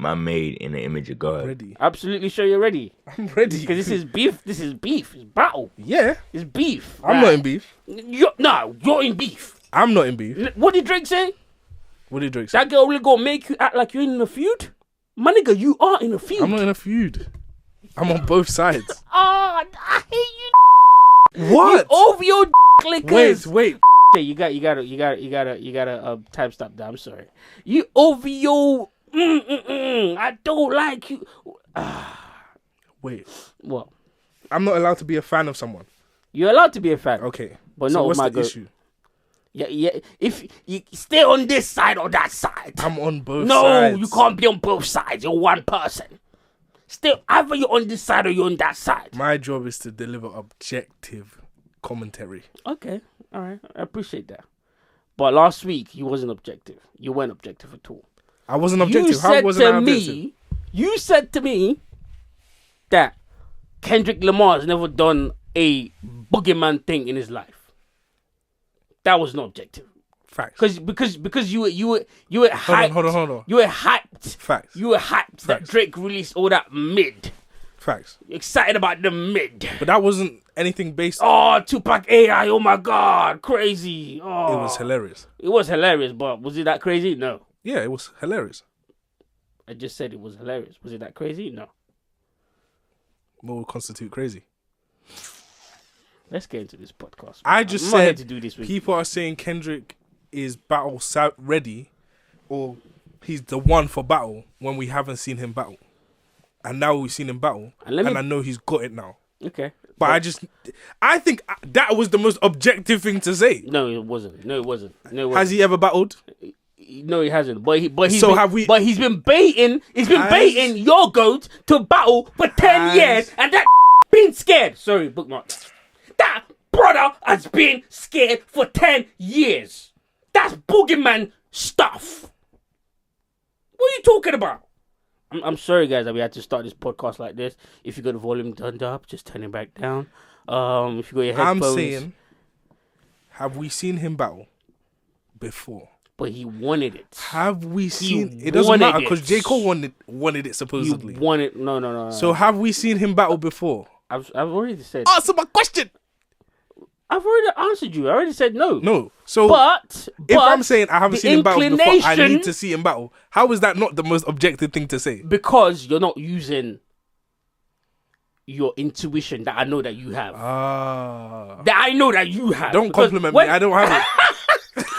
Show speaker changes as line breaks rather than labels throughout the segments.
man made in the image of God.
Ready.
Absolutely sure you're ready.
I'm ready.
Because this is beef. This is beef. It's battle.
Yeah.
It's beef.
I'm not in beef.
You're in beef.
I'm not in beef.
What did Drake say?
What did Drake say?
That girl really gonna make you act like you're in a feud? My nigga, you are in a feud.
I'm not in a feud. I'm on both sides.
I hate you.
What?
You over your clickers.
Wait.
You gotta time stop that. I'm sorry. You over your I don't like you.
Wait.
What?
I'm not allowed to be a fan of someone.
You're allowed to be a fan.
Okay.
But
so
not
what's
my
the issue?
Yeah. If you stay on this side or that side.
I'm on both
No,
sides.
you can't be on both sides. You're one person. Still, either you're on this side or you're on that side.
My job is to deliver objective commentary.
Okay. All right. I appreciate that. But last week, you wasn't objective. You weren't objective at all.
I wasn't objective. How wasn't I objective?
You said to me that Kendrick Lamar has never done a boogeyman thing in his life. That was not objective.
Facts.
Because you were hyped.
Hold on.
You were hyped.
Facts.
You were hyped that Drake released all that mid.
Facts.
Excited about the mid.
But that wasn't anything based.
Oh, Tupac AI. Oh my God, crazy. Oh,
It was hilarious.
It was hilarious, but was it that crazy? No.
Yeah, it was hilarious.
I just said it was hilarious. Was it that crazy? No.
What would constitute crazy?
Let's get into this podcast.
I just
I'm not here
said
to do this with
people are saying Kendrick is battle ready, or he's the one for battle when we haven't seen him battle, and now we've seen him battle, and I know he's got it now.
Okay,
but I think that was the most objective thing to say.
No, it wasn't.
Has he ever battled?
No, he hasn't. But he's been baiting. He's been baiting your goat to battle for 10 years, and that been scared. Sorry, bookmark. That brother has been scared for 10 years. That's boogeyman stuff. What are you talking about? I'm sorry, guys, that we had to start this podcast like this. If you got the volume turned up, just turn it back down. If you got your headphones...
I'm saying, have we seen him battle before?
But he wanted it.
Have we seen... It doesn't matter, because J. Cole wanted it, supposedly.
He wanted... No.
So have we seen him battle before?
I've already said...
Answer my question!
I've already answered you. I already said no.
No. So
but
if I'm saying I haven't seen him battle before, I need to see him battle. How is that not the most objective thing to say?
Because you're not using your intuition that I know that you have. That I know that you have.
Don't compliment me. I don't have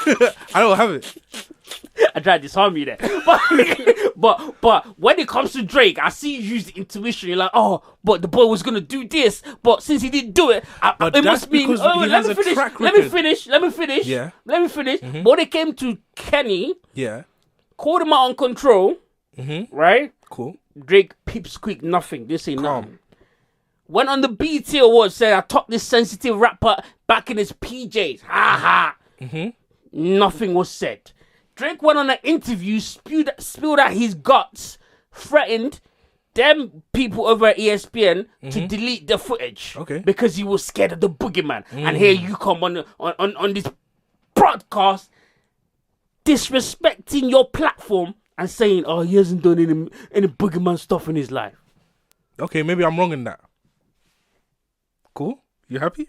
it. I don't have it.
I tried to disarm you there. But when it comes to Drake, I see you use the intuition. You're like, oh, but the boy was going to do this. But since he didn't do it, it must mean... Oh, let me finish.
Yeah.
Let me finish. Mm-hmm. When it came to Kenny...
Yeah.
Called him out on control.
Mm-hmm.
Right?
Cool.
Drake peeps quick nothing. Didn't say nothing. Went on the BT Awards, said, I topped this sensitive rapper back in his PJs. Ha ha.
Mm-hmm.
Nothing was said. Drake went on an interview, spilled out his guts, threatened them people over at ESPN to delete the footage.
Okay.
Because he was scared of the boogeyman. And here you come on this broadcast disrespecting your platform and saying, oh, he hasn't done any boogeyman stuff in his life.
Okay, maybe I'm wrong in that. Cool. You happy?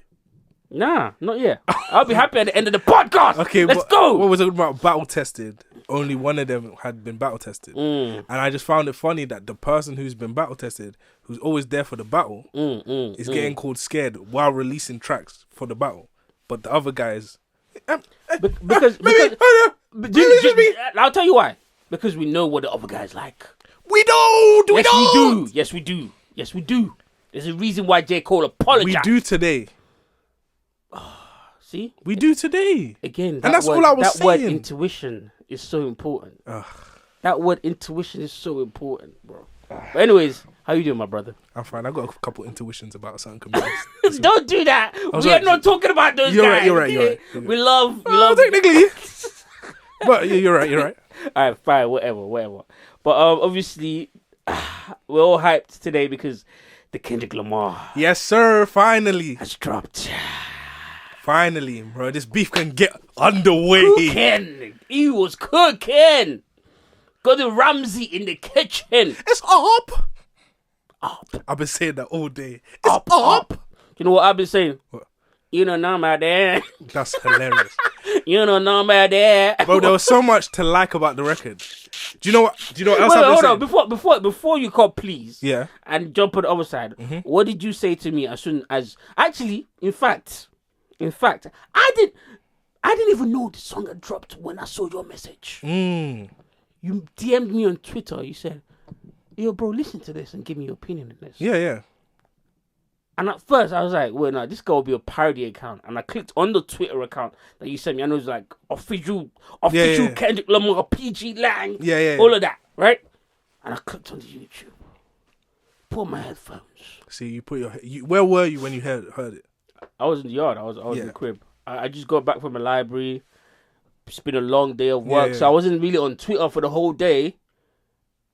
Nah, not yet. I'll be happy at the end of the podcast.
Okay,
let's go.
What was it about battle tested? Only one of them had been battle tested. And I just found it funny that the person who's been battle tested, who's always there for the battle, is getting called scared while releasing tracks for the battle. But the other guys...
Because I'll tell you why. Because we know what the other guys like.
We don't!
Yes, we do. There's a reason why J. Cole apologized.
We do today.
See?
We do today.
Again,
and that's all I was saying.
That word intuition is so important. That word intuition is so important, bro. But anyways, how you doing, my brother?
I'm fine. I got a couple intuitions about certain comedians.
Don't do that. We are not talking about those guys.
You're right.
We love
technically. But you're right.
All right, fine, whatever. But obviously, we're all hyped today because the Kendrick Lamar.
Yes, sir. Finally.
Has dropped.
Finally, bro. This beef can get underway.
Cooking. He was cooking. Gordon Ramsay in the kitchen.
It's up. I've been saying that all day. It's up.
You know what I've been saying?
What?
You know, no matter.
That's hilarious.
You know, no matter.
Bro, there was so much to like about the record. Do you know what else I've been saying?
Hold on. Before you call, please.
Yeah.
And jump on the other side. Mm-hmm. What did you say to me as soon as... Actually, in fact, I didn't even know the song had dropped when I saw your message. You DM'd me on Twitter. You said, yo, bro, listen to this and give me your opinion on this.
Yeah.
And at first, I was like, well, no, this guy will be a parody account. And I clicked on the Twitter account that you sent me. And it was like, official Kendrick Lamar, PG Lang.
Yeah.
All of that, right? And I clicked on the YouTube. Put on my headphones.
See, you put where were you when you heard it?
I was in the yard. I was in the crib. I just got back from the library. It's been a long day of work. So I wasn't really on Twitter for the whole day.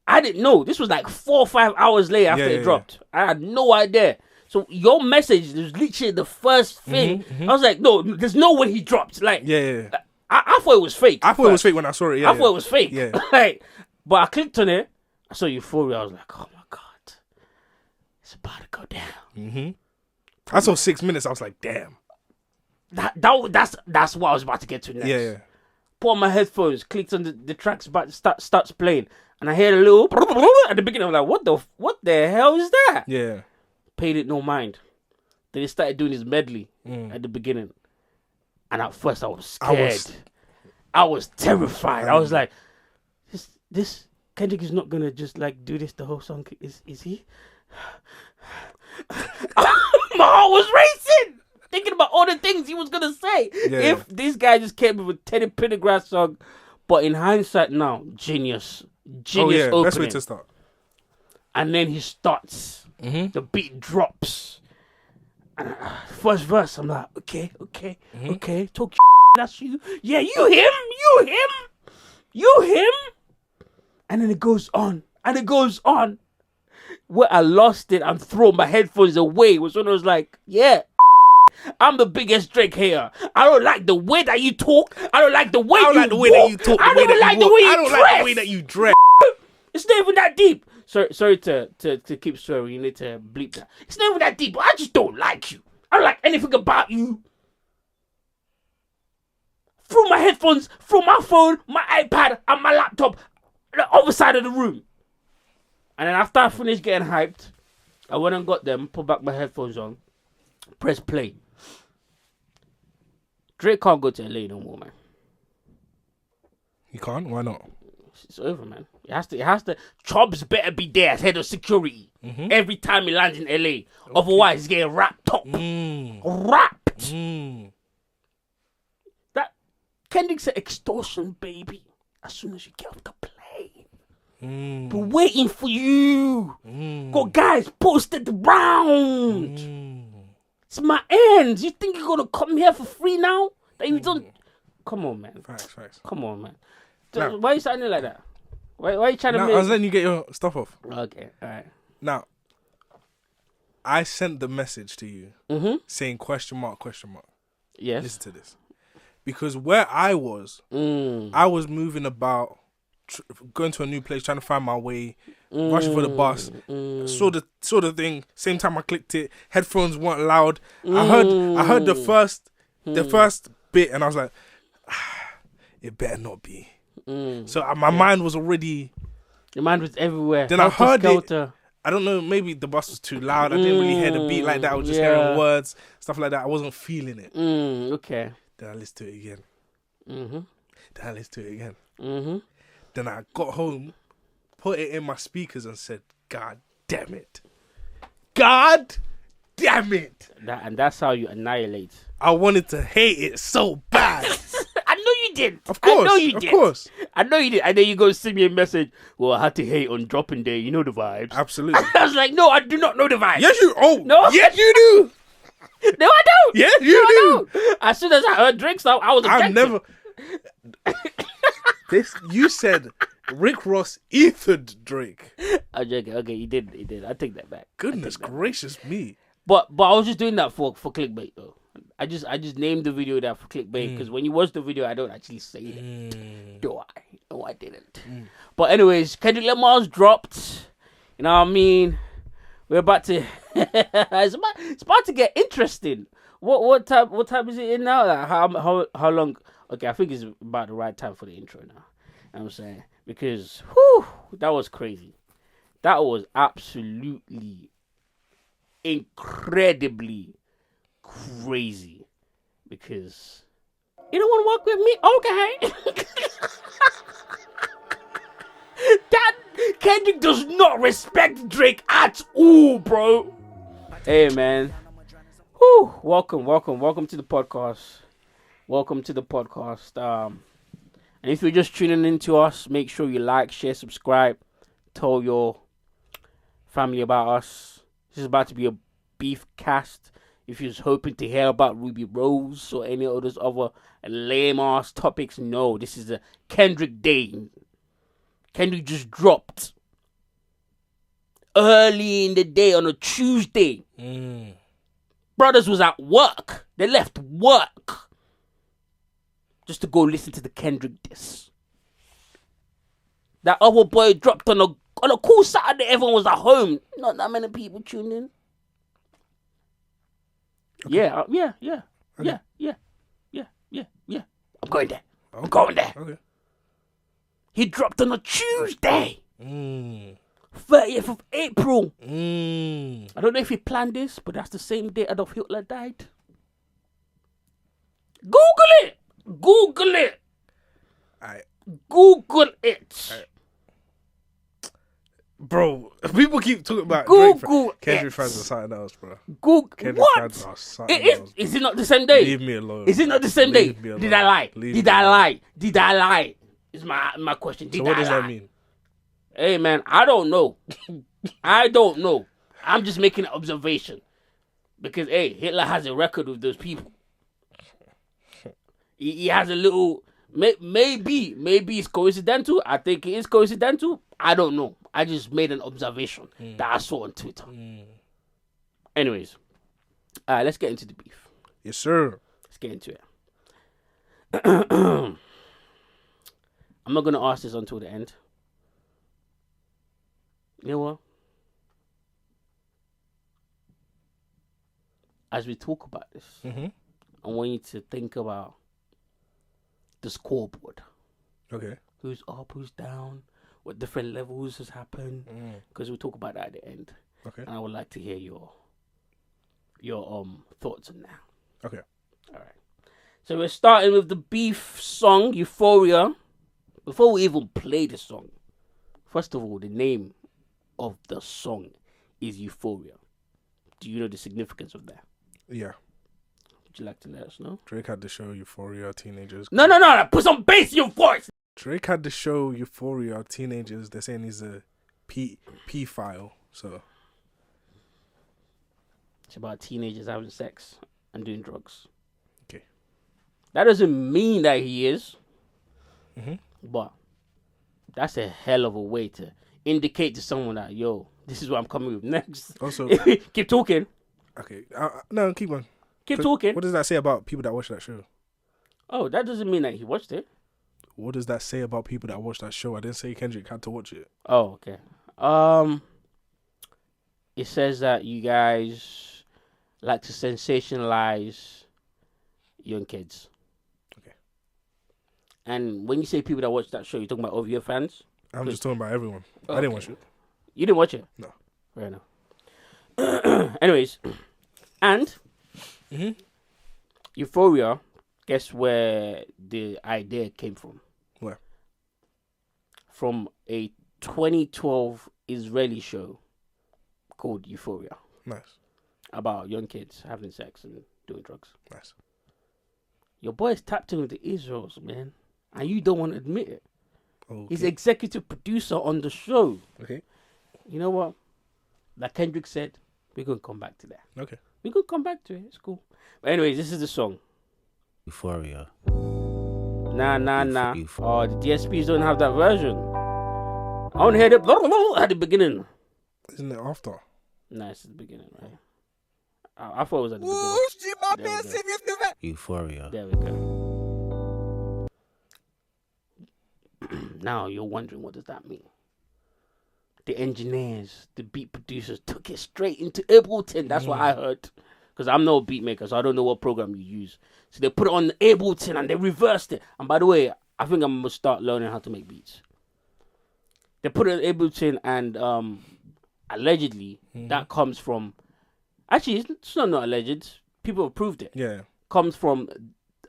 I didn't know. This was like 4 or 5 hours later after it dropped. I had no idea. So your message was literally the first thing. I was like, no, there's no way he dropped. Like, I thought it was fake.
I thought it was fake when I saw it.
I thought it was fake. Yeah. But I clicked on it. I saw Euphoria. I was like, oh my God, it's about to go down.
I saw 6 minutes. I was like, damn.
That's what I was about to get to next.
Yeah.
Put on my headphones, clicked on the tracks, about starts playing, and I heard a little at the beginning. I'm like, what the hell is that?
Yeah.
Paid it no mind. Then he started doing his medley at the beginning, and at first I was scared. I was terrified. I was like, this Kendrick is not gonna just like do this the whole song. Is he? My heart was racing, thinking about all the things he was gonna say. If this guy just came with a Teddy Pendergrass song, but in hindsight now, genius opening.
Best way to start.
And then he starts. The beat drops. And first verse, I'm like, okay, talk that's you. Yeah, you him. And then it goes on. Where I lost it and throw my headphones away was when I was like, yeah, I'm the biggest Drake hater. I don't like the way that you talk. I don't like the way that you talk. I don't like the way that you dress. It's not even that deep. Sorry to keep swearing. You need to bleep that. It's not even that deep. I just don't like you. I don't like anything about you. Through my headphones, through my phone, my iPad, and my laptop, the other side of the room. And then after I finished getting hyped, I went and got them, put back my headphones on, press play. Drake can't go to LA no more, man.
He can't? Why not?
It's over, man. It has to. Chubbs better be there as head of security every time he lands in LA. Okay. Otherwise, he's getting wrapped up. Wrapped. That Kendrick said extortion, baby. As soon as you get off the plane, we're waiting for you. Got guys posted around. It's my ends. You think you're gonna come here for free now? That you don't. Come on, man.
Facts.
Come on, man. Why are you sounding like that? Why are you trying to make...
I was letting you get your stuff off.
Okay, alright.
Now, I sent the message to you saying question mark.
Yes.
Listen to this. Because where I was moving about, going to a new place, trying to find my way, rushing for the bus, saw the thing, same time I clicked it, headphones weren't loud. I heard the first bit and I was like, it better not be. So my mind was already...
Your mind was everywhere.
Then I heard it. I don't know, maybe the bus was too loud. I didn't really hear the beat like that. I was just hearing words, stuff like that. I wasn't feeling it.
Okay.
Then I listened to it again. Then I got home, put it in my speakers and said, God damn it.
And that's how you annihilate.
I wanted to hate it so bad.
I know you did.
Of course.
I know you did.
Of course.
I know you did. And then you go send me a message. Well, I had to hate on dropping day. You know the vibes.
Absolutely.
I was like, no, I do not know the vibes.
Yes, you. Oh,
no.
Yes, you do.
No, I don't.
Yes, you do.
As soon as I heard Drake song, I was objective.
You said Rick Ross ethered Drake.
I'm joking. Okay, he did. I take that back.
Goodness gracious me.
But I was just doing that for clickbait though. I just named the video that for clickbait because when you watch the video, I don't actually say it. Do I? No, I didn't. But anyways, Kendrick Lamar's dropped. You know what I mean? We're about to. it's about to get interesting. What time is it in now? Like how long? Okay, I think it's about the right time for the intro now. You know what I'm saying, because that was crazy. That was absolutely incredibly crazy. Because you don't want to work with me? Okay. That Kendrick does not respect Drake at all, bro. Hey, man. Welcome to the podcast. Welcome to the podcast. And if you're just tuning into us, make sure you like, share, subscribe, tell your family about us. This is about to be a beef cast. If you're just hoping to hear about Ruby Rose or any of those other lame ass topics, no, this is a Kendrick day. Kendrick just dropped early in the day on a Tuesday. Brothers was at work. They left work just to go listen to the Kendrick diss. That other boy dropped on a cool Saturday. Everyone was at home. Not that many people tuned in. Okay. Yeah. I'm going there.
Okay.
I'm going there.
Okay.
He dropped on a Tuesday. 30th of April. I don't know if he planned this, but that's the same day Adolf Hitler died. Google it.
Alright.
Google it.
Alright. Bro, people keep talking about
Google
Kendrick fans are something else, bro.
Google
Kendrick fans are something else.
Is it not the same day?
Leave me alone.
Is it not the same day?
Leave me alone.
Did I lie?
Leave
Did
me
I
alone.
lie? Did I lie? Is my question.
So what does that mean?
Hey man, I don't know. I don't know. I'm just making an observation. Because hey, Hitler has a record with those people. He has a little maybe it's coincidental. I think it is coincidental. I don't know. I just made an observation that I saw on Twitter. Anyways, let's get into the beef.
Yes, sir.
Let's get into it. I'm not gonna ask this until the end. You know what? As we talk about this, I want you to think about the scoreboard.
Okay.
Who's up, who's down, what different levels has happened. Because we'll talk about that at the end.
Okay.
And I would like to hear your thoughts on that.
Okay.
All right. So we're starting with the beef song, Euphoria. Before we even play the song, first of all, the name of the song is Euphoria. Do you know the significance of that?
Yeah.
Would you like to let us know?
Drake had the show Euphoria Teenagers.
No. Put some bass in your voice.
Drake had the show Euphoria Teenagers. They're saying he's a P file. So
it's about teenagers having sex and doing drugs.
Okay.
That doesn't mean that he is. But that's a hell of a way to indicate to someone that, yo, this is what I'm coming with next.
Also,
keep talking.
Okay. No, keep on.
Keep talking.
What does that say about people that watch that show?
Oh, that doesn't mean that he watched it.
What does that say about people that watch that show? I didn't say Kendrick had to watch it.
Oh, okay. It says that you guys like to sensationalize young kids.
Okay.
And when you say people that watch that show, you're talking about OVO fans?
I'm just talking about everyone.
Okay.
I didn't watch it.
You didn't watch it?
No.
Fair enough. Anyways, and Euphoria, guess where the idea came from?
Where?
From a 2012 Israeli show called Euphoria.
Nice.
About young kids having sex and doing drugs.
Nice.
Your boy's tapped in with the Israels, man. And you don't want to admit it.
Okay.
He's executive producer on the show.
Okay.
You know what? Like Kendrick said, we're going to come back to that.
Okay.
We're going to come back to it. It's cool. But anyways, this is the song.
Euphoria.
Nah. Oh, the DSPs don't have that version. I want to hear it at the beginning.
Isn't it after?
Nah, it's at the beginning, right? I thought it was at the beginning.
Euphoria.
There we go. Now you're wondering, what does that mean? The engineers, the beat producers took it straight into Ableton. That's what I heard. Because I'm no beat maker, so I don't know what program you use. So they put it on Ableton and they reversed it. And by the way, I think I'm going to start learning how to make beats. They put it on Ableton and allegedly that comes from... Actually, it's not alleged. People have proved it.
Yeah.
Comes from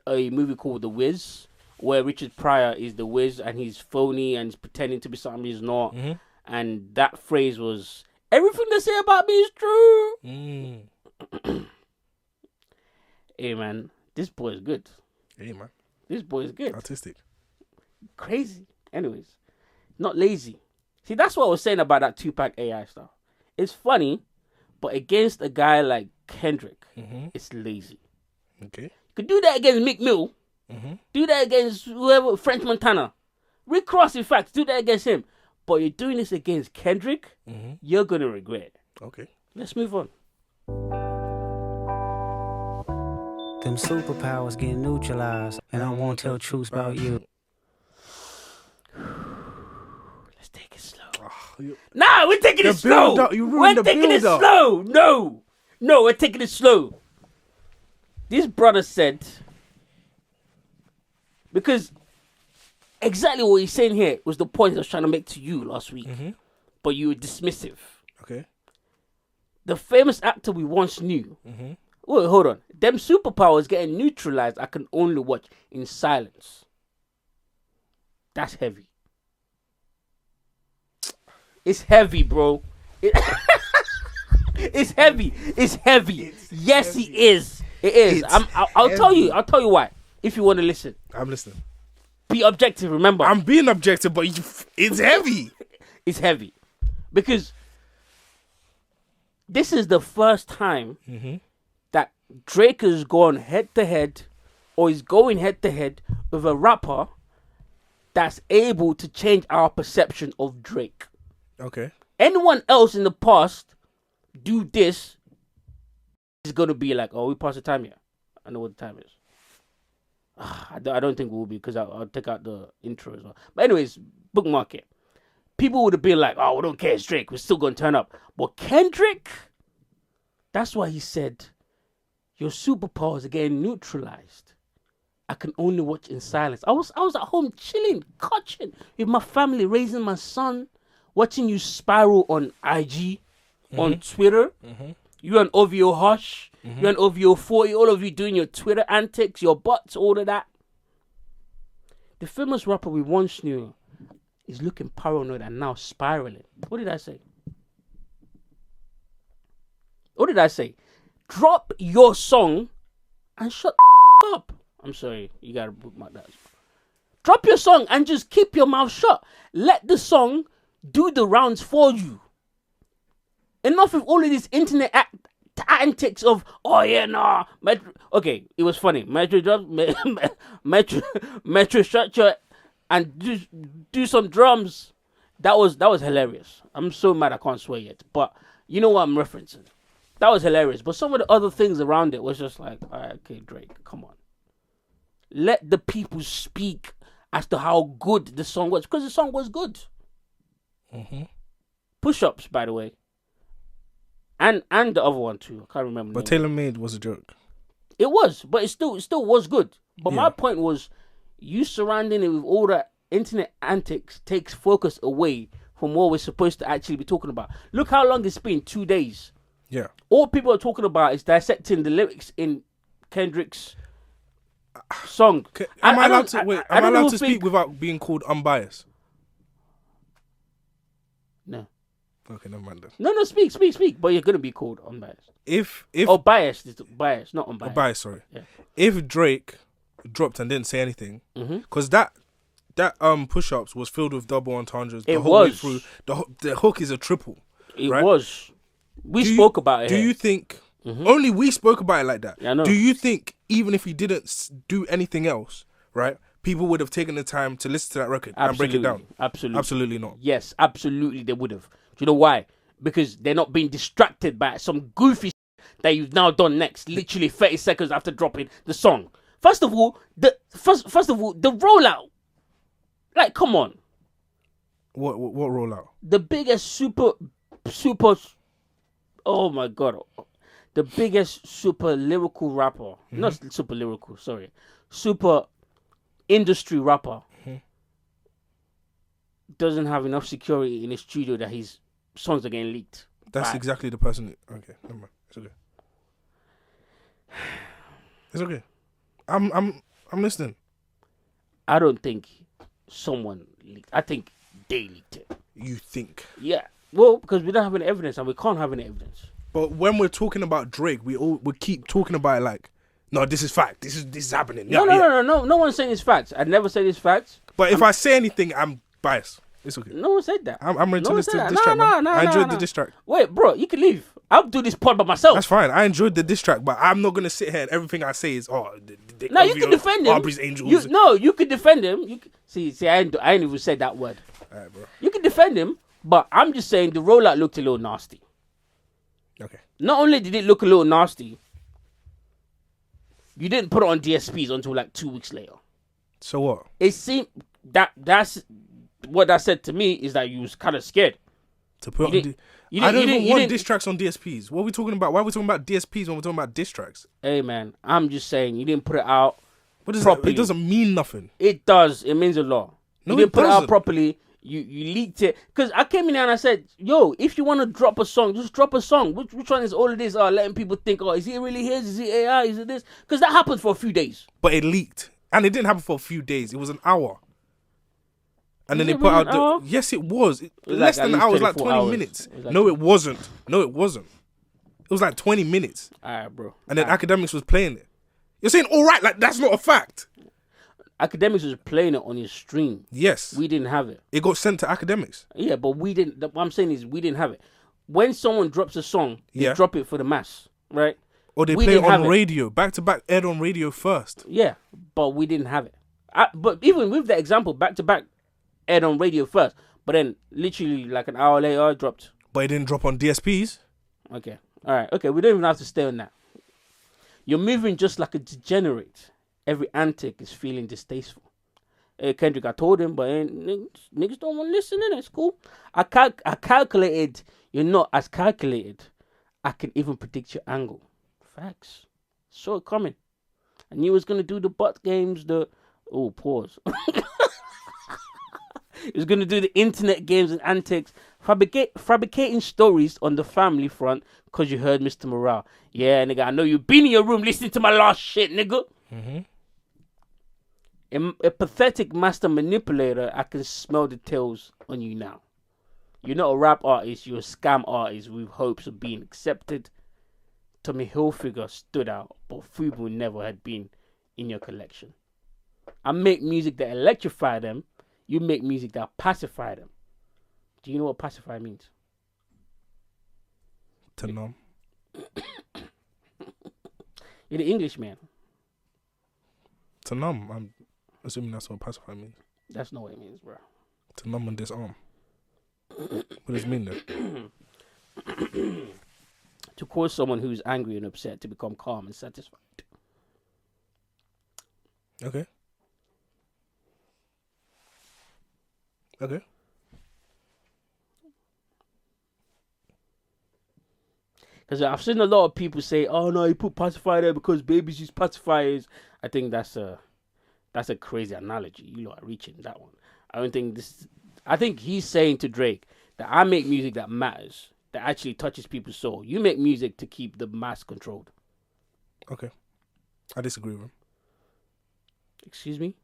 a movie called The Wiz, where Richard Pryor is the Wiz and he's phony and he's pretending to be something he's not. And that phrase was, everything they say about me is true. Hey, man, this boy is good.
Hey, man.
This boy is good.
Artistic.
Crazy. Anyways, not lazy. See, that's what I was saying about that Tupac AI stuff. It's funny, but against a guy like Kendrick, it's lazy.
Okay.
You could do that against Mick Mill. Do that against whoever, French Montana. Rick Ross, in fact, do that against him. But you're doing this against Kendrick, you're going to regret it.
Okay.
Let's move on.
Them superpowers get neutralized, and I won't tell truths about you.
Let's take it slow. Nah, we're taking it slow. We're taking it slow. No, we're taking it slow. This brother said, because exactly what he's saying here was the point I was trying to make to you last week, but you were dismissive.
Okay.
The famous actor we once knew. Wait, hold on. Them superpowers getting neutralized, I can only watch in silence. That's heavy. It's heavy, bro. It's heavy. It's heavy. Yes, he is. It is. I'll tell you. I'll tell you why. If you want to listen.
I'm listening.
Be objective, remember.
I'm being objective, but it's heavy.
It's heavy. Because this is the first time that Drake has gone head-to-head, or is going head-to-head with a rapper that's able to change our perception of Drake.
Okay.
Anyone else in the past do this is going to be like, oh, we passed the time here. I know what the time is. I don't think we will be, because I'll take out the intro as well. But anyways, bookmark it. People would have been like, oh, we don't care, it's Drake. We're still going to turn up. But Kendrick, that's why he said, your superpowers are getting neutralized. I can only watch in silence. I was at home chilling, catching with my family, raising my son, watching you spiral on IG, on Twitter. You and OVO Hush, you and OVO 40, all of you doing your Twitter antics, your bots, all of that. The famous rapper we once knew is looking paranoid and now spiraling. What did I say? What did I say? Drop your song and shut the up. I'm sorry, you gotta bookmark that. Drop your song and just keep your mouth shut. Let the song do the rounds for you. Enough with all of these internet antics of, oh yeah, nah. Okay, it was funny. Metro structure and do some drums. That was hilarious. I'm so mad I can't swear yet. But you know what I'm referencing. That was hilarious. But some of the other things around it was just like, all right, okay, Drake, come on. Let the people speak as to how good the song was. Because the song was good. Push-ups, by the way. And the other one too. I can't remember.
But Taylor Made was a joke.
It was, but it still was good. But my point was, you surrounding it with all the internet antics takes focus away from what we're supposed to actually be talking about. Look how long it's been, 2 days.
Yeah.
All people are talking about is dissecting the lyrics in Kendrick's song.
Am I allowed to speak without being called unbiased?
No.
Okay, never mind then.
No, speak. But you're gonna be called unbiased.
If
biased is biased, not unbiased.
Biased, sorry.
Yeah.
If Drake dropped and didn't say anything, because that push-ups was filled with double entendres the whole way through. The hook is a triple.
It
right?
was. We spoke about it.
Do you think only we spoke about it like that?
Yeah, I know.
Do you think even if he didn't do anything else, right? People would have taken the time to listen to that record and break it down. Absolutely not.
Yes, absolutely they would have. Do you know why? Because they're not being distracted by some goofy that you've now done next, literally 30 seconds after dropping the song. First of all, the rollout. Like, come on.
What rollout?
The biggest super. Oh my god, the biggest super lyrical rapper. Not super lyrical. Sorry, super industry rapper. Doesn't have enough security in his studio that his songs are getting leaked.
That's exactly the person. Okay, never mind. It's okay. It's okay. I'm listening.
I don't think someone leaked. I think they leaked it.
You think?
Yeah. Well, because we don't have any evidence, and we can't have any evidence.
But when we're talking about Drake, we keep talking about it like, no, this is fact. This is happening.
No. No one's saying it's facts. I never said it's facts.
But if I say anything, I'm biased. It's okay.
No one said that.
I'm ready to listen to the diss track, man. I enjoyed the diss track.
Wait, bro, you can leave. I'll do this pod by myself.
That's fine. I enjoyed the diss track, but I'm not gonna sit here and everything I say is
no, you can defend him.
Aubrey's Angels.
You could defend him. See, I ain't even said that word.
All right, bro.
You can defend him, but I'm just saying the rollout looked a little nasty.
Okay. Not
only did it look a little nasty, you didn't put it on DSPs until like 2 weeks later.
So what?
It seemed that's what that said to me is that you was kind of scared
to put on. I don't even want diss tracks on DSPs. What are we talking about? Why are we talking about DSPs when we're talking about diss tracks?
Hey man, I'm just saying you didn't put it out.
What does properly. It doesn't mean nothing.
It does. It means a lot.
No,
you didn't put it out properly. You leaked it because I came in here and I said, "Yo, if you want to drop a song, just drop a song." Which one is all of this? Letting people think, "Oh, is it really his? Is it AI? Is it this?" Because that happened for a few days.
But it leaked, and it didn't happen for a few days. It was an hour. And then they put out yes, it was. Less than an hour. It was like 20 minutes. No, it wasn't. It was like 20 minutes.
Alright, bro.
And then Academics was playing it. You're saying all right, like that's not a fact.
Academics was playing it on his stream.
Yes.
We didn't have it.
It got sent to Academics.
Yeah, but we didn't. What I'm saying is we didn't have it. When someone drops a song, they drop it for the mass, right?
Or they play it on radio, back to back, aired on radio first.
Yeah, but we didn't have it. But even with that example, back to back, aired on radio first, but then literally like an hour later, it dropped.
But it didn't drop on DSPs.
Okay, all right, okay. We don't even have to stay on that. You're moving just like a degenerate. Every antic is feeling distasteful. Hey, Kendrick, I told him, but niggas don't want to listen, and it's cool. I calculated. You're not as calculated. I can even predict your angle. Facts. Saw it coming. I knew he was gonna do the butt games. Pause. He was gonna do the internet games and antics, fabricating stories on the family front because you heard Mr. Morale. Yeah, nigga, I know you've been in your room listening to my last shit, nigga. A pathetic master manipulator, I can smell the tails on you now. You're not a rap artist, you're a scam artist with hopes of being accepted. Tommy Hilfiger stood out, but Fubu never had been in your collection. I make music that electrify them. You make music that pacify them. Do you know what pacify means?
To numb.
You're the Englishman.
To numb. I'm assuming that's what pacify means.
That's not what it means, bro.
To numb and disarm. What does it mean then?
To cause someone who's angry and upset to become calm and satisfied.
Okay.
Because I've seen a lot of people say, "Oh no, you put pacifier there because babies use pacifiers." I think that's a crazy analogy. You lot are reaching that one. I think he's saying to Drake that I make music that matters, that actually touches people's soul. You make music to keep the mass controlled.
Okay. I disagree with him.
Excuse me?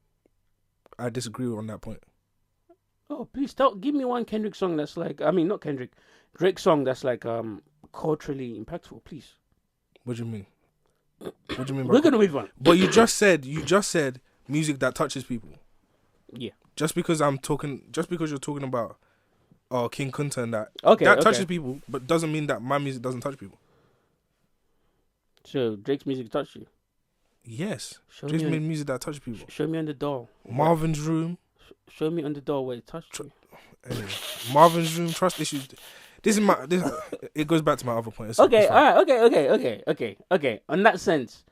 I disagree on that point.
Oh, please give me one Kendrick song that's like, not Kendrick, Drake song that's like culturally impactful, please.
What do you mean? What do you mean?
We're gonna move on.
But you just said music that touches people.
Yeah.
Just because you're talking about King Kunta and that.
Okay.
That touches people, but doesn't mean that my music doesn't touch people.
So Drake's music touched you?
Yes. Drake's made music that touches people.
Show me on the door.
Marvin's Room.
Show me on the door where it touched you.
Anyway, Marvin's Room, Trust Issues. It goes back to my other point.
Okay, all right, okay. On that sense,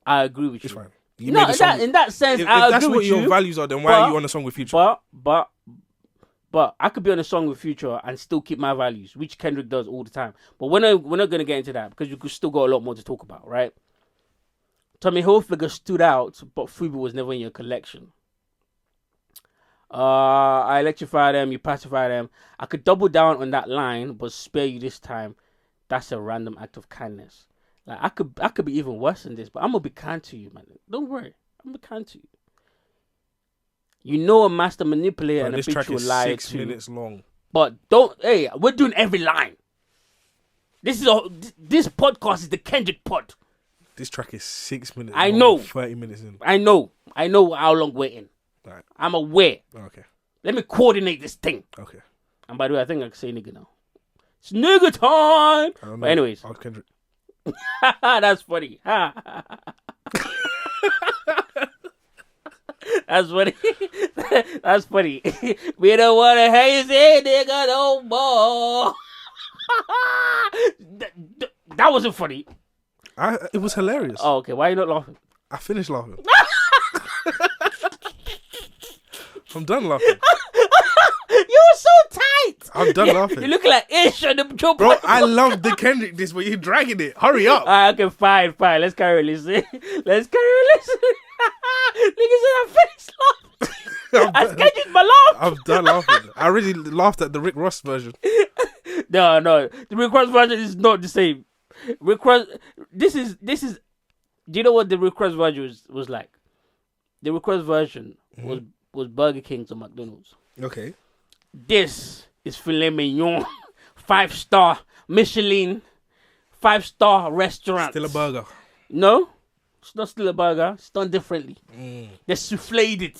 I agree with you.
It's fine.
In that sense, I agree with you.
If that's what your values are, then why are you on a song with Future?
But But I could be on a song with Future and still keep my values, which Kendrick does all the time. But we're not going to get into that because we've still got a lot more to talk about, right? Tommy Hilfiger stood out, but Fubu was never in your collection. I electrify them, you pacify them. I could double down on that line, but spare you this time. That's a random act of kindness. Like I could be even worse than this, but I'm gonna be kind to you, man. Don't worry, I'm gonna be kind to you. You know a master manipulator and a bitch will lie too.
6 minutes long.
But don't. Hey, we're doing every line. This podcast is the Kendrick pod.
This track is 6 minutes.
I know.
30 minutes in.
I know how long we're in.
Right.
I'm aware.
Okay.
Let me coordinate this thing.
Okay.
And by the way, I think I can say nigga now. It's nigga time.
I don't know.
But anyways,
Kendrick.
that's funny. That's funny. That's funny. We don't want to hear you say nigga no more. That wasn't funny.
It was hilarious.
Oh, okay. Why are you not laughing?
I finished laughing. I'm done laughing.
You were so tight.
I'm done laughing.
You look like Ish on the Joe.
Bro, I love the Kendrick this, but you're dragging it. Hurry up.
Okay, fine. Let's carry on listening. Nigga said I finished laughing. I scheduled my laugh.
I'm done laughing. I already laughed at the Rick Ross version.
No. The Rick Ross version is not the same. Rick Ross, this is. Do you know what the Rick Ross version was like? The Rick Ross version was Burger King's or McDonald's.
Okay.
This is filet mignon, 5-star Michelin, 5-star restaurant.
Still a burger.
No, it's not still a burger. It's done differently. They souffled it.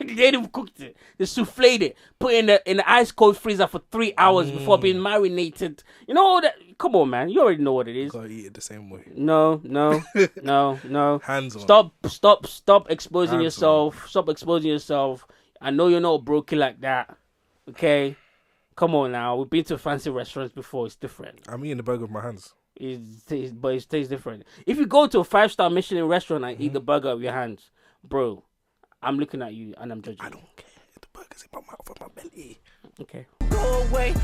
They didn't cook it. They souffled it. Put it in the ice cold freezer for 3 hours before being marinated. You know all that. Come on, man. You already know what it is.
Gotta eat it the same way.
No.
Hands on.
Stop exposing yourself. Stop exposing yourself. I know you're not broken like that. Okay? Come on now. We've been to fancy restaurants before. It's different.
I'm eating the burger with my hands.
But it tastes different. If you go to a 5-star Michelin restaurant and eat the burger with your hands, bro, I'm looking at you and I'm judging.
I don't care. The burger's in my mouth and my belly.
Okay.
Go away.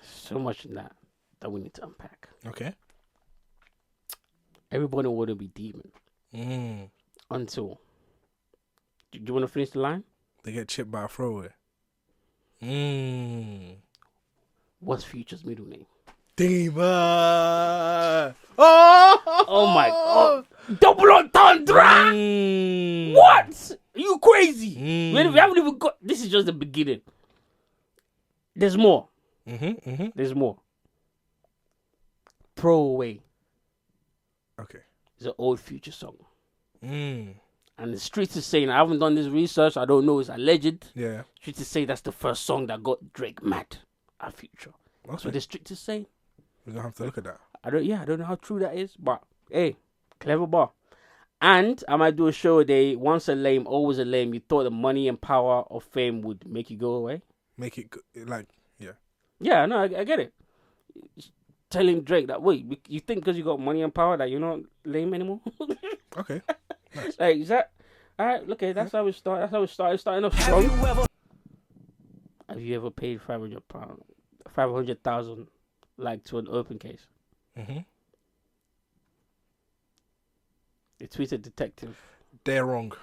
So much in that we need to unpack.
Okay.
Everybody want to be demon. Until. Do you want to finish the line?
They get chipped by a throwaway.
What's Future's middle name?
Demon.
Oh my god. Double entendre! What? Are you crazy? We haven't even got. This is just the beginning. There's more. There's more. Throwaway.
Okay.
It's an old Future song. And the streets is saying, I haven't done this research, I don't know, it's alleged.
Yeah.
Streets is saying that's the first song that got Drake mad at Future.
Okay.
That's what the streets is saying.
We're gonna have to look at that.
I don't know how true that is, but hey, clever bar. And I might do a show a day, once a lame, always a lame. You thought the money and power of fame would make you go away?
Make it like, yeah.
Yeah, no, I get it. Telling Drake that, wait, you think because you got money and power that you're not lame anymore?
Okay. Nice.
Like, is that... Alright, okay, that's how it started. That's how it started. Starting off strong. Have you ever paid £500,000 like to an open case?
They
tweeted detective.
They're wrong.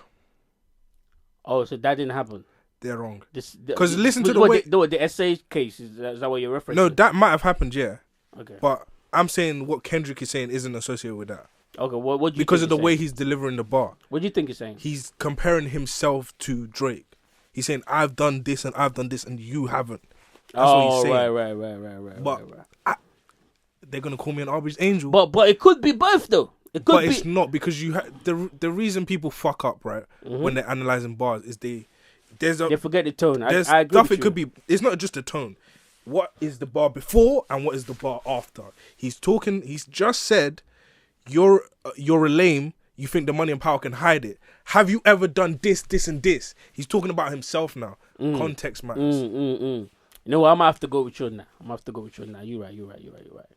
Oh, so that didn't happen.
They're wrong. Because listen to the way
the essay case is that what you're referencing?
No, that might have happened, yeah.
Okay.
But I'm saying what Kendrick is saying isn't associated with that.
Okay, what do you
because
think
of the way he's delivering the bar.
What do you think he's saying?
He's comparing himself to Drake. He's saying, I've done this and I've done this and you haven't. That's what he's saying.
Right.
But they're gonna call me an Arbery's angel.
But it could be both though.
It's not, because you the reason people fuck up, right, when they're analyzing bars is they
forget the tone. I agree
stuff
with
it could be. It's not just the tone. What is the bar before and what is the bar after? He's just said, you're a lame. You think the money and power can hide it. Have you ever done this, and this? He's talking about himself now. Context matters.
You know what? I'm gonna have to go with you now. You're right.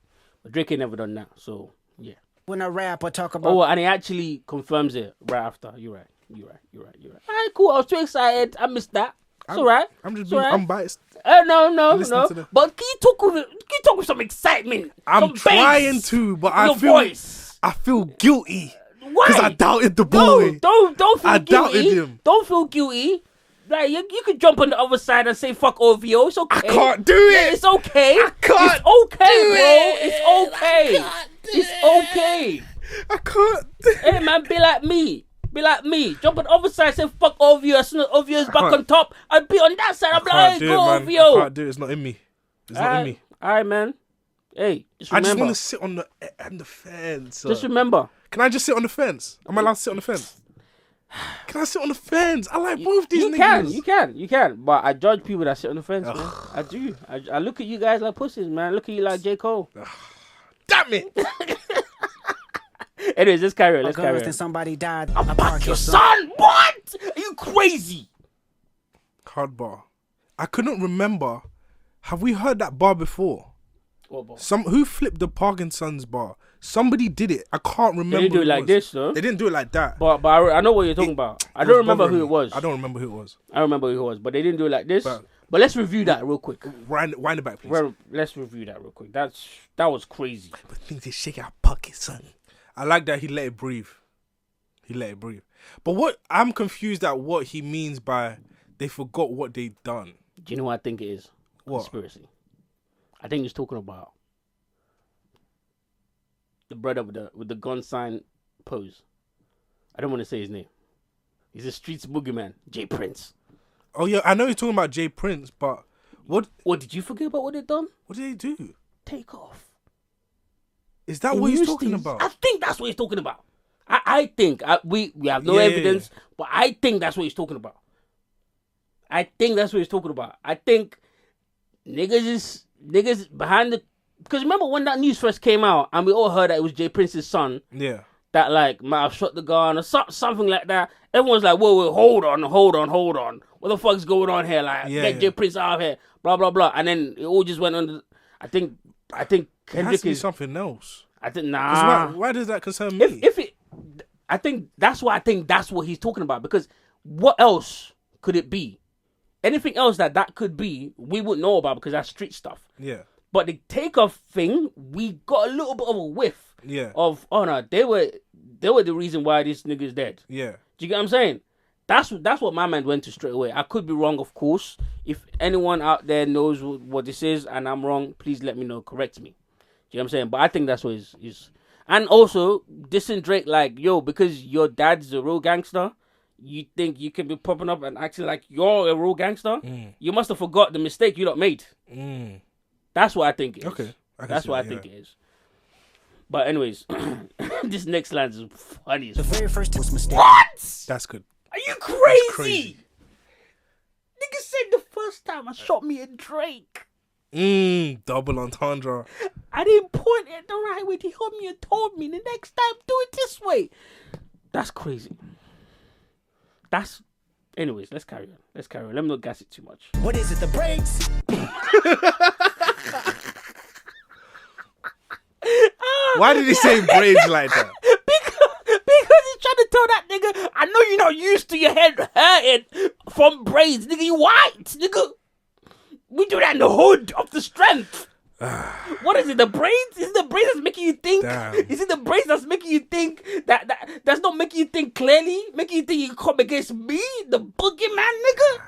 But Drake ain't never done that. So yeah.
When a rapper talk about...
Oh, and he actually confirms it right after. You're right. You're right. All right, cool. I was too excited. I missed that. It's all right.
I'm just being unbiased.
No. But can you talk with some excitement?
I'm trying to, but I feel guilty.
Why?
Because I doubted the boy.
Don't feel guilty.
I doubted him.
Don't feel guilty. Like you could jump on the other side and say fuck OVO. It's okay.
I can't do it.
Yeah, it's okay.
I can't.
It's okay,
do
bro.
it.
It's okay. It's okay.
I can't.
Hey man, be like me. Jump on the other side, say fuck OVO. As soon as OVO is back on top, I'd be on that side. I'm like, hey, go OVO.
I can't do it. It's not in me. It's not in me.
All right, man. Hey, just remember.
I just want to sit on the fence.
Just remember.
Can I just sit on the fence? Am I allowed to sit on the fence? Can I sit on the fence? I like both these niggas.
You can. But I judge people that sit on the fence, man. I do. I look at you guys like pussies, man. I look at you like J. Cole.
Damn it.
Anyways, let's carry on.
Then somebody died.
I'll park your son. What? Are you crazy?
Hard bar. I couldn't remember. Have we heard that bar before?
What bar?
Who flipped the Parkinson's bar? Somebody did it. I can't remember.
They didn't do it like this, though.
They didn't do it like that.
But I know what you're talking about. I don't remember who it was.
I don't remember who it was.
I remember who it was, but they didn't do it like this. But let's review that real quick.
Wind it back, please.
Let's review that real quick. That was crazy.
But things they shake our pockets, son. I like that he let it breathe. But what I'm confused at what he means by they forgot what they done.
Do you know what I think it is?
What?
Conspiracy. I think he's talking about the brother with the gun sign pose. I don't want to say his name. He's a streets boogeyman, Jay Prince.
Oh yeah, I know you're talking about Jay Prince, but what
did you forget about what they done?
What did they do?
Take off.
Is that what he's talking about?
I think that's what he's talking about. I think we have no evidence, but I think that's what he's talking about. I think niggas behind the, because remember when that news first came out and we all heard that it was Jay Prince's son.
Yeah.
That like might have shot the gun or something like that. Everyone's like, whoa, hold on. What the fuck's going on here? Like, get Jay Prince out of here. Blah blah blah. And then it all just went under. I think Kendrick
it has to be something else.
I think nah.
Why does that concern me?
I think that's what he's talking about, because what else could it be? Anything else that could be, we wouldn't know about because that's street stuff.
Yeah.
But the takeoff thing, we got a little bit of a whiff.
Yeah.
Of no, they were the reason why this nigga's dead.
Yeah.
Do you get what I'm saying? That's what my mind went to straight away. I could be wrong, of course. If anyone out there knows what this is and I'm wrong, please let me know. Correct me. Do you know what I'm saying? But I think that's what is. And also, dissing Drake like, yo, because your dad's a real gangster, you think you can be popping up and acting like you're a real gangster? You must have forgot the mistake you lot made. That's what I think it is.
Okay.
That's what I think it is. But anyways, this next line is funny as
The very first was mistake.
What?
That's good.
Are you crazy? Nigga said the first time I shot me at Drake.
Double entendre.
I didn't point it the right way. He heard me and told me the next time do it this way. That's crazy. Anyways, let's carry on. Let me not gas it too much.
What is it? The brakes?
Why did he say braids like that?
Because he's trying to tell that nigga, I know you're not used to your head hurting from braids, nigga. You white, nigga. We do that in the hood of the strength. What is it? The braids? Is it the braids that's making you think?
Damn.
Is it the braids that's making you think that's not making you think clearly? Making you think you come against me, the boogeyman, nigga?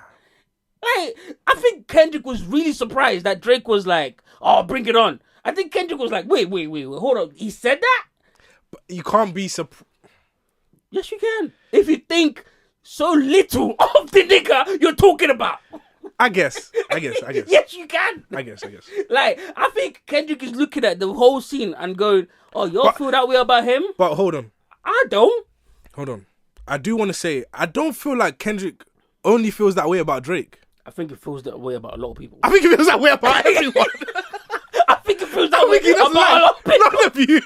Like, I think Kendrick was really surprised that Drake was like, "Oh, bring it on." I think Kendrick was like, wait, hold on. He said that?
But you can't be surprised.
Yes, you can. If you think so little of the nigga you're talking about.
I guess.
Yes, you can.
I guess.
Like, I think Kendrick is looking at the whole scene and going, "Oh, y'all feel that way about him?"
But hold on.
I don't.
Hold on. I do want to say, I don't feel like Kendrick only feels that way about Drake.
I think it feels that way about a lot of people.
I think it feels that way about everyone.
I think it feels that way about a lot of people.
None of you.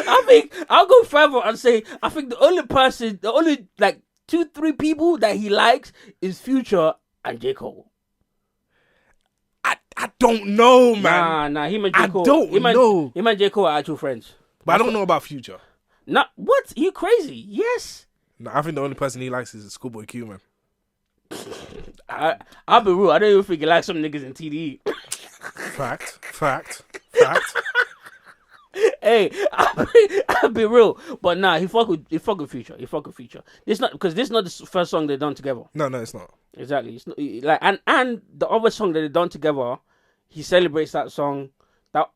I think I'll go further and say I think the only like 2-3 people that he likes is Future and J. Cole.
I don't know, man.
Nah, him and J. Cole.
I don't know.
Him and J. Cole are actual friends.
But I don't know about Future.
Nah, what? You crazy? Yes.
No, I think the only person he likes is Schoolboy Q, man.
I'll be real. I don't even think he likes some niggas in TDE.
Fact.
Hey, I'll be real. But nah, he fuck with Future. This not the first song they done together.
No, it's not.
Exactly. It's not, like and the other song that they done together, he celebrates that song.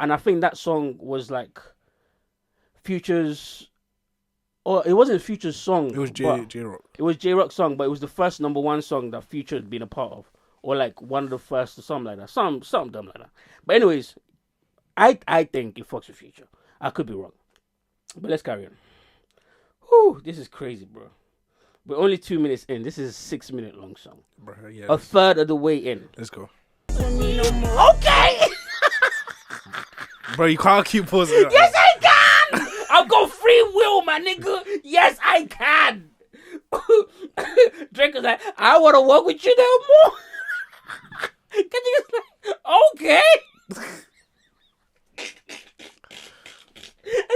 And I think that song was like Future's. Or it wasn't Future's song.
It was J-Rock.
It was J-Rock's song, but it was the first #1 song that Future had been a part of. Or like one of the first or something like that. Something dumb like that. But anyways, I think it fucks with Future. I could be wrong. But let's carry on. Whew, this is crazy, bro. We're only 2 minutes in. This is a 6-minute long song.
Bro, yeah,
a third of the way in.
Let's go.
Okay!
Bro, you can't keep pausing that.
Yes, I can! I've got free will, my nigga. Yes, I can. Drake was like, I want to work with you no more. Can you just like, okay.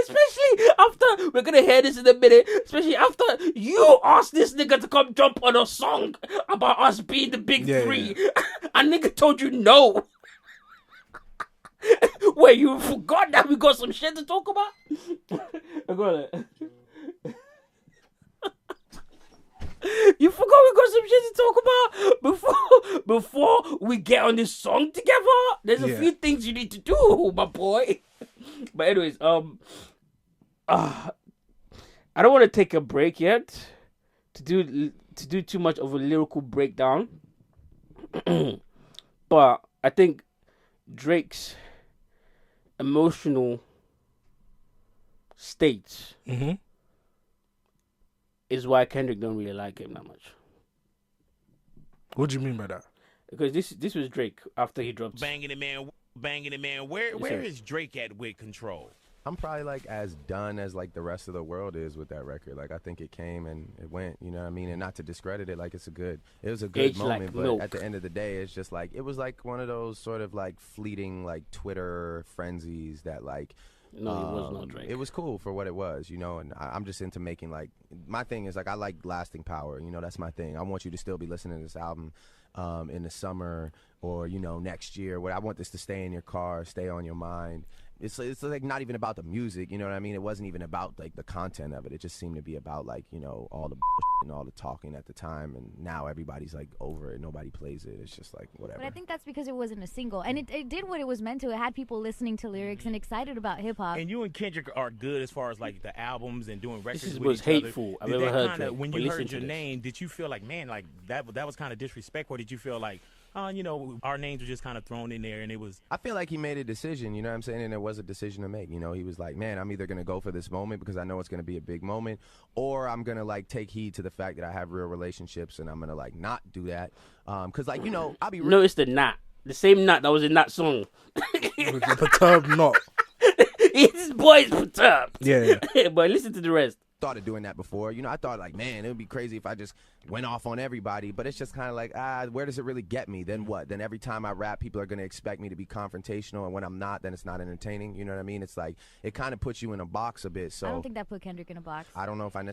Especially after, we're gonna hear this in a minute, especially after you asked this nigga to come jump on a song about us being the big three. Yeah. And nigga told you no. Wait, you forgot that we got some shit to talk about? I got it. You forgot we got some shit to talk about before we get on this song together? There's a few things you need to do, my boy. But anyways, I don't want to take a break yet to do too much of a lyrical breakdown. But I think Drake's emotional state is why Kendrick don't really like him that much.
What do you mean by that?
Because this was Drake after he dropped
Banging It Man. Where is Drake at with Control?
I'm probably like as done as like the rest of the world is with that record. Like I think it came and it went, you know what I mean? And not to discredit it, like it was a good
Age
moment,
like
but
milk.
at the end of the day, it's just like, it was like one of those sort of like fleeting like Twitter frenzies that like,
no, it was not Drake.
It was cool for what it was, you know, and I'm just into making like, my thing is like, I like lasting power, you know, that's my thing. I want you to still be listening to this album in the summer or, you know, next year. I want this to stay in your car, stay on your mind. It's like not even about the music, you know what I mean? It wasn't even about like the content of it. It just seemed to be about like, you know, all the and all the talking at the time, and now everybody's like over it. Nobody plays it. It's just like whatever.
But I think that's because it wasn't a single, and it did what it was meant to. It had people listening to lyrics and excited about hip hop.
And you and Kendrick are good as far as like the albums and doing records.
This
with
was
each
hateful.
Other.
I've ever heard Drake.
When you heard your name, did you feel like, man, like that was kind of disrespectful? Or did you feel like, you know, our names were just kind of thrown in there and it was...
I feel like he made a decision, you know what I'm saying? And it was a decision to make. You know, he was like, man, I'm either going to go for this moment because I know it's going to be a big moment, or I'm going to like take heed to the fact that I have real relationships and I'm going to like not do that. Because like, you know, I'll be real.
No, it's the knot. The same knot that was in that song.
The perturbed knot.
His boy's perturbed.
Yeah.
But listen to the rest.
Started doing that before, you know. I thought like, man, it would be crazy if I just went off on everybody, but it's just kind of like, where does it really get me? Then what? Then every time I rap, people are going to expect me to be confrontational, and when I'm not, then it's not entertaining, you know what I mean? It's like, it kind of puts you in a box a bit. So
I don't think that put Kendrick in a box.
I don't know if I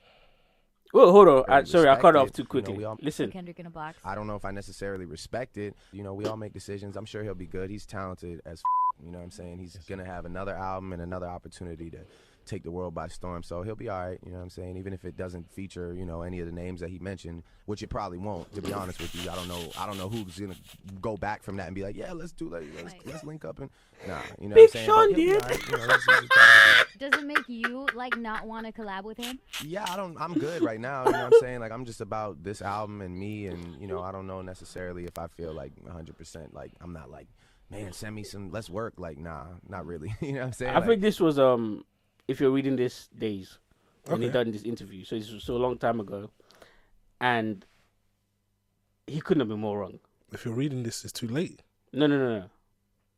Well, hold on. Sorry, I cut off too quickly.
You know,
Listen.
Put Kendrick in a box.
I don't know if I necessarily respect it. You know, we all make decisions. I'm sure he'll be good. He's talented as you know what I'm saying? He's going to have another album and another opportunity to take the world by storm, so he'll be all right, you know what I'm saying? Even if it doesn't feature, you know, any of the names that he mentioned, which it probably won't, to be honest with you. I don't know who's gonna go back from that and be like, yeah, let's do that, let's link up and nah, you know
Big
what I'm saying?
Sean
But,
did.
right, you know,
Does it make you like not want to collab with him?
yeah, I'm good right now, you know what I'm saying? Like, I'm just about this album and me, and you know, I don't know necessarily if I feel like 100%, like I'm not like, man, send me some, let's work, like, nah, not really. You know what I'm saying?
I think this was if you're reading this days when he done this interview, so this was so a long time ago, and he couldn't have been more wrong.
If you're reading this, it's too late.
No.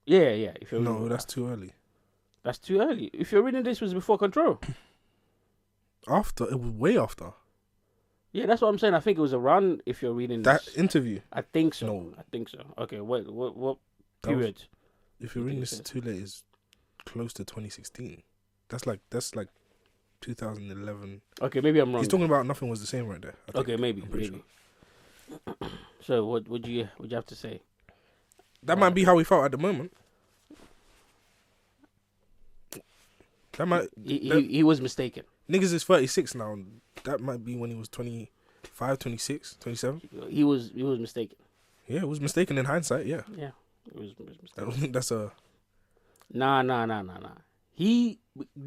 Yeah. If you're
No, that's too early.
That's too early. If you're reading this, was before Control.
After, it was way after.
Yeah, that's what I'm saying. I think it was around if you're reading
That
this.
interview.
I think so.
No.
I think so. Okay, what period?
If you're reading this too late, is close to 2016. That's like 2011.
Okay, maybe I'm wrong.
He's talking about Nothing Was the Same right there.
Okay, maybe.
Sure.
So what would you have to say?
That might be how he felt at the moment. That might.
He was mistaken.
Niggas is 36 now. That might be when he was 25, 26, 27.
He was mistaken.
Yeah, it was mistaken in hindsight. Yeah.
Yeah, it was mistaken.
I don't think that's a.
Nah. The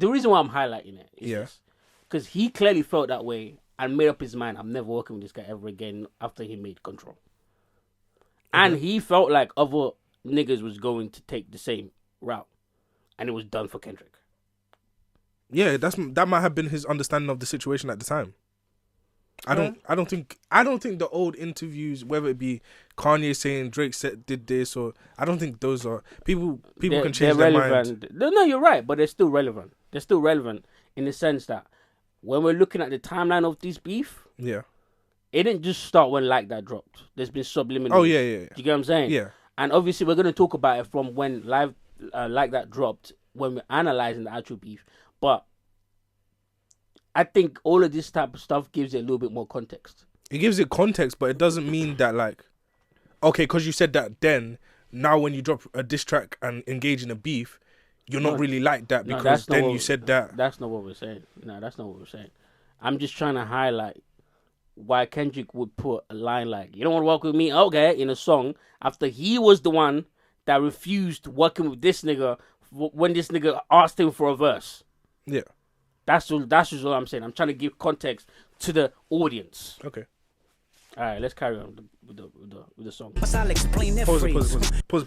reason why I'm highlighting it is because he clearly felt that way and made up his mind. I'm never working with this guy ever again after he made Control. And he felt like other niggas was going to take the same route, and it was done for Kendrick.
Yeah, that might have been his understanding of the situation at the time. I don't think the old interviews, whether it be Kanye saying Drake did this, or I don't think those are people can change their mind.
No, you're right, but they're still relevant. They're still relevant in the sense that when we're looking at the timeline of this beef, it didn't just start when Like That dropped. There's been subliminal.
Oh yeah.
Do you get what I'm saying?
Yeah.
And obviously we're gonna talk about it from when Like That dropped, when we're analyzing the actual beef. But I think all of this type of stuff gives it a little bit more context.
It gives it context, but it doesn't mean that okay, because you said that then, now when you drop a diss track and engage in a beef, you're not really like that because then you said that.
That's not what we're saying. No, that's not what we're saying. I'm just trying to highlight why Kendrick would put a line like, you don't want to work with me? Okay, in a song, after he was the one that refused working with this nigga when this nigga asked him for a verse.
Yeah.
That's just all I'm saying. I'm trying to give context to the audience.
Okay.
All right, let's carry on with the song.
I'll explain that
Pause.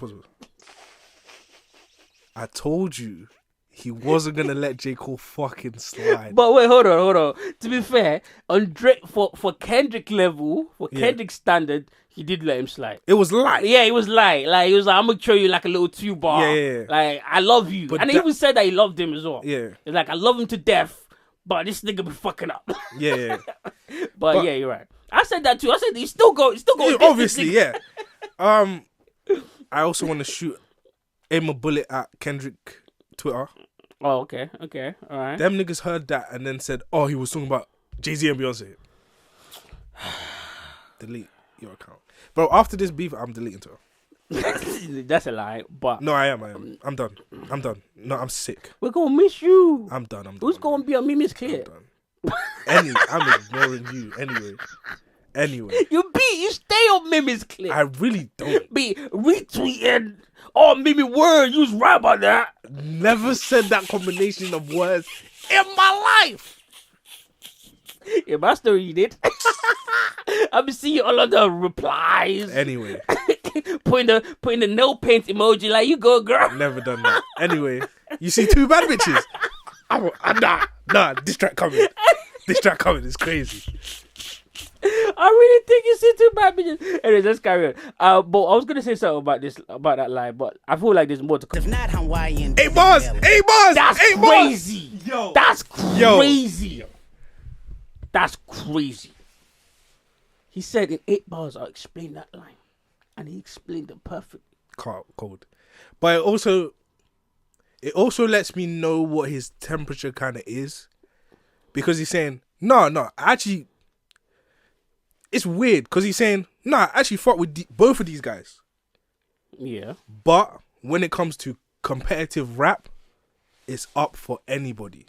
I told you he wasn't gonna let J. Cole fucking slide.
But wait, hold on. To be fair, on Drake for Kendrick level, for Kendrick standard, he did let him slide.
It was light.
Yeah, it was light. Like, he was like, I'm gonna show you like a little 2-bar.
Yeah.
Like, I love you.
But
and he even said that he loved him as well.
Yeah.
It's like, I love him to death, but this nigga be fucking up.
Yeah.
but yeah, you're right. I said that too. I said he's still going.
Yeah, obviously, yeah. I also want to aim a bullet at Kendrick Twitter.
Oh, okay, all right.
Them niggas heard that and then said, "Oh, he was talking about Jay-Z and Beyonce." Delete your account, bro. After this beef, I'm deleting Twitter.
That's a lie, but
no, I am. I'm done. No, I'm sick.
We're gonna miss you.
I'm done.
Who's gonna be on Mimi's Clear?
I'm ignoring you anyway.
You stay on Mimi's Clear.
I really don't.
Be retweeting. Oh, Mimi word, you was right about that.
Never said that combination of words in my life.
Yeah, my story you did. I've been seeing all of the replies.
Anyway.
putting the no paint emoji like, you go, girl.
Never done that. Anyway, you see two bad bitches. Nah, this track coming. This track coming is crazy.
I really think you see two bad bitches. Anyways, let's carry on. But I was gonna say something about that line, but I feel like there's more to come.
If not Hawaiian,
8 bars.
That's crazy.
Yo,
that's crazy. That's crazy. He said in 8 bars, I'll explain that line, and he explained it perfectly.
Cold, but it also lets me know what his temperature kind of is, because he's saying no, actually. It's weird because he's saying, I actually fought with both of these guys.
Yeah.
But when it comes to competitive rap, it's up for anybody.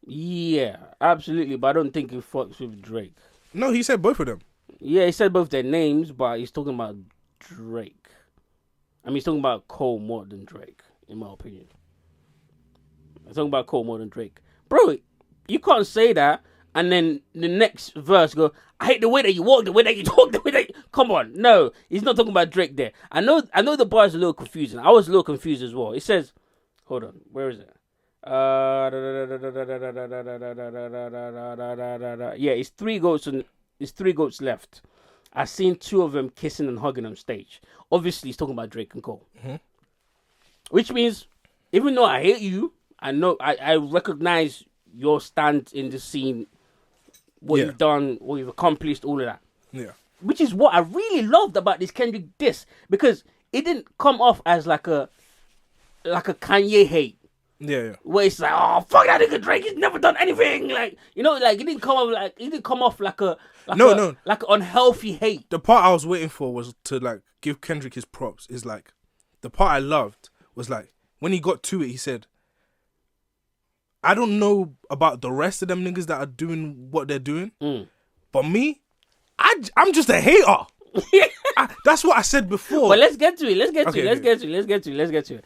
Yeah, absolutely. But I don't think he fucks with Drake.
No, he said both of them.
Yeah, he said both their names, but he's talking about Drake. I mean, he's talking about Cole more than Drake, in my opinion. He's talking about Cole more than Drake. Bro, you can't say that. And then the next verse go, I hate the way that you walk, the way that you talk, the way that you... Come on. No, he's not talking about Drake there. I know the bar is a little confusing. I was a little confused as well. It says, hold on, where is it? Yeah, it's three goats left. I've seen 2 of them kissing and hugging on stage. Obviously, he's talking about Drake and Cole. Mm-hmm. Which means, even though I hate you, I know I recognize your stand in the scene, what you've done, what you've accomplished, all of that.
Yeah.
Which is what I really loved about this Kendrick diss, because it didn't come off as like a Kanye hate.
Yeah.
Where it's like, oh fuck that nigga Drake, he's never done anything. Like, you know, like he didn't come off like like unhealthy hate.
The part I was waiting for was to like give Kendrick his props. Is like the part I loved was like when he got to it, he said, I don't know about the rest of them niggas that are doing what they're doing, but me, I'm just a hater. That's what I said before.
But let's get to it. Let's get to it.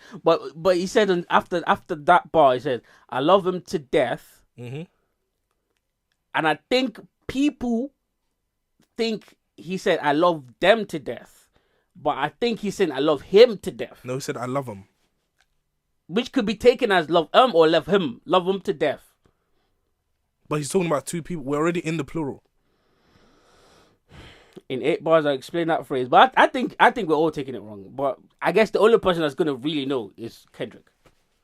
But he said after that bar, he said, I love him to death. Mm-hmm. And I think people think he said, I love them to death. But I think he said, I love him to death.
No, he said, I love him.
Which could be taken as love him or love him to death.
But he's talking about two people. We're already in the plural.
In 8 bars, I explained that phrase, but I think we're all taking it wrong. But I guess the only person that's gonna really know is Kendrick.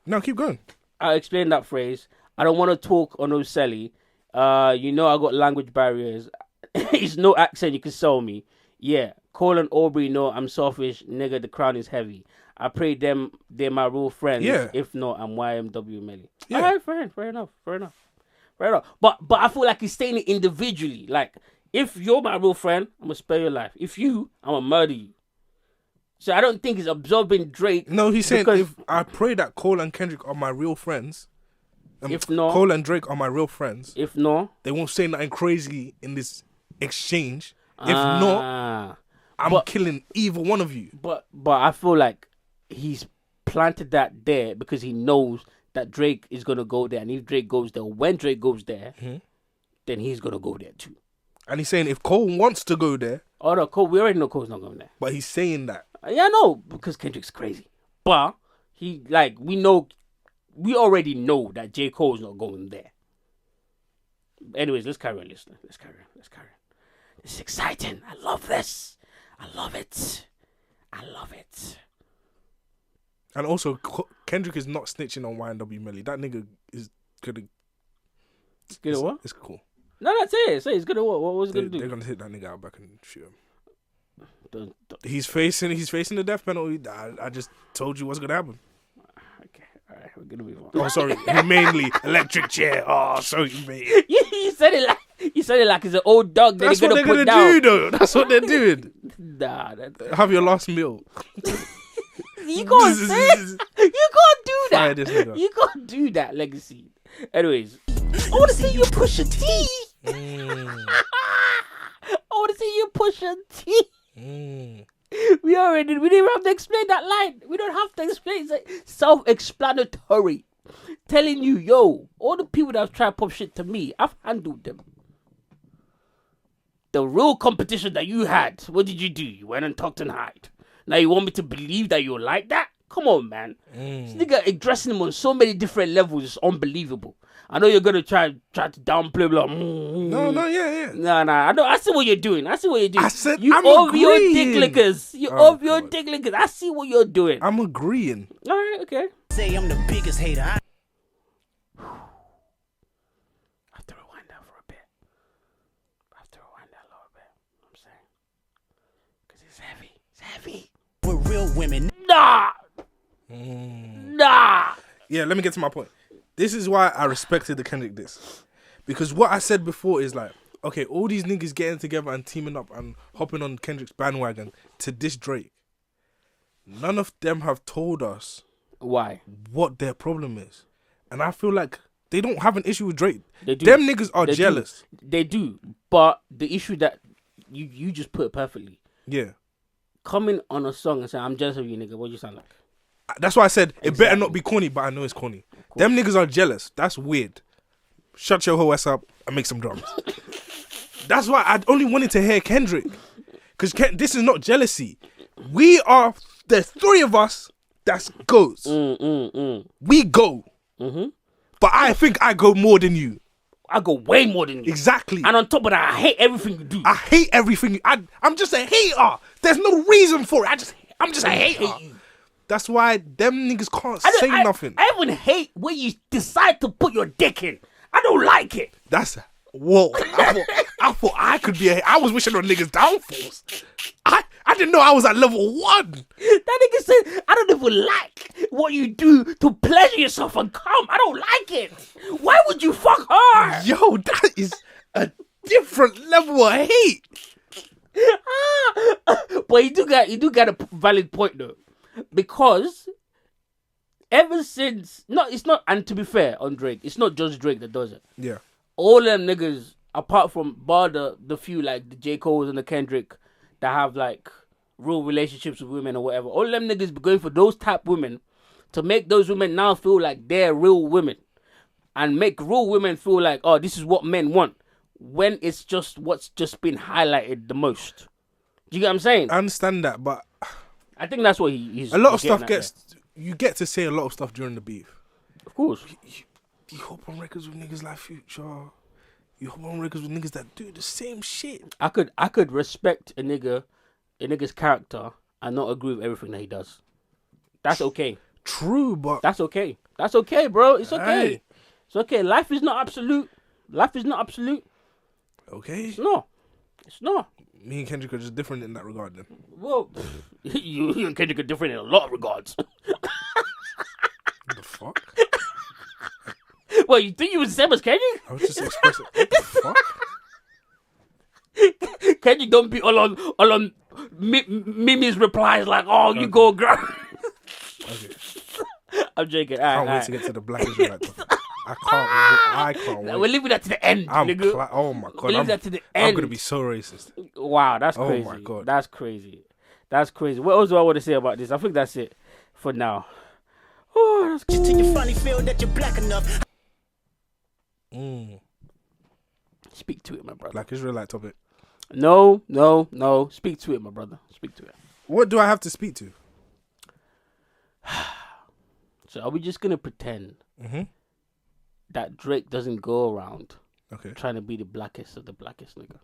No, keep going.
I explained that phrase. I don't want to talk on no celly. You know I got language barriers. It's no accent you can sell me. Yeah, Cole and Aubrey know I'm selfish, nigga. The crown is heavy. I pray they're my real friends.
Yeah.
If not, I'm YMW Melly.
Yeah.
All right, fair enough. But I feel like he's saying it individually. Like, if you're my real friend, I'm gonna spare your life. If you, I'm gonna murder you. So I don't think he's absorbing Drake.
No, he's saying if I pray that Cole and Kendrick are my real friends.
If not,
Cole and Drake are my real friends.
If not,
they won't say nothing crazy in this exchange. If not, I'm killing either one of you.
But I feel like he's planted that there because he knows that Drake is gonna go there, and if Drake goes there, when Drake goes there, then he's gonna go there too.
And he's saying if Cole wants to go there.
Oh no, Cole. We already know Cole's not going there.
But he's saying that.
Yeah, no, because Kendrick's crazy. But we already know that J. Cole's not going there. Anyways, let's carry on, listener. Let's carry on. This is exciting. I love this. I love it.
And also, Kendrick is not snitching on YNW Melly. That nigga is gonna.
Gonna what?
It's cool.
No, that's it. Say he's gonna what? What was he gonna do?
They're gonna take that nigga out back and shoot him.
Don't.
He's facing the death penalty. I just told you what's gonna happen.
Okay, all right, we're gonna move on.
Oh, sorry, humanely electric chair. Oh, sorry, mate.
You said it like it's an old dog that
That's
they're
what they're
gonna
do, though. That's what they're doing.
Nah,
have your last meal.
You can't say. You can't do that.
Fire this nigga.
You can't do that, Legacy. Anyways, I want to see you push a T. I want to see you push a T. We didn't even have to explain that line. We don't have to explain. It's like self-explanatory. Telling you, yo, all the people that have tried to pop shit to me, I've handled them. The real competition that you had, what did you do? You went and talked and hide. Now you want me to believe that you're like that? Come on, man. This nigga addressing him on so many different levels is unbelievable. I know you're gonna try to downplay, blah.
No, yeah.
Nah. I see what you're doing. I said
you
I'm
over
agreeing. Your dick lickers. You over your dick lickers. I see what you're doing.
I'm agreeing.
All right, okay.
Say I'm the biggest hater.
I have to rewind that for a bit. I have to rewind that a little bit. You know what I'm saying? Because it's heavy. It's heavy.
We're real women.
Nah.
Yeah, let me get to my point. This is why I respected the Kendrick diss. Because what I said before is like, okay, all these niggas getting together and teaming up and hopping on Kendrick's bandwagon to diss Drake. None of them have told us
why, what
their problem is. And I feel like they don't have an issue with Drake.
They do.
Them niggas are jealous.
They do. But the issue that you just put it perfectly.
Yeah.
Coming on a song and saying, I'm jealous of you, nigga. What do you sound like?
That's why I said it better not be corny, but I know it's corny. Them niggas are jealous. That's weird. Shut your whole ass up and make some drums. That's why I only wanted to hear Kendrick. Because this is not jealousy. We are, the three of us, that's goes. We go. But I think I go more than you.
I go way more than you.
Exactly.
And on top of that, I hate everything you do.
I hate everything. I'm just a hater. There's no reason for it. I'm just a hater. That's why them niggas can't say nothing.
I even hate when you decide to put your dick in. I don't like it.
Whoa. I thought I could be a hater. I was wishing on niggas' downfalls. I didn't know I was at level 1.
That nigga said, I don't even like what you do to pleasure yourself and come. I don't like it. Why would you fuck her?
Yo, that is a different level of hate.
But you do get a valid point though, because ever since it's not, and to be fair on Drake, it's not just Drake that does it.
Yeah,
all them niggas apart from the few like the J. Cole's and the Kendrick that have like real relationships with women or whatever, all them niggas be going for those type women to make those women now feel like they're real women and make real women feel like, oh, this is what men want, when it's just what's just been highlighted the most. Do you get what I'm saying?
I understand that, but
I think that's what he's
a lot of
getting
stuff
at
gets
there.
You get to say a lot of stuff during the beef.
Of course.
You hop on records with niggas like Future. You hop on records with niggas that do the same shit.
I could respect a nigga's character and not agree with everything that he does. That's okay.
True, but
that's okay. That's okay, bro. It's okay.
Right.
It's okay. Life is not absolute. Life is not absolute.
Okay.
It's not. It's not.
Me and Kendrick are just different in that regard then.
Well, you and Kendrick are different in a lot of regards.
What the fuck?
Well, you think you was the same as Kendrick?
I was just expressing. What the fuck?
Kendrick don't be all on Mimi's replies like, oh, you go, girl.
Okay.
I'm joking.
Can't wait to get to the Black Israelite topic. I can't wait.
We're leaving that to the end, nigga.
Oh my god.
We're leaving that to the end.
I'm gonna be so racist.
Wow, that's crazy.
Oh my god.
That's crazy. That's crazy. What else do I want to say about this? I think that's it for now. Oh, that's
Just till you finally feel that you're black enough.
Speak to it, my brother.
Black Israelite topic.
No. Speak to it, my brother. Speak to it.
What do I have to speak to?
So are we just gonna pretend that Drake doesn't go around trying to be the blackest of the blackest nigga?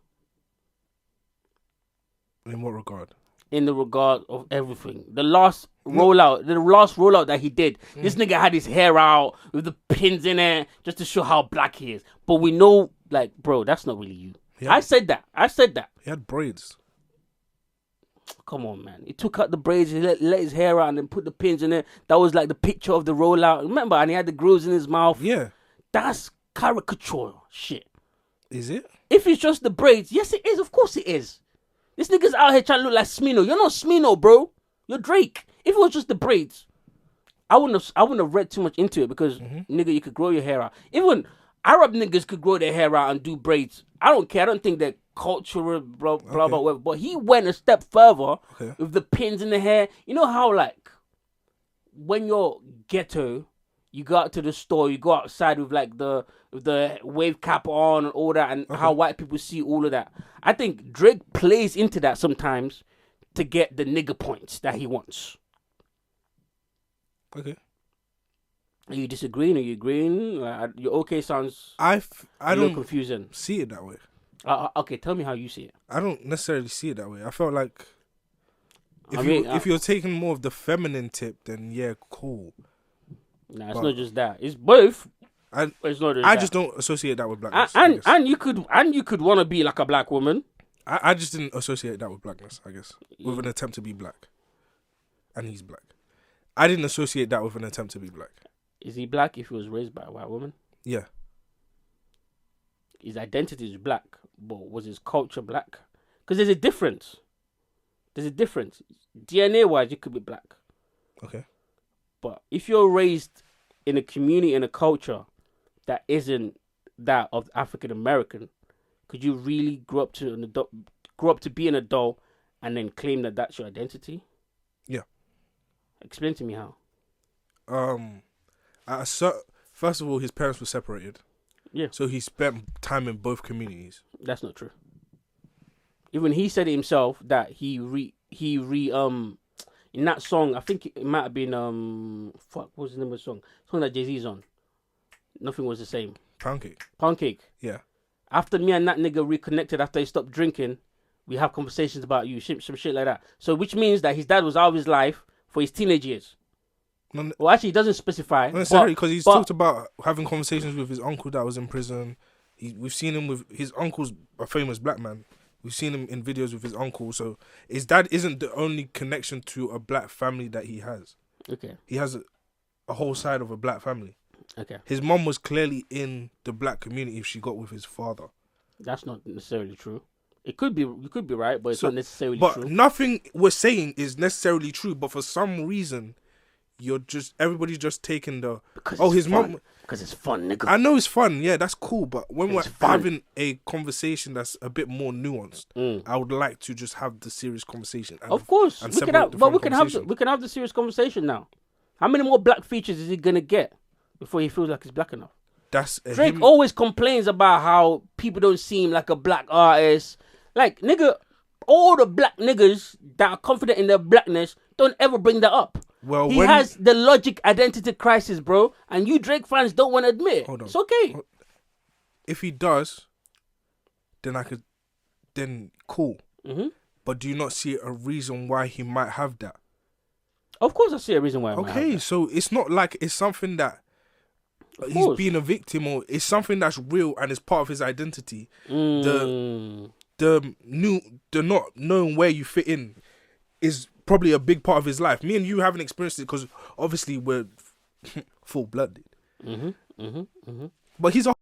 In what regard?
In the regard of everything. The last rollout that he did, this nigga had his hair out with the pins in it just to show how black he is. But we know, like, bro, that's not really you. I said that.
He had braids.
Come on, man. He took out the braids, he let his hair out and then put the pins in it. That was like the picture of the rollout. Remember? And he had the grooves in his mouth.
Yeah.
That's caricature shit.
Is it?
If it's just the braids, yes it is. Of course it is. This nigga's out here trying to look like Smino. You're not Smino, bro. You're Drake. If it was just the braids, I wouldn't have read too much into it because, nigga, you could grow your hair out. Even Arab niggas could grow their hair out and do braids. I don't care. I don't think they're cultural, blah, blah, blah, whatever. But he went a step further with the pins in the hair. You know how, like, when you're ghetto, you go out to the store, you go outside with, like, the wave cap on and all that, and how white people see all of that. I think Drake plays into that sometimes to get the nigga points that he wants.
Okay.
Are you disagreeing? Are you agreeing? Your okay sounds
I don't
confusing.
See it that way.
Okay, tell me how you see it.
I don't necessarily see it that way. I felt like if you're taking more of the feminine tip, then yeah, cool.
Nah, it's not just that. It's both. It's not just
I
that.
just don't associate that with blackness.
And you could want to be like a black woman.
I just didn't associate that with blackness, I guess. With an attempt to be black. And he's black. I didn't associate that with an attempt to be black.
Is he black if he was raised by a white woman?
Yeah.
His identity is black, but was his culture black? Because there's a difference. DNA-wise, you could be black.
Okay.
But if you're raised in a community, in a culture that isn't that of African American, could you really grow up to be an adult and then claim that that's your identity?
Yeah.
Explain to me how.
First of all, his parents were separated.
Yeah.
So he spent time in both communities.
That's not true. Even he said it himself that he in that song, I think it might have been what was the name of the song? Song that Jay-Z's on. Nothing was the same.
Pound Cake. Yeah.
After me and that nigga reconnected after he stopped drinking, we have conversations about you, some shit like that. So which means that his dad was out of his life for his teenage years. Well, actually, he doesn't specify.
Not necessarily, because he's talked about having conversations with his uncle that was in prison. We've seen him with his uncle's a famous black man. We've seen him in videos with his uncle. So his dad isn't the only connection to a black family that he has.
Okay.
He has a whole side of a black family.
Okay.
His mom was clearly in the black community if she got with his father.
That's not necessarily true. It could be, you could be right, but it's not necessarily
but
true.
But nothing we're saying is necessarily true. But for some reason, everybody's just taking the his mom.
Because it's fun, nigga.
I know it's fun, yeah, that's cool. But when we're having a conversation that's a bit more nuanced, I would like to just have the serious conversation.
Of course, we can have the serious conversation now. How many more black features is he gonna get before he feels like he's black enough? Drake always complains about how people don't seem like a black artist. Like, nigga, all the black niggas that are confident in their blackness don't ever bring that up.
Well,
he has the logic identity crisis, bro, and you Drake fans don't want to admit it.
Hold on.
It's okay.
If he does, then cool.
Mm-hmm.
But do you not see a reason why he might have that?
Of course I see a reason why he might have that.
So it's not like it's something that he's being a victim, or it's something that's real and it's part of his identity. The not knowing where you fit in is probably a big part of his life. Me and you haven't experienced it because obviously we're full-blooded. But he's a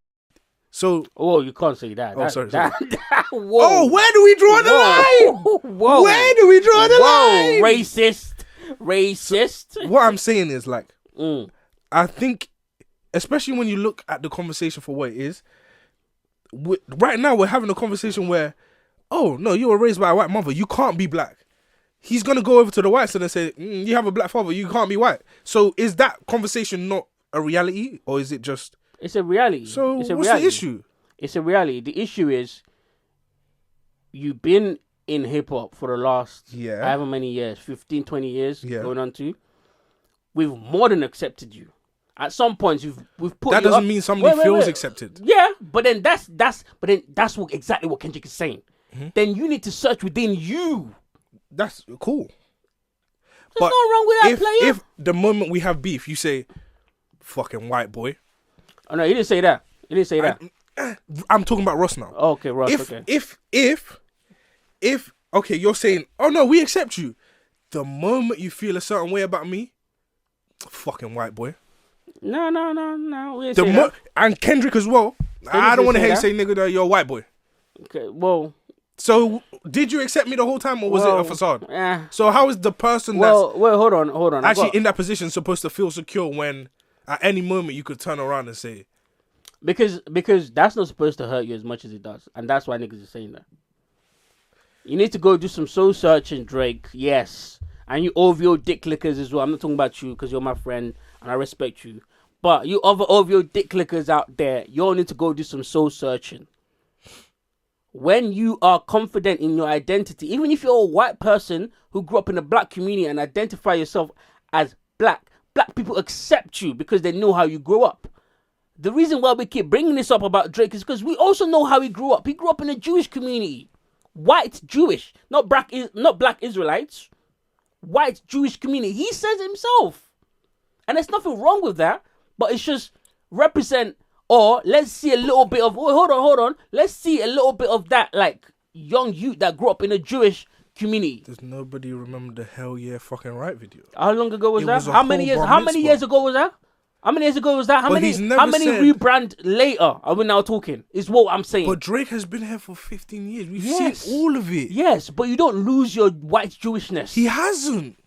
so.
Oh, you can't say that.
Sorry.
Whoa.
Oh, where do we draw the line?
Whoa.
Where do we draw the line?
Racist.
What I'm saying is, like, I think, especially when you look at the conversation for what it is, right now we're having a conversation where, oh no, you were raised by a white mother, you can't be black. He's going to go over to the white side and say, you have a black father, you can't be white. So is that conversation not a reality, or is it just...
It's a reality.
So
it's a
what's
reality.
the issue?
It's a reality. The issue is you've been in hip-hop for the last however many years, 15, 20 years going on to. We've more than accepted you. At some points, we've put
that
you
doesn't
up.
mean somebody feels accepted.
Yeah, but then that's exactly what Kendrick is saying. Then you need to search within you.
That's cool.
There's nothing wrong with that, player.
If the moment we have beef, you say, fucking white boy.
Oh, no, he didn't say that. He didn't say that.
I'm talking about Ross now.
Oh, okay, Ross,
If, okay, you're saying, oh no, we accept you. The moment you feel a certain way about me, fucking white boy.
No. We didn't say that.
And Kendrick as well. I don't want to hear you say, nigga, that you're a white boy.
Okay, well...
So, did you accept me the whole time, or was it a facade? So, how is the person
hold on.
Actually in that position supposed to feel secure when at any moment you could turn around and say...
Because that's not supposed to hurt you as much as it does. And that's why niggas are saying that. You need to go do some soul searching, Drake. Yes. And you OVO dick lickers as well. I'm not talking about you because you're my friend and I respect you. But you other OVO dick lickers out there, you all need to go do some soul searching. When you are confident in your identity, even if you're a white person who grew up in a black community and identify yourself as black people accept you because they know how you grew up. The reason why we keep bringing this up about Drake is because we also know how he grew up. He grew up in a Jewish community. White Jewish, not black Israelites. White Jewish community. He says himself. And there's nothing wrong with that, but it's just represent... Or let's see a little bit of... hold on. Let's see a little bit of that, like, young youth that grew up in a Jewish community.
Does nobody remember the Hell Yeah Fucking Right video?
How long ago was that? How many years ago was that? How many rebrand later are we now talking? Is what I'm saying.
But Drake has been here for 15 years. We've seen all of it.
Yes, but you don't lose your white Jewishness.
He hasn't.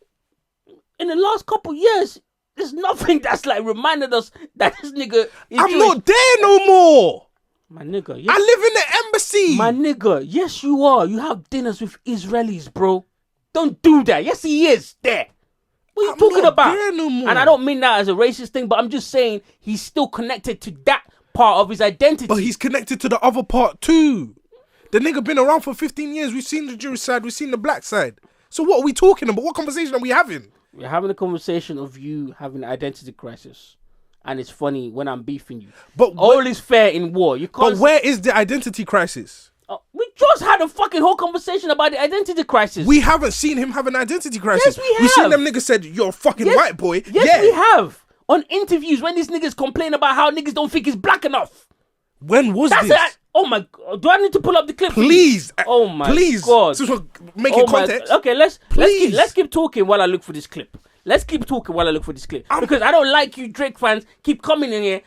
In the last couple years... There's nothing that's like reminded us that this nigga is
I'm
Jewish.
not there no more.
My nigga. Yes.
I live in the embassy.
My nigga. Yes, you are. You have dinners with Israelis, bro. Don't do that. Yes, he is there. What are you talking about?
There no more.
And I don't mean that as a racist thing, but I'm just saying he's still connected to that part of his identity.
But he's connected to the other part too. The nigga been around for 15 years. We've seen the Jewish side. We've seen the black side. So what are we talking about? What conversation are we having?
We're having a conversation of you having an identity crisis. And it's funny when I'm beefing you.
But
all is fair in war. You can't.
But where is the identity crisis?
We just had a fucking whole conversation about the identity crisis.
We haven't seen him have an identity crisis.
Yes, we have.
We seen them niggas said, you're a fucking white boy.
Yes, we have. On interviews when these niggas complain about how niggas don't think he's black enough.
When was this?
Oh my God. Do I need to pull up the clip?
Please.
Oh my
please.
God.
So make it context.
Okay, let's keep talking while I look for this clip. let's keep talking while I look for this clip. Because I don't like you Drake fans keep coming in here.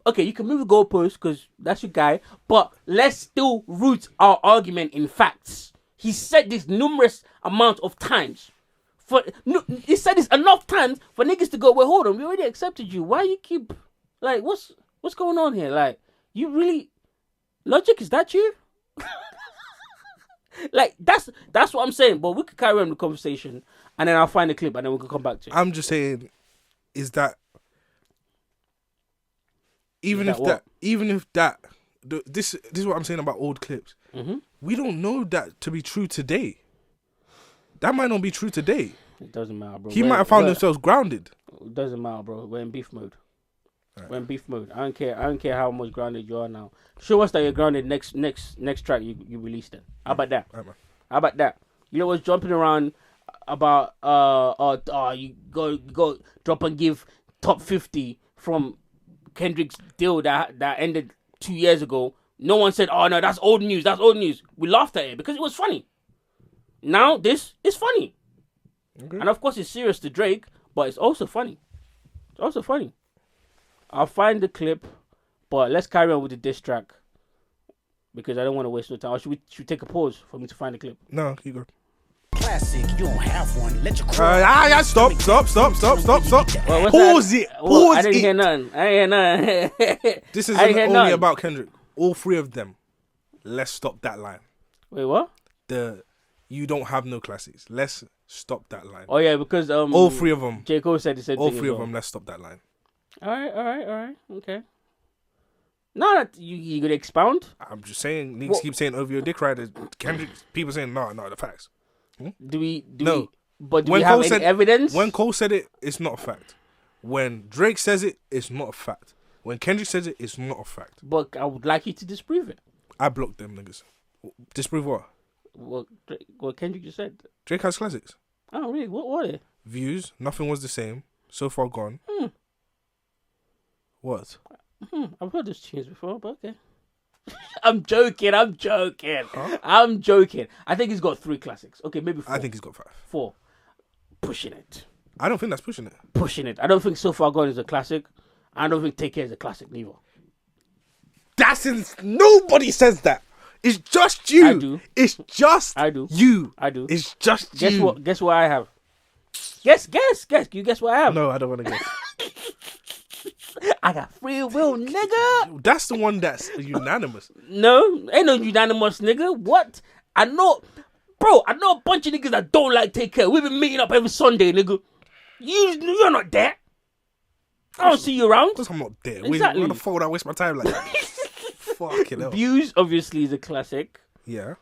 Okay, you can move the goalpost because that's your guy. But let's still root our argument in facts. He said this numerous amount of times. He said this enough times for niggas to go, well, hold on, we already accepted you. Why you keep, like, what's going on here? Like, you really, Logic, is that you? Like, that's what I'm saying. But we could carry on the conversation, and then I'll find the clip, and then we can come back to it.
I'm just saying, even if that, this is what I'm saying about old clips.
Mm-hmm.
We don't know that to be true today. That might not be true today.
It doesn't matter, bro.
He might have found themselves grounded.
It doesn't matter, bro. We're in beef mode. Right. We're in beef mode. I don't care how much grounded you are now. Show us that you're grounded next track you release then. How about that?
Right, man.
How about that? You know what's jumping around about you go drop and give top 50 from Kendrick's deal that ended 2 years ago. No one said, oh no, that's old news. That's old news. We laughed at it because it was funny. Now this is funny. Okay. And of course it's serious to Drake, but it's also funny. I'll find the clip, but let's carry on with the diss track because I don't want to waste no time. Or should we take a pause for me to find the clip?
No, keep going.
Classic, you don't have one. Let your
stop.
Well,
Pause it.
I didn't hear nothing.
This isn't only about Kendrick. All three of them. Let's stop that line.
Wait, what?
You don't have no classics. Let's stop that line.
Oh yeah, because
all three of them.
J. Cole said the same
all
thing.
All three of them. Let's stop that line.
All right. Okay. No, you gonna expound?
I'm just saying. Niggas keep saying over your dick riders. Kendrick. People saying no, the facts.
Do we
when
have any evidence?
When Cole said it, it's not a fact. When Drake says it, it's not a fact. When Kendrick says it, it's not a fact.
But I would like you to disprove it.
I blocked them niggas. Disprove what?
What Kendrick just said.
Drake has classics.
Oh, really? What were they?
Views. Nothing was the same. So far gone. What?
I've heard those tunes before, but okay. I'm joking.
Huh?
I'm joking. I think he's got 3 classics. Okay, maybe 4.
I think he's got 5.
4. Pushing it.
I don't think that's pushing it.
I don't think So Far Gone is a classic. I don't think Take Care is a classic neither.
Nobody says that. It's just you.
I do.
It's just
I do.
You.
I do.
It's just you.
Guess what I have? Guess. You guess what I have?
No, I don't want to guess.
I got free will, nigga.
That's the one that's unanimous.
No, ain't no unanimous, nigga. What? I know a bunch of niggas that don't like Take Care. We've been meeting up every Sunday, nigga. You're not there. I don't see you around.
Because I'm not there.
Exactly.
Why the fuck would I waste my time like that? Fucking hell.
Views, obviously, is a classic.
Yeah.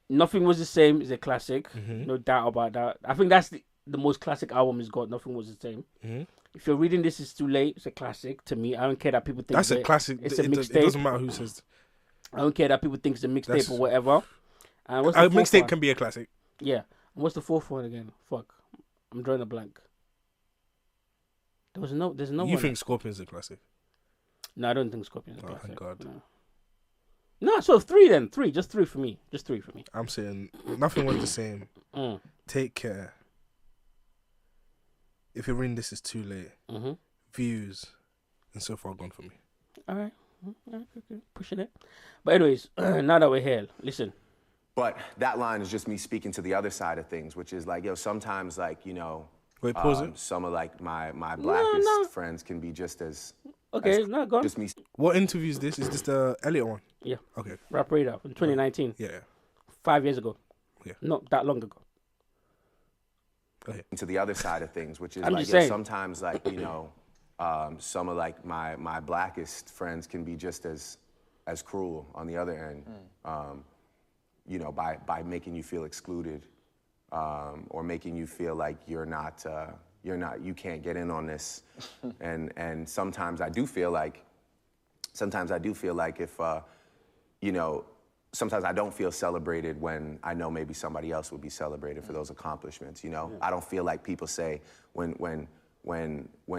Nothing Was the Same is a classic.
Mm-hmm.
No doubt about that. I think that's the most classic album he's got. Nothing Was the Same.
Mm-hmm.
If you're reading This Is Too Late, it's a classic to me. I don't care that people think
that's a classic.
It's a mixtape.
It doesn't matter who says.
I don't care that people think it's a mixtape or whatever. And what's
a
the
mixtape
one?
Can be a classic.
Yeah. And what's the 4th one again? Fuck. I'm drawing a blank. There's no one.
You think Scorpion's a classic?
No, I don't think Scorpion's a classic.
Thank God.
No, so 3 then. 3. Just 3 for me.
I'm saying Nothing Was the Same. Take Care. If you're reading This Is Too Late.
Mm-hmm.
Views. And So Far Gone for me.
All right. Okay. Pushing it. But anyways, now that we're here, listen.
But that line is just me speaking to the other side of things, which is like, sometimes like,
Wait, pause it.
Some of like my blackest friends can be just as
okay. No, go on.
Just me.
What interview is this? Is this the Elliot one?
Yeah.
Okay.
Rap Radar in 2019.
Yeah.
5 years ago.
Yeah.
Not that long ago.
Go ahead.
To the other side of things, which is
I'm
like
just saying.
Sometimes like some of like my blackest friends can be just as cruel on the other end. By making you feel excluded. Or making you feel like you can't get in on this, and sometimes I do feel like if sometimes I don't feel celebrated when I know maybe somebody else would be celebrated for those accomplishments. I don't feel like people say when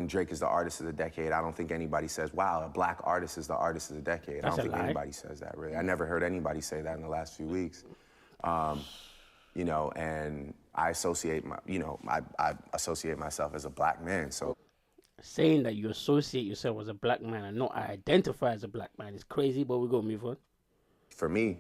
Drake is the artist of the decade, I don't think anybody says, wow, a black artist is the artist of the decade. I don't think anybody says that really. I never heard anybody say that in the last few weeks. I associate I associate myself as a black man. So
saying that you associate yourself as a black man and not identify as a black man is crazy, but we're gonna move on.
For me,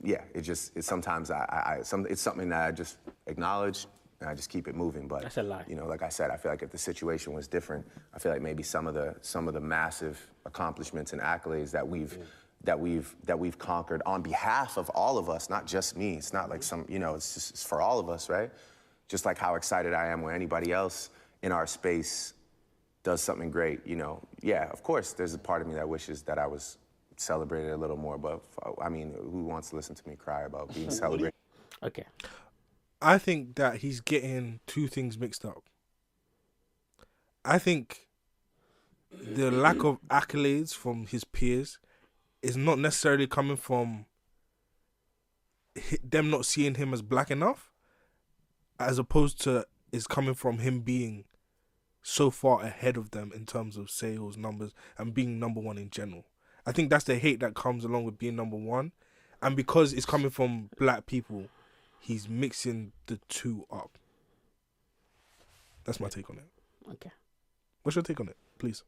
it's sometimes it's something that I just acknowledge and I just keep it moving. But
that's a lie.
You know, like I said, I feel like if the situation was different, I feel like maybe some of the massive accomplishments and accolades that we've conquered on behalf of all of us, not just me. It's not like it's for all of us, right? Just like how excited I am when anybody else in our space does something great, Yeah, of course, there's a part of me that wishes that I was celebrated a little more, but I mean, who wants to listen to me cry about being celebrated?
Okay.
I think that he's getting two things mixed up. I think the lack of accolades from his peers is not necessarily coming from them not seeing him as black enough, as opposed to is coming from him being so far ahead of them in terms of sales numbers and being number one in general. I think that's the hate that comes along with being number one. And because it's coming from black people, he's mixing the two up. That's my take on it.
Okay.
What's your take on it? Please.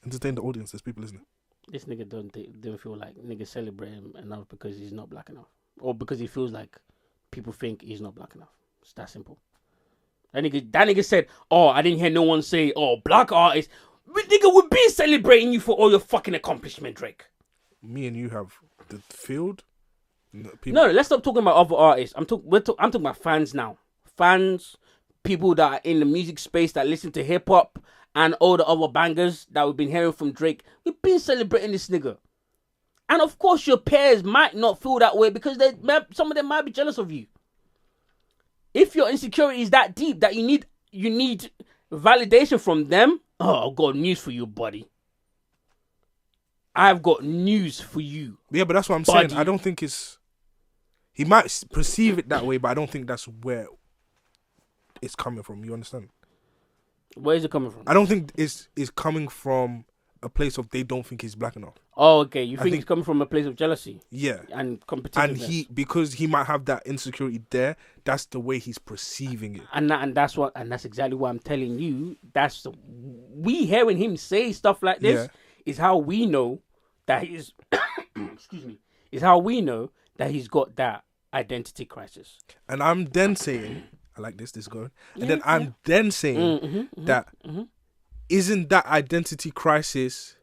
Entertain the audience. There's people listening.
This nigga don't feel like niggas celebrate him enough because he's not black enough. Or because he feels like people think he's not black enough. It's that simple. That nigga said, oh, I didn't hear no one say, oh, black artists. Nigga, we've been celebrating you for all your fucking accomplishment, Drake.
Me and you have the field.
No, let's stop talking about other artists. I'm talking about fans now. Fans, people that are in the music space that listen to hip hop and all the other bangers that we've been hearing from Drake. We've been celebrating this nigga. And of course your peers might not feel that way because some of them might be jealous of you. If your insecurity is that deep that you need validation from them, oh, I've got news for you, buddy. I've got news for you.
Yeah, but that's what I'm saying. I don't think it's... He might perceive it that way, but I don't think that's where it's coming from. You understand?
Where is it coming from?
I don't think it's coming from a place of they don't think he's black enough.
Oh, okay. You think it's coming from a place of jealousy?
Yeah.
And competition.
And because he might have that insecurity there, that's the way he's perceiving it.
And that's exactly what I'm telling you. We hearing him say stuff like this is how we know that he's excuse me. Is how we know that he's got that identity crisis.
And I'm then saying, I like this is going. And then I'm then saying that isn't that identity crisis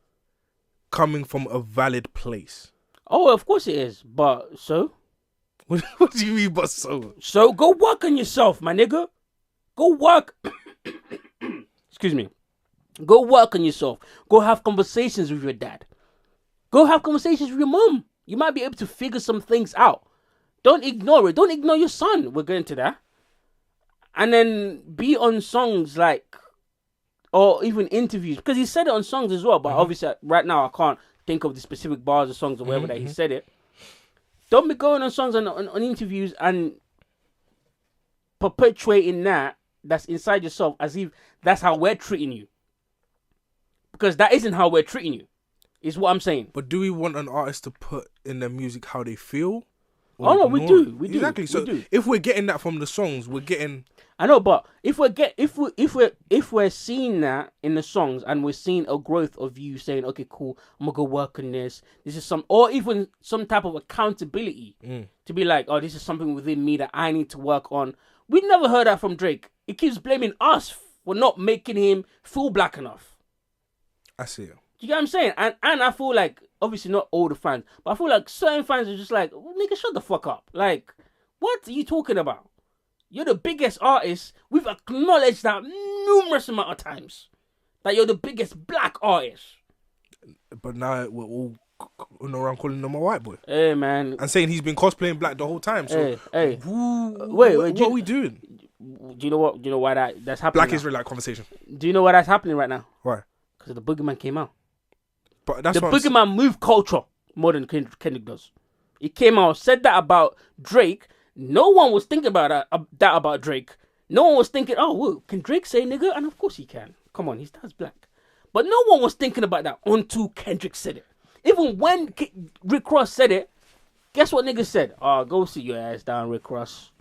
coming from a valid place?
Oh, of course it is. But so?
What do you mean, but so?
So go work on yourself, my nigga. Go work. Excuse me. Go work on yourself. Go have conversations with your dad. Go have conversations with your mom. You might be able to figure some things out. Don't ignore it. Don't ignore your son. We're going to that. And then be on songs like, or even interviews, because he said it on songs as well. But obviously, right now, I can't think of the specific bars or songs or whatever that he said it. Don't be going on songs on interviews and perpetuating that's inside yourself as if that's how we're treating you. Because that isn't how we're treating you, is what I'm saying.
But do we want an artist to put in their music how they feel?
Oh no, we do.
Exactly. So if we're getting that from the songs, we're getting.
I know, but if we're seeing that in the songs and we're seeing a growth of you saying, okay, cool, I'm gonna go work on this. This is or even some type of accountability to be like, oh, this is something within me that I need to work on. We never heard that from Drake. He keeps blaming us for not making him feel black enough.
I see it.
You get what I'm saying? And I feel like, obviously not all the fans, but I feel like certain fans are just like, nigga, shut the fuck up. Like, what are you talking about? You're the biggest artist. We've acknowledged that numerous amount of times. That you're the biggest black artist.
But now we're all going around calling him a white boy.
Hey, man.
And saying he's been cosplaying black the whole time. So
hey.
Wait, what are we doing?
Do you know what? Do you know why that's happening?
Black Israelite conversation.
Do you know why that's happening right now?
Why?
Because the Boogeyman came out.
But that's
the Boogeyman moved culture more than Kendrick does. He came out, said that about Drake. No one was thinking about that about Drake. No one was thinking, oh, well, can Drake say nigga? And of course he can. Come on, his dad's black. But no one was thinking about that until Kendrick said it. Even when Rick Ross said it, Guess what niggas said? Oh, go sit your ass down, Rick Ross.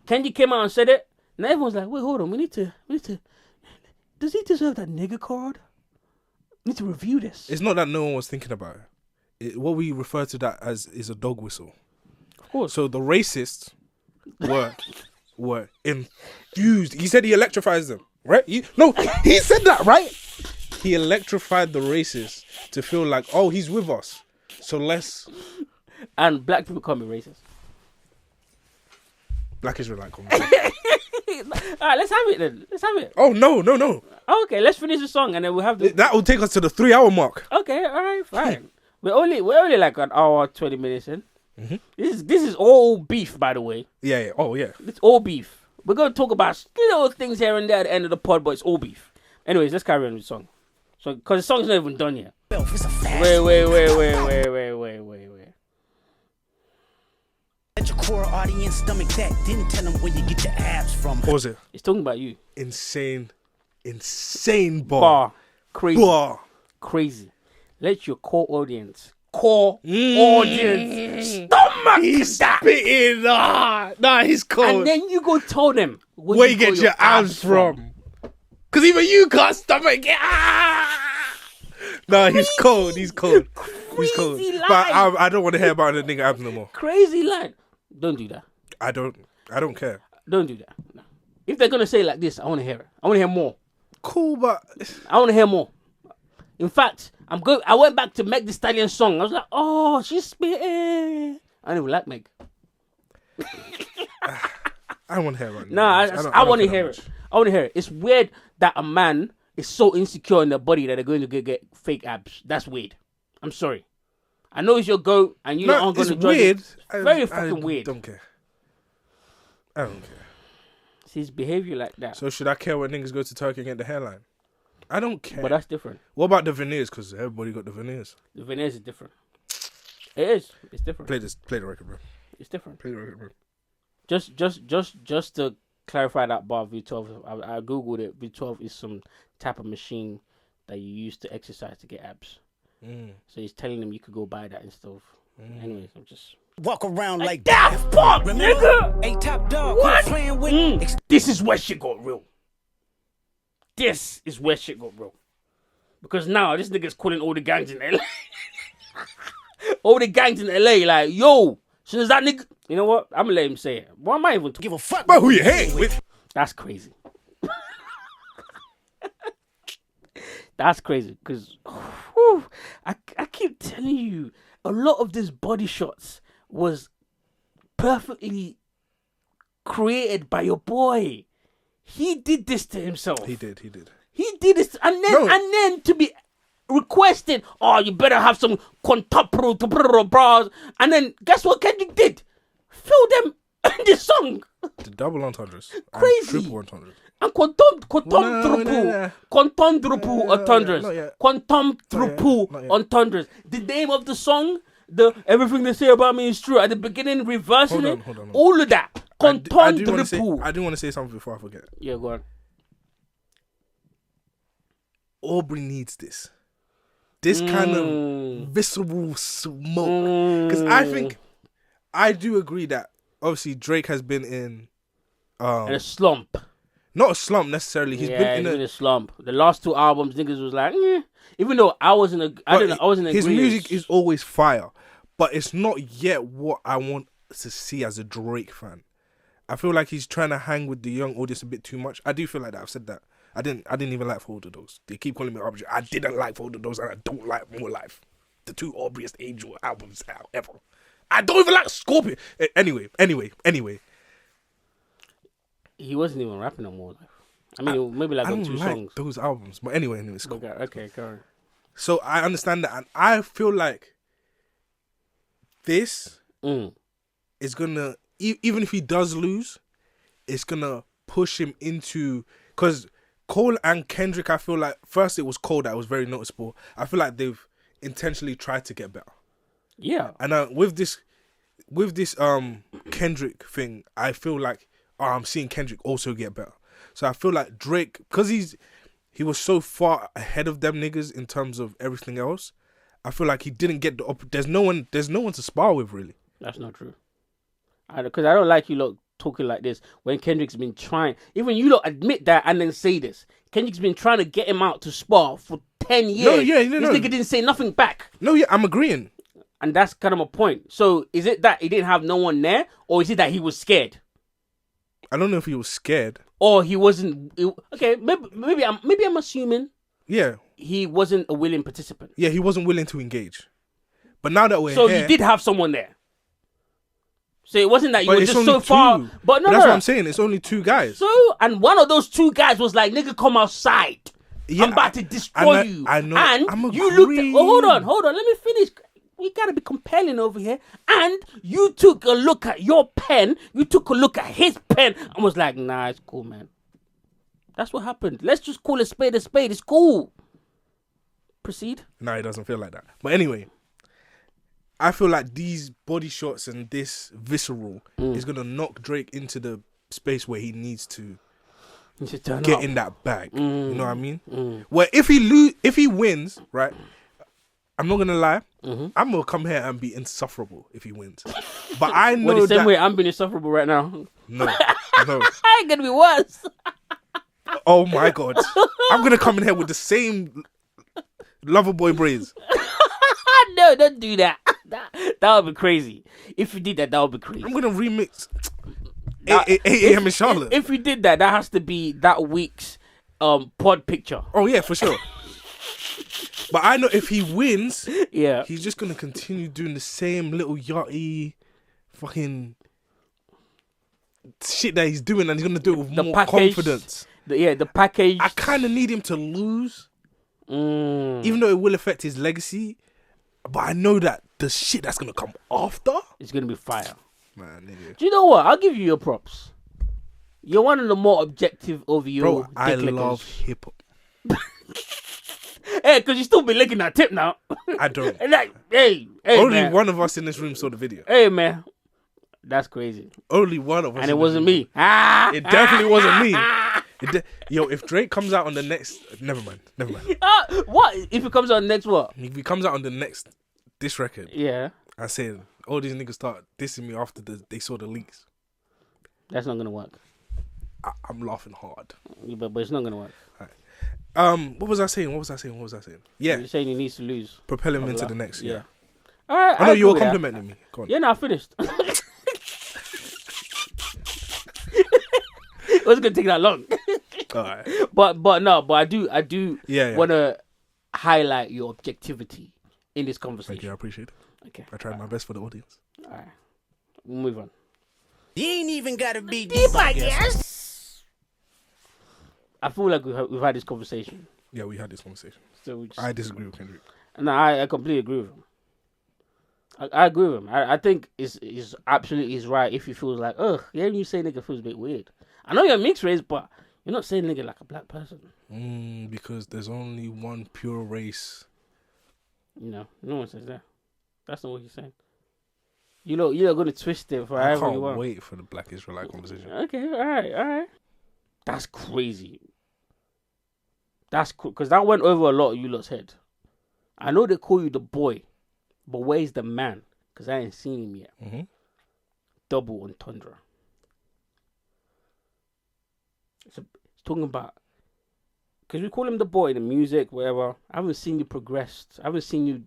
Kendrick came out and said it. Now everyone's like, wait, hold on. We need to. Does he deserve that nigga card? We need to review this.
It's not that no one was thinking about it. What we refer to that as is a dog whistle.
Of course.
So the racists were infused. He said he electrifies them, right? He said that, right? He electrified the racists to feel like, oh, he's with us. So let's...
And black people can't be racist.
Black Israelite conversation.
Alright, let's have it then. Let's have it.
Oh, no.
Okay, let's finish the song and then we'll have the...
That will take us to the 3-hour mark.
Okay, alright, fine. we're only like an hour, 20 minutes in.
Mm-hmm.
This is all beef, by the way.
Yeah. Oh, yeah.
It's all beef. We're going to talk about little things here and there at the end of the pod, but it's all beef. Anyways, let's carry on with the song. So, because the song's not even done yet. Wait.
Let your core audience stomach that. Didn't tell them where you get your abs from.
Pause it.
It's talking about you.
Insane bar.
Crazy.
Bar.
Crazy. Let your core audience audience stomach
He's
that.
spitting. Nah, he's cold.
And then you go tell them
where you get your abs from. Because even you can't stomach it. Nah, he's cold. He's cold.
Crazy line.
But I don't want to hear about the nigga abs no more.
Crazy line. Don't do that.
I don't care.
Don't do that. No. If they're gonna say it like this, I want to hear it. I want to hear more.
Cool, but
I want to hear more. In fact, I went back to Meg Thee Stallion's song. I was like, oh, she's spitting. I don't even like Meg.
I don't want to hear it.
Nah, I want to hear it. I want to hear it. It's weird that a man is so insecure in their body that they're going to get fake abs. That's weird. I'm sorry. I know it's your goat, and you aren't going to judge
weird.
it. Very fucking weird.
Don't care. I don't care.
It's his behavior like that.
So should I care when niggas go to Turkey and get the hairline? I don't care.
But that's different.
What about the veneers? Because everybody got the veneers.
The veneers is different. It is. It's different.
Play the record, bro.
It's different.
Play the record, bro.
Just to clarify that bar V12, I googled it. V12 is some type of machine that you use to exercise to get abs. So he's telling them you could go buy that and stuff. Anyways, I'm just
walk around like
that. Fuck, nigga.
Hey, top dog,
what?
Playing with
This is where shit got real. This is where shit got real. Because now this nigga's calling all the gangs in LA. All the gangs in LA, like, yo, soon as that nigga, you know what? I'm gonna let him say it. Why am I even
give a fuck
about who you hang with?
That's crazy. That's crazy because I keep telling you, a lot of these body shots was perfectly created by your boy. He did this to himself.
He did.
He did this, and then to be requested, oh, you better have some contemporary bras, and then guess what Kendrick did? Fill them in this song.
The double entendres.
Crazy.
Triple entendres.
And quantum entendres. The name of the song, the everything they say about me is true. At the beginning, reversing it. Hold on. All of that.
I do want to say something before I forget.
Yeah, go on.
Aubrey needs this. This kind of visceral smoke. Because I do agree that obviously Drake has been in
a slump.
Not a slump necessarily. He's been in a slump.
The last two albums, niggas was like, even though I wasn't
his music is always fire, but it's not yet what I want to see as a Drake fan. I feel like he's trying to hang with the young audience a bit too much. I do feel like that. I've said that. I didn't even like For the Dogs. They keep calling me Aubrey. I didn't like For the Dogs, and I don't like More Life. The two Aubreyest Angel albums ever. I don't even like Scorpion. Anyway.
He wasn't even rapping on More Life. I mean, maybe like on two songs.
Those albums. But anyway, it's cool.
Okay, go on.
So I understand that, and I feel like this is gonna, even if he does lose, it's gonna push him into, because Cole and Kendrick, I feel like first it was Cole that was very noticeable. I feel like they've intentionally tried to get better.
Yeah.
And with this Kendrick thing, I feel like I'm seeing Kendrick also get better. So I feel like Drake, because he was so far ahead of them niggas in terms of everything else, I feel like he didn't get there's no one to spar with really.
That's not true. Because I don't like you lot talking like this when Kendrick's been trying. Even you lot admit that and then say this. Kendrick's been trying to get him out to spar for 10 years. This nigga didn't say nothing back.
No, yeah, I'm agreeing.
And that's kind of my point. So is it that he didn't have no one there, or is it that he was scared?
I don't know if he was scared.
Or he wasn't... Okay, maybe I'm assuming...
Yeah.
He wasn't a willing participant.
Yeah, he wasn't willing to engage. But now that we're
here... So
you
did have someone there. So it wasn't that you were just so
two.
far... But that's
what I'm saying. It's only 2 guys.
So, and one of those 2 guys was like, nigga, come outside. Yeah, I'm about to destroy you.
I know.
And you looked at... Oh, hold on. Let me finish. We gotta be compelling over here. And you took a look at your pen. You took a look at his pen and was like, nah, it's cool, man. That's what happened. Let's just call a spade a spade. It's cool. Proceed.
No, it doesn't feel like that. But anyway, I feel like these body shots and this visceral is going to knock Drake into the space where he needs to get in that bag. You know what I mean? Where if he wins, right, I'm not going to lie, I'm going to come here and be insufferable if he wins. But I know
the same way I'm being insufferable right now.
No.
I ain't going to be worse.
Oh my God. I'm going to come in here with the same Loverboy braids.
No, don't do that. That would be crazy. If you did that, that would be crazy.
I'm going to remix 8 a.m. in Charlotte.
If you did that, that has to be that week's pod picture.
Oh, yeah, for sure. But I know if he wins,
yeah,
he's just going to continue doing the same little yachty fucking shit that he's doing, and he's going to do it with more confidence.
The package.
I kind of need him to lose, even though it will affect his legacy. But I know that the shit that's going to come after,
it's going to be fire.
Man, nigga.
Do you know what? I'll give you your props. You're one of the more objective of your
I love hip hop.
Hey, because you still be licking that tip now.
I don't.
Like, hey,
only
man.
One of us in this room saw the video.
Hey, man. That's crazy.
Only one of us.
And it wasn't me.
It definitely wasn't me. Yo, if Drake comes out on the next... Never mind.
What? If it comes out next what?
If he comes out on the next diss record.
Yeah.
I said, all these niggas start dissing me after they saw the leaks.
That's not going to work.
I'm laughing hard.
But it's not going to work.
All right. What was I saying? Yeah.
You're saying he needs to lose.
Propel him into the next year.
All right.
I know you were complimenting me. Go on.
Yeah, no, I finished. It wasn't going to take that long.
All right.
But I do want to highlight your objectivity in this conversation.
Thank you, I appreciate it.
Okay.
I tried my best for the audience.
All right. We'll move on.
You ain't even got to be deep, I guess.
I feel like we've had this conversation.
Yeah, we had this conversation.
So
I disagree with Kendrick.
No, I completely agree with him. I agree with him. I think it's absolutely his right if he feels like, hearing you say nigga feels a bit weird. I know you're mixed race, but you're not saying nigga like a black person.
Because there's only one pure race.
You know, no one says that. That's not what he's saying. You're going to twist it for however you want.
I can't wait for the Black Israelite conversation.
Okay, all right. That's crazy. That's cool, because that went over a lot of you lot's head. I know they call you the boy, but where's the man? Because I ain't seen him yet.
Mm-hmm.
Double entendre. It's talking about, because we call him the boy in the music, whatever. I haven't seen you progress. I haven't seen you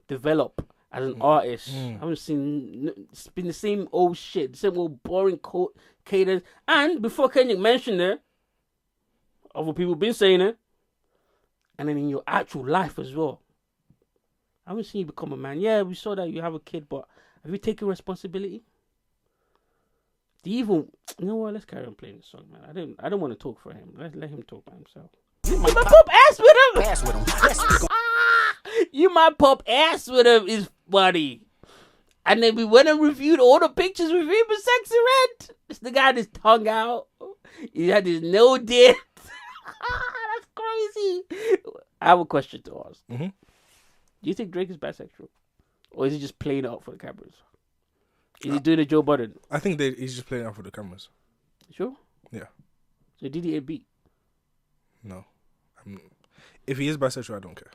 develop as an artist. I haven't seen, it's been the same old shit, the same old boring cadence. And before Kendrick mentioned it, other people been saying it, and then in your actual life as well. I haven't seen you become a man. Yeah, we saw that you have a kid, but have you taken responsibility? Do you even... You know what? Let's carry on playing the song, man. I don't want to talk for him. Let him talk by himself. You might pop ass with him. You might pop ass with him is funny. And then we went and reviewed all the pictures with him in Sexy Red. It's the guy with his tongue out. He had his no dip. That's crazy. I have a question to ask.
Mm-hmm.
Do you think Drake is bisexual? Or is he just playing it up for the cameras? Is he doing a Joe Budden?
I think he's just playing it up for the cameras.
Sure?
Yeah.
So did he beat?
No. If he is bisexual, I don't care.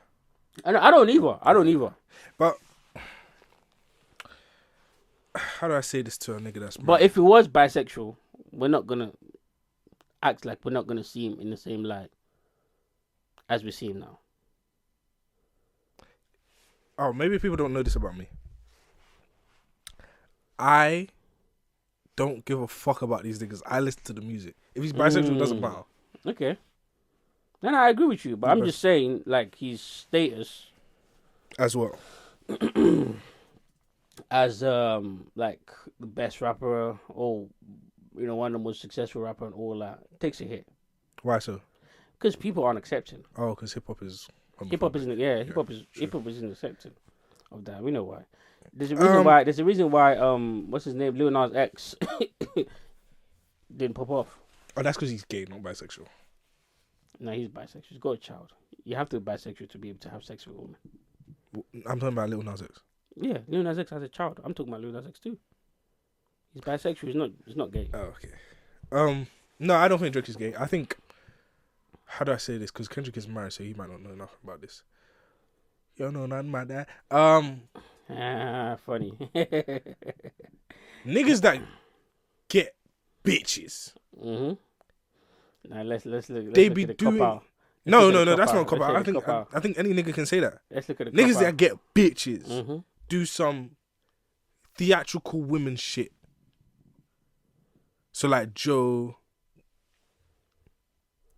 I don't either. But
how do I say this to a nigga that's?
But if he was bisexual, we're not gonna act like we're not gonna see him in the same light as we see him now.
Oh, maybe people don't know this about me. I don't give a fuck about these niggas. I listen to the music. If he's bisexual, it doesn't matter.
Okay. Then I agree with you, but I'm just saying, like, his status
as well
as like the best rapper or one of the most successful rapper and all that takes a hit.
Why so?
Because people aren't accepting.
Oh, because hip hop is.
Hip hop isn't. Yeah, hip hop isn't accepting of that. We know why. There's a reason why. There's a reason why. What's his name? Lil Nas X didn't pop off.
Oh, that's because he's gay, not bisexual.
No, he's bisexual. He's got a child. You have to be bisexual to be able to have sex with a woman.
I'm talking about Lil Nas X.
Yeah, Lil Nas X has a child. I'm talking about Lil Nas X too. He's bisexual. He's not gay.
Oh, okay. No, I don't think Drake is gay. I think. How do I say this? Because Kendrick is married, so he might not know enough about this. You don't know nothing about that.
Funny.
Niggas that get bitches.
Mm-hmm. Now let's look.
They
look
be
at the
doing.
Cop out.
No, that's not a cop out. I think any nigga can say that.
Let's look at the
niggas
cop
that
out.
get bitches do some theatrical women shit. So like Joe.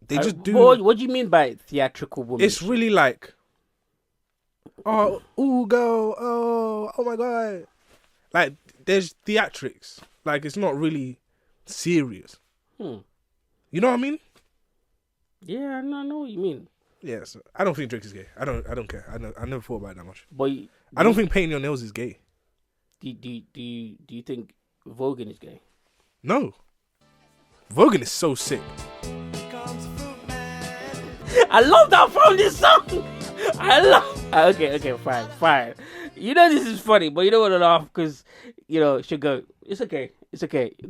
They just do.
What do you mean by theatrical woman?
It's really like, ooh, girl, oh my god, like there's theatrics. Like it's not really serious. You know what I mean?
Yeah, I know what you mean.
Yeah, so I don't think Drake is gay. I don't care. I never thought about it that much.
But
I don't think painting your nails is gay.
Do you think voguing is gay?
No. Voguing is so sick.
I love that from this song. I love. Okay, fine. You know this is funny, but you don't want to laugh because she'll go. It's okay.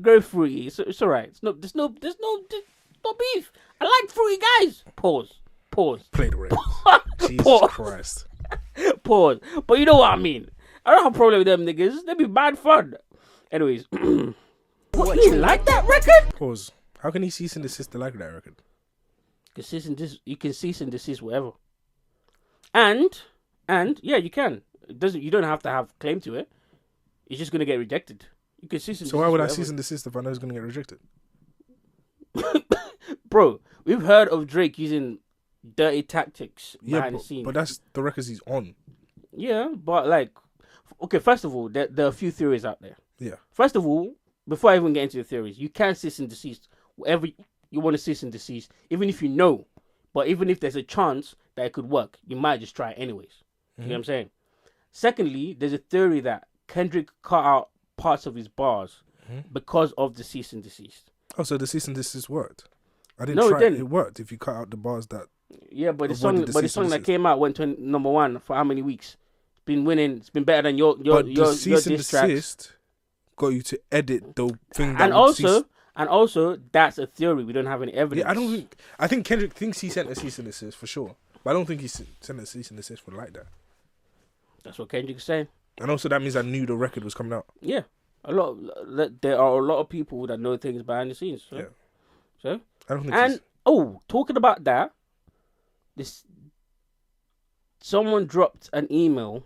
Go fruity. It's alright. There's no beef. I like fruity guys. Pause.
Play the rap. Jesus
Pause.
Christ.
Pause. But you know what I mean. I don't have a problem with them niggas. They be bad fun. Anyways, what, you like that record?
Pause. How can he cease and desist to like that record?
You can cease and desist whatever. And yeah, you can. You don't have to have claim to it. It's just gonna get rejected. You can cease and desist.
So why would
whatever.
I cease and desist if I know it's gonna get rejected?
Bro, we've heard of Drake using dirty tactics behind the scenes.
But that's the records he's on.
Yeah, but okay, first of all, there are a few theories out there.
Yeah.
First of all, before I even get into the theories, you can cease and desist whatever you want to cease and desist, even if you know. But even if there's a chance that it could work, you might just try it anyways. You know what I'm saying? Secondly, there's a theory that Kendrick cut out parts of his bars because of the cease and desist.
Oh, so the cease and desist worked? I didn't
No,
try
it didn't.
It worked if you cut out the bars that...
Yeah, but the song that came out went to number one for how many weeks? It's been winning. It's been better than your
cease and
diss tracks.
desist got you to edit the thing that
And also, that's a theory. We don't have any evidence.
Yeah, I think Kendrick thinks he sent a cease and desist for sure, but I don't think he sent a cease and desist for like that.
That's what Kendrick's saying.
And also, that means I knew the record was coming out.
Yeah, there are a lot of people that know things behind the scenes. So.
Yeah.
So
I don't think.
Talking about that, someone dropped an email.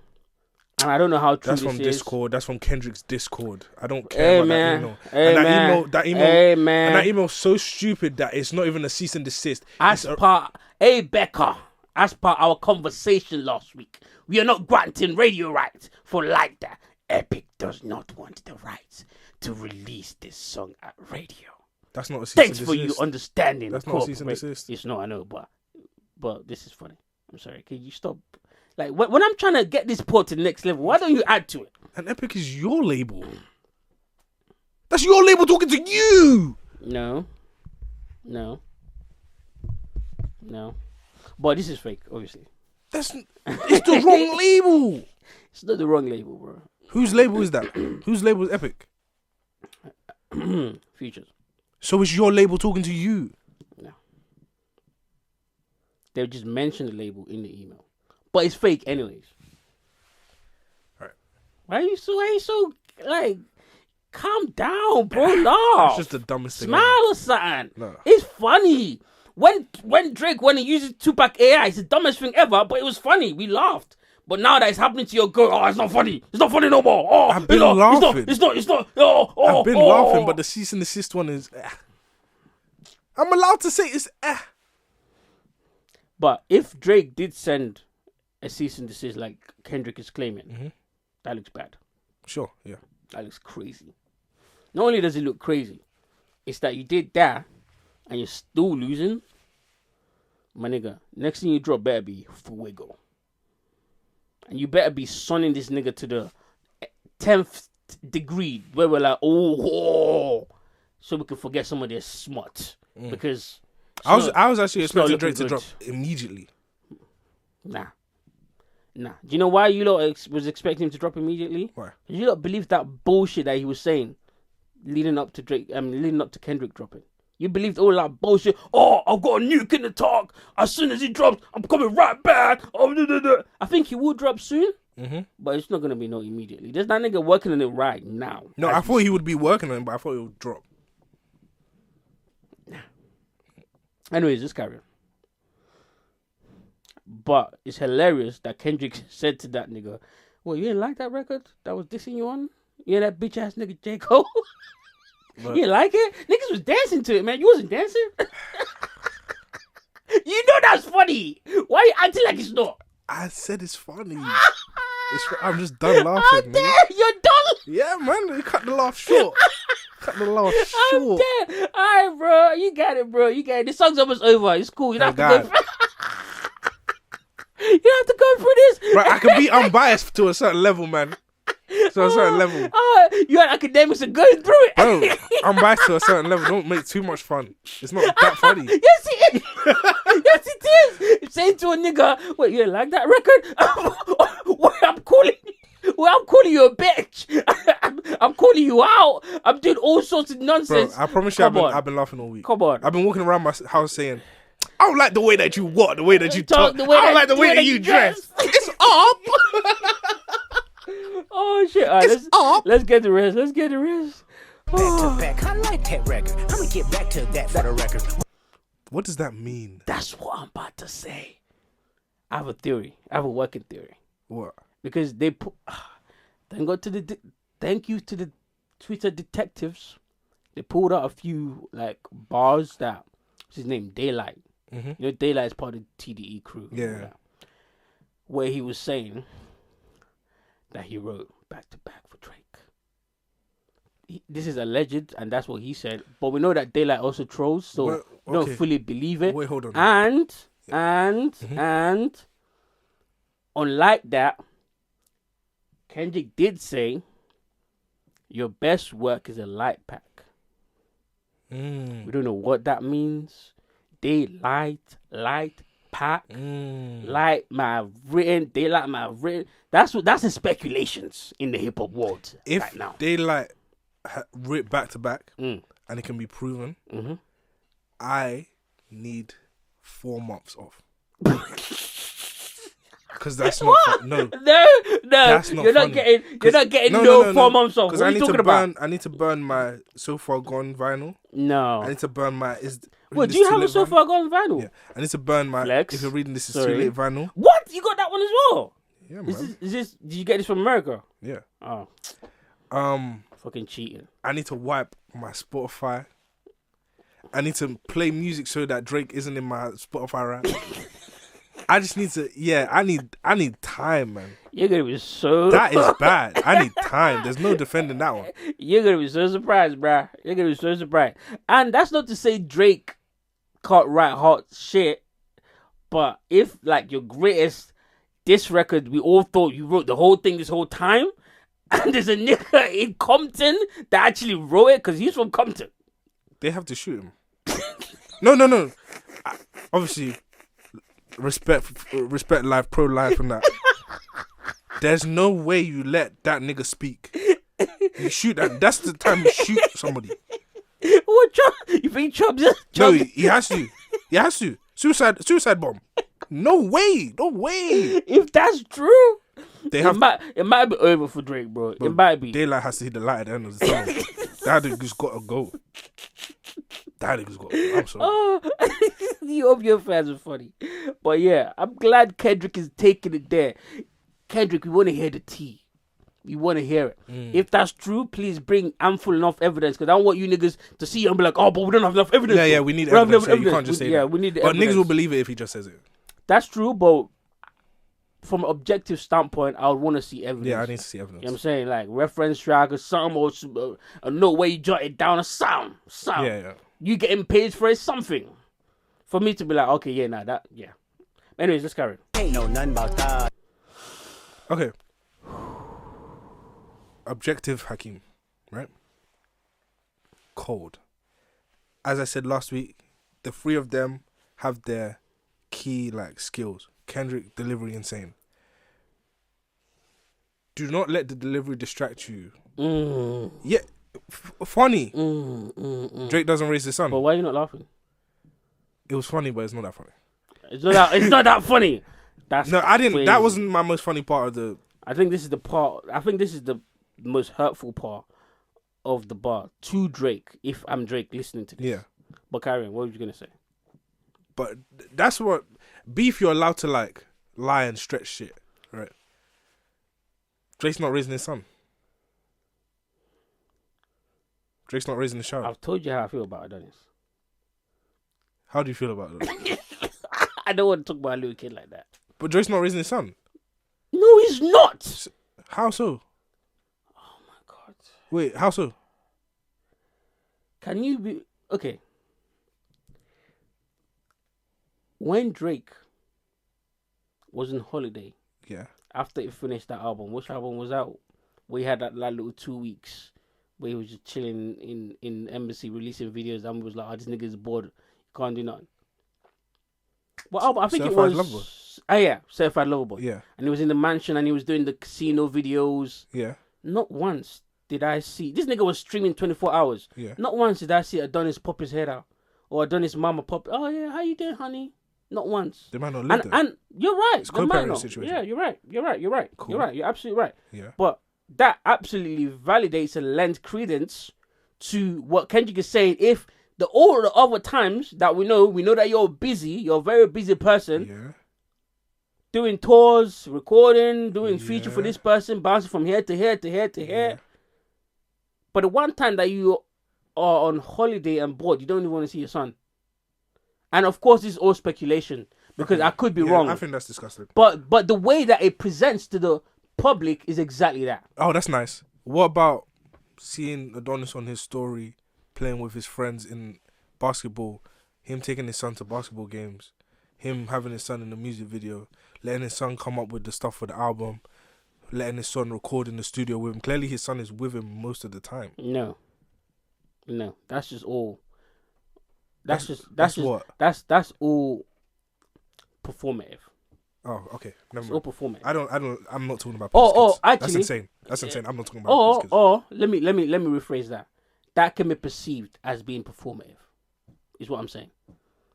And I don't know how true
that's
this
from
is.
Discord. That's from Kendrick's Discord. I don't care about that email. That email. And that email's so stupid that it's not even a cease and desist.
Becca, as per our conversation last week, we are not granting radio rights for like that. Epic does not want the rights to release this song at radio.
That's not a cease
Thanks
and
for
desist.
you understanding.
That's not a cease and desist.
It's not, I know, but this is funny. I'm sorry. Can you stop? Like, when I'm trying to get this pod to the next level, why don't you add to it?
And Epic is your label. That's your label talking to you.
No. But this is fake, obviously.
It's the wrong label.
It's not the wrong label, bro.
Whose label is that? Whose label is Epic?
Futures.
So it's your label talking to you.
No. They just mentioned the label in the email. But it's fake anyways.
Alright.
Why are you so like calm down, bro. Laugh.
It's just the dumbest thing.
Smile or something.
No.
It's funny. When Drake went and used Tupac AI, it's the dumbest thing ever, but it was funny. We laughed. But now that it's happening to your girl, oh, it's not funny. It's not funny no more. Oh,
I've been laughing.
It's not. Oh,
I've been laughing, but the cease and desist one is. I'm allowed to say it's.
But if Drake did send a cease and desist like Kendrick is claiming, that looks bad.
Sure, yeah.
That looks crazy. Not only does it look crazy, it's that you did that and you're still losing. My nigga, next thing you drop better be Fuego. And you better be sunning this nigga to the 10th degree where we're like, oh, so we can forget some of their smut. Because
I was actually expecting Drake to drop immediately.
Nah. Do you know why you lot was expecting him to drop immediately?
Why?
You lot believed that bullshit that he was saying leading up to Kendrick dropping. You believed all that bullshit. Oh, I've got a nuke in the talk. As soon as he drops, I'm coming right back. Oh, I think he will drop soon, but it's not going to be no immediately. There's that nigga working on it right now.
No, I thought he would be working on it, but I thought it would drop.
Anyways, just carry on. But it's hilarious that Kendrick said to that nigga, well, you didn't like that record that was dissing you on? You know that bitch ass nigga J. Cole? You didn't like it? Niggas was dancing to it, man. You wasn't dancing? You know that's funny. Why you acting like it's not?
I said it's funny. I'm just done laughing.
I'm dead. You're done?
Yeah, man. You cut the laugh short. I'm dead.
All right, bro. You got it, bro. You got it. The song's almost over. It's cool. You don't have to go you don't have to go through this.
Bro, I can be unbiased to a certain level, man. To a certain level.
You had academics are going through it.
Bro, I'm biased to a certain level. Don't make too much fun. It's not that funny.
Yes, it is. Yes, it is. Saying to a nigga, wait, you didn't like that record? I'm calling you a bitch. I'm calling you out. I'm doing all sorts of nonsense.
Bro, I promise you, I've been laughing all week.
Come on.
I've been walking around my house saying, I don't like the way that you walk, the way that you talk. I don't like the way that you dress. It's up.
Oh shit! All right, let's get the rest. Let's get the rest.
Back to back, I like that record. I'm gonna get back to that for the record.
What does that mean?
That's what I'm about to say. I have a theory. I have a working theory.
What?
Because they put. Thank you to the Twitter detectives. They pulled out a few like bars that. What's his name? Daylight. You know, Daylight is part of the TDE crew.
Yeah.
Where he was saying that he wrote back to back for Drake. This is alleged, and that's what he said. But we know that Daylight also trolls, so we don't fully believe it.
Wait, hold on.
And unlike that, Kendrick did say your best work is a light pack. We don't know what that means. Daylight pack, Daylight might have written. That's the speculations in the hip hop world right now.
If Daylight writ back to back and it can be proven, I need 4 months off. Because that's not no. That's not
you're not
funny.
getting no 4 months off.
Because
What are you talking about?
I need to burn my So Far Gone vinyl.
No.
I need to burn my
What, do you have a So Far Gone vinyl?
Yeah. I need to burn my
Flex.
If you're reading this, is too late vinyl.
What? You got that one as well?
Yeah, man.
Is this? Did you get this from America?
Yeah.
Oh. Fucking cheating.
I need to wipe my Spotify. I need to play music so that Drake isn't in my Spotify rap. I just need to. Yeah, I need time, man.
You're gonna be so.
That is bad. I need time. There's no defending that one.
You're gonna be so surprised, bruh. You're gonna be so surprised. And that's not to say Drake can't write hot shit, but if like your greatest diss record, we all thought you wrote the whole thing this whole time, and there's a nigga in Compton that actually wrote it because he's from Compton.
They have to shoot him. No. Obviously, respect life, pro life, and that. There's no way you let that nigga speak. You shoot that. That's the time you shoot somebody.
What Chubb? You think Chubb just?
No, he has to. He has to. Suicide bomb. No way.
If that's true, It might be over for Drake, bro. It might be.
Daylight has to hit the light at the end of the tunnel. That nigga's got to go. That nigga's got to go. I'm sorry.
Oh, you hope your fans are funny. But yeah, I'm glad Kendrick is taking it there. Kendrick, we want to hear the tea. We want to hear it. If that's true, please bring ample enough evidence, because I don't want you niggas to see it and be like, oh, but we don't have enough evidence.
Yeah, we need evidence. You can't just say that.
Yeah, we need the
But
evidence.
niggas will believe it if he just says it.
That's true, but from an objective standpoint, I would want to see evidence.
Yeah, I need to see evidence.
You know what I'm saying? Like reference track or something, or a note where you jot it down, a sound.
Yeah.
You getting paid for it, something. For me to be like, okay, yeah, that. Anyways, let's carry on.
Ain't know nothing about that.
Okay. Objective Hakeem, right? Cold. As I said last week, the three of them have their key skills. Kendrick, delivery, insane. Do not let the delivery distract you. Yeah, funny. Drake doesn't raise his son.
But why are you not laughing?
It was funny, but it's not that funny.
It's not that funny. That's
no, I didn't.
crazy.
That wasn't my most funny part of the.
I think this is the most hurtful part of the bar to Drake. If I'm Drake listening to this,
Yeah.
But Karen, what were you gonna say?
But that's what beef. You're allowed to lie and stretch shit, right? Drake's not raising his son. Drake's not raising the child.
I've told you how I feel about Adonis.
How do you feel about that?
I don't want to talk about a little kid like that.
But Drake's not raising his son.
No, he's not.
How so?
Oh my god.
Wait, how so?
Can you be okay? When Drake was on holiday,
Yeah.
after he finished that album, which album was out? We had that little 2 weeks where he was just chilling in embassy releasing videos, and was like, "Oh, this nigga's bored. He can't do nothing." What album? I think
Certified
it
Lover Boy.
was. Oh yeah, Certified Lover Boy.
Yeah.
And he was in the mansion and he was doing the casino videos.
Yeah.
Not once did I see this nigga was streaming 24 hours.
Yeah.
Not once did I see Adonis pop his head out or Adonis mama pop. Oh yeah, how you doing, honey? Not once.
They might not live there.
And you're right.
It's
they might
co-parent
not.
situation.
Yeah, you're right.
Cool.
You're right. You're absolutely right.
Yeah.
But that absolutely validates and lends credence to what Kendrick is saying. If all the other times that we know that you're busy, you're a very busy person,
Yeah.
doing tours, recording, doing feature for this person, bouncing from here to here to here to here.
Yeah.
But the one time that you are on holiday and bored, you don't even want to see your son. And of course, this is all speculation because I could be wrong.
I think that's disgusting.
But the way that it presents to the public is exactly that.
Oh, that's nice. What about seeing Adonis on his story, playing with his friends in basketball, him taking his son to basketball games, him having his son in the music video, letting his son come up with the stuff for the album, letting his son record in the studio with him. Clearly, his son is with him most of the time.
No, that's just all. That's all performative.
Oh, okay. Never
It's all
mind.
performative.
I'm not talking about.
Actually,
that's insane. That's insane. I'm not talking about.
Or let me rephrase that. That can be perceived as being performative, is what I'm saying.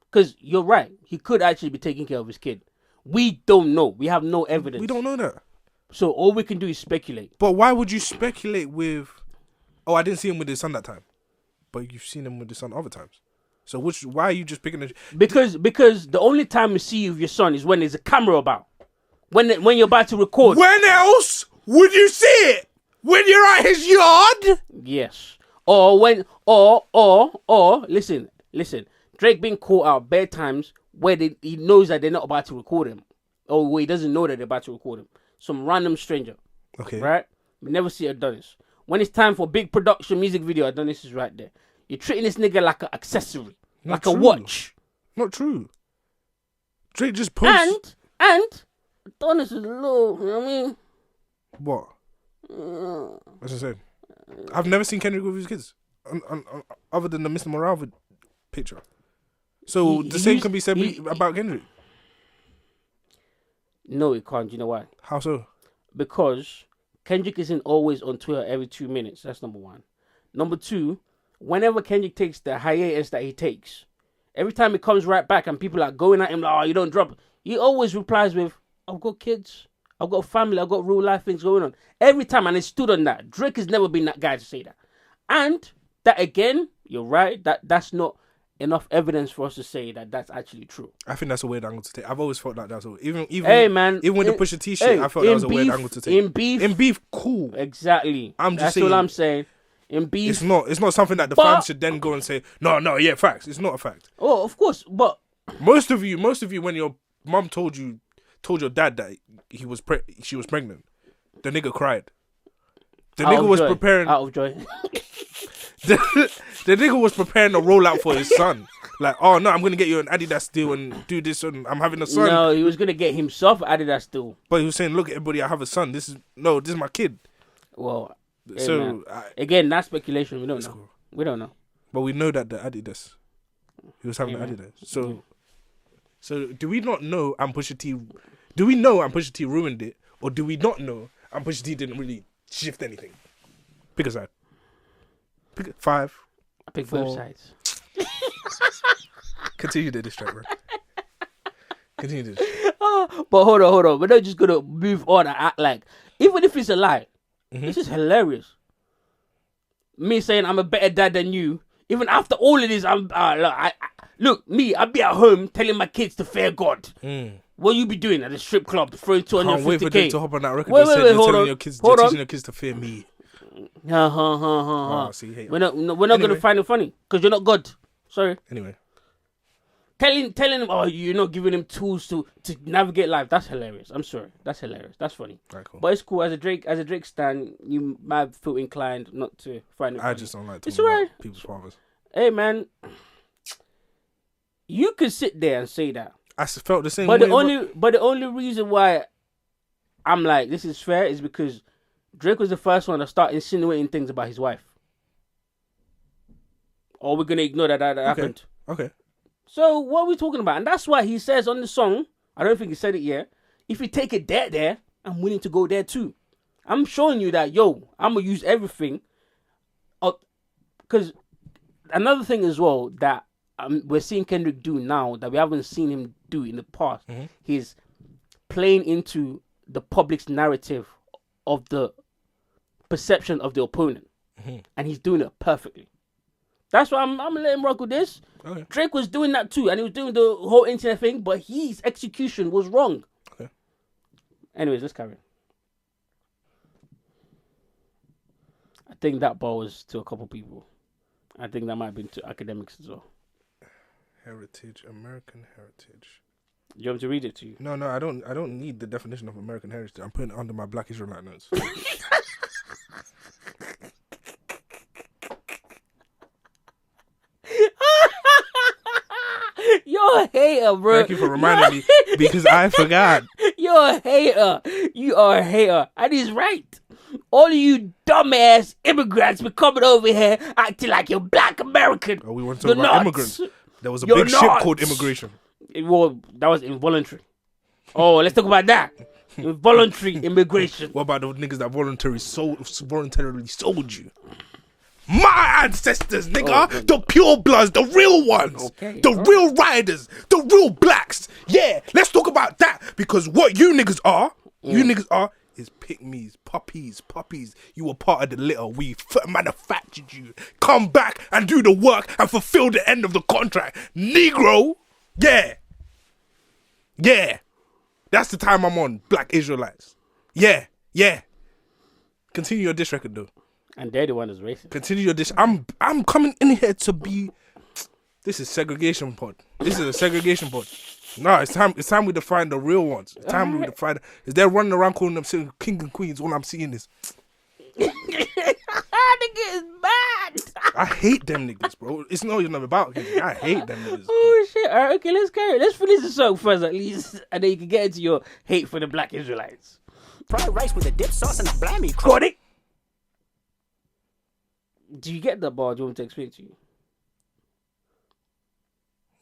Because you're right. He could actually be taking care of his kid. We don't know. We have no evidence.
We don't know that.
So all we can do is speculate.
But why would you speculate with? Oh, I didn't see him with his son that time, but you've seen him with his son other times. So why are you just picking?
Because the only time you see you with your son is when there's a camera about. When you're about to record.
When else would you see it? When you're at his yard?
Yes. Or when listen. Drake being caught out bare times where he knows that they're not about to record him, or where he doesn't know that they're about to record him. Some random stranger.
Okay.
Right. We never see Adonis. When it's time for big production music video, Adonis is right there. You're treating this nigga like an accessory.
Not
like
true.
A watch.
Not true. Drake just posts.
And Adonis is a little, you know what I mean?
What? As I said, I've never seen Kendrick with his kids, other than the Mr. Morale picture. So the same can be said about Kendrick.
No, it can't. You know why?
How so?
Because Kendrick isn't always on Twitter every 2 minutes. That's number one. Number two, whenever Kendrick takes the hiatus that he takes, every time he comes right back and people are going at him like, "Oh, you don't drop," he always replies with, "I've got kids. I've got a family. I've got real life things going on. Every time, and I stood on that. Drake has never been that guy to say that. And that again, you're right. That's not enough evidence for us to say that that's actually true.
I think that's a weird angle to take. I've always felt like that's even
hey, man,
even with the Pusha T shit, I felt that was a weird angle to take.
In beef,
cool.
Exactly.
That's
what I'm saying. In beef,
it's not something that the fans should then go and say, no, yeah, facts. It's not a fact.
Oh, of course, but
most of you, when your mum told your dad that she was pregnant, the nigga cried. The nigga was preparing
out of joy.
the nigga was preparing a rollout for his son. Like, oh no, I'm gonna get you an Adidas deal and do this, and I'm having a son.
No, he was gonna get himself an Adidas deal.
But he was saying, look, everybody, I have a son. This is my kid.
Well,
so
again, that's speculation. We don't know.
Cool.
We don't know.
But we know that the Adidas, he was having the Adidas. So do we not know? And Pusha T, do we know? And Pusha T ruined it, or do we not know? And Pusha T didn't really shift anything. Pick a side. Pick 5.
I pick
4.
both sides.
Continue the distract, bro. Continue this.
But hold on. We're not just gonna move on and act like, even if it's a lie, this is hilarious. Me saying I'm a better dad than you, even after all of this, look, I'd be at home telling my kids to fear God. What you be doing at the strip club, throwing 250K?
Can't wait for them to hop on that record.
Wait,
hold on. Teaching your kids to fear me.
See, we're not gonna find it funny because you're not God. Sorry.
Anyway,
telling him, oh, you're not giving him tools to navigate life. That's hilarious. I'm sorry. That's hilarious. That's funny.
Right, cool.
But it's cool. As a Drake stan, you might feel inclined not to find it funny.
I just don't like talking about people's fathers.
Hey man, you could sit there and say that.
I felt the same.
But the only reason why I'm like, this is fair is because Drake was the first one to start insinuating things about his wife. Or we're gonna ignore that happened.
Okay.
So what are we talking about? And that's why he says on the song, I don't think he said it yet, if you take it there, I'm willing to go there too. I'm showing you that, I'm gonna use everything. Because another thing as well that we're seeing Kendrick do now that we haven't seen him do in the past, he's playing into the public's narrative of the perception of the opponent, and he's doing it perfectly. That's why I'm gonna let him rock with this. Okay. Drake was doing that too, and he was doing the whole internet thing, but his execution was wrong.
Okay.
Anyways, let's carry on. I think that bar was to a couple people. I think that might have been to academics as well.
Heritage, American heritage.
Do you want me to read it to you?
No, I don't need the definition of American heritage. I'm putting it under my Black Israelite notes.
You're a hater, bro.
Thank you for reminding me because I forgot.
You're a hater. You are a hater. And he's right. All of you dumbass immigrants be coming over here acting like you're Black American.
Oh, we want to talk about immigrants. There was a big ship called immigration.
Well, that was involuntary. Oh, let's talk about that. Involuntary immigration.
What about the niggas that voluntarily sold you? My ancestors, nigga, the pure bloods, the real ones, real riders, the real blacks. Yeah, let's talk about that because what you niggas are, is pygmies, puppies. You were part of the litter. We manufactured you. Come back and do the work and fulfill the end of the contract, Negro. Yeah. That's the time I'm on. Black Israelites. Yeah. Continue your diss record though.
And they're the one that's racist.
Continue your dish. I'm coming in here to be. This is segregation pod. This is a segregation pod. No, it's time we define the real ones. It's time we define. Is they're running around calling themselves king and queens? All I'm seeing is.
Nigga is bad.
I hate them niggas, bro. It's not even about him. I hate them niggas.
Oh shit! All right, okay, let's carry. Let's finish the song first, at least, and then you can get into your hate for the Black Israelites.
Fried rice with a dip sauce and a blammy.
Got it. Do you get that bar? Do you want me to explain it to you?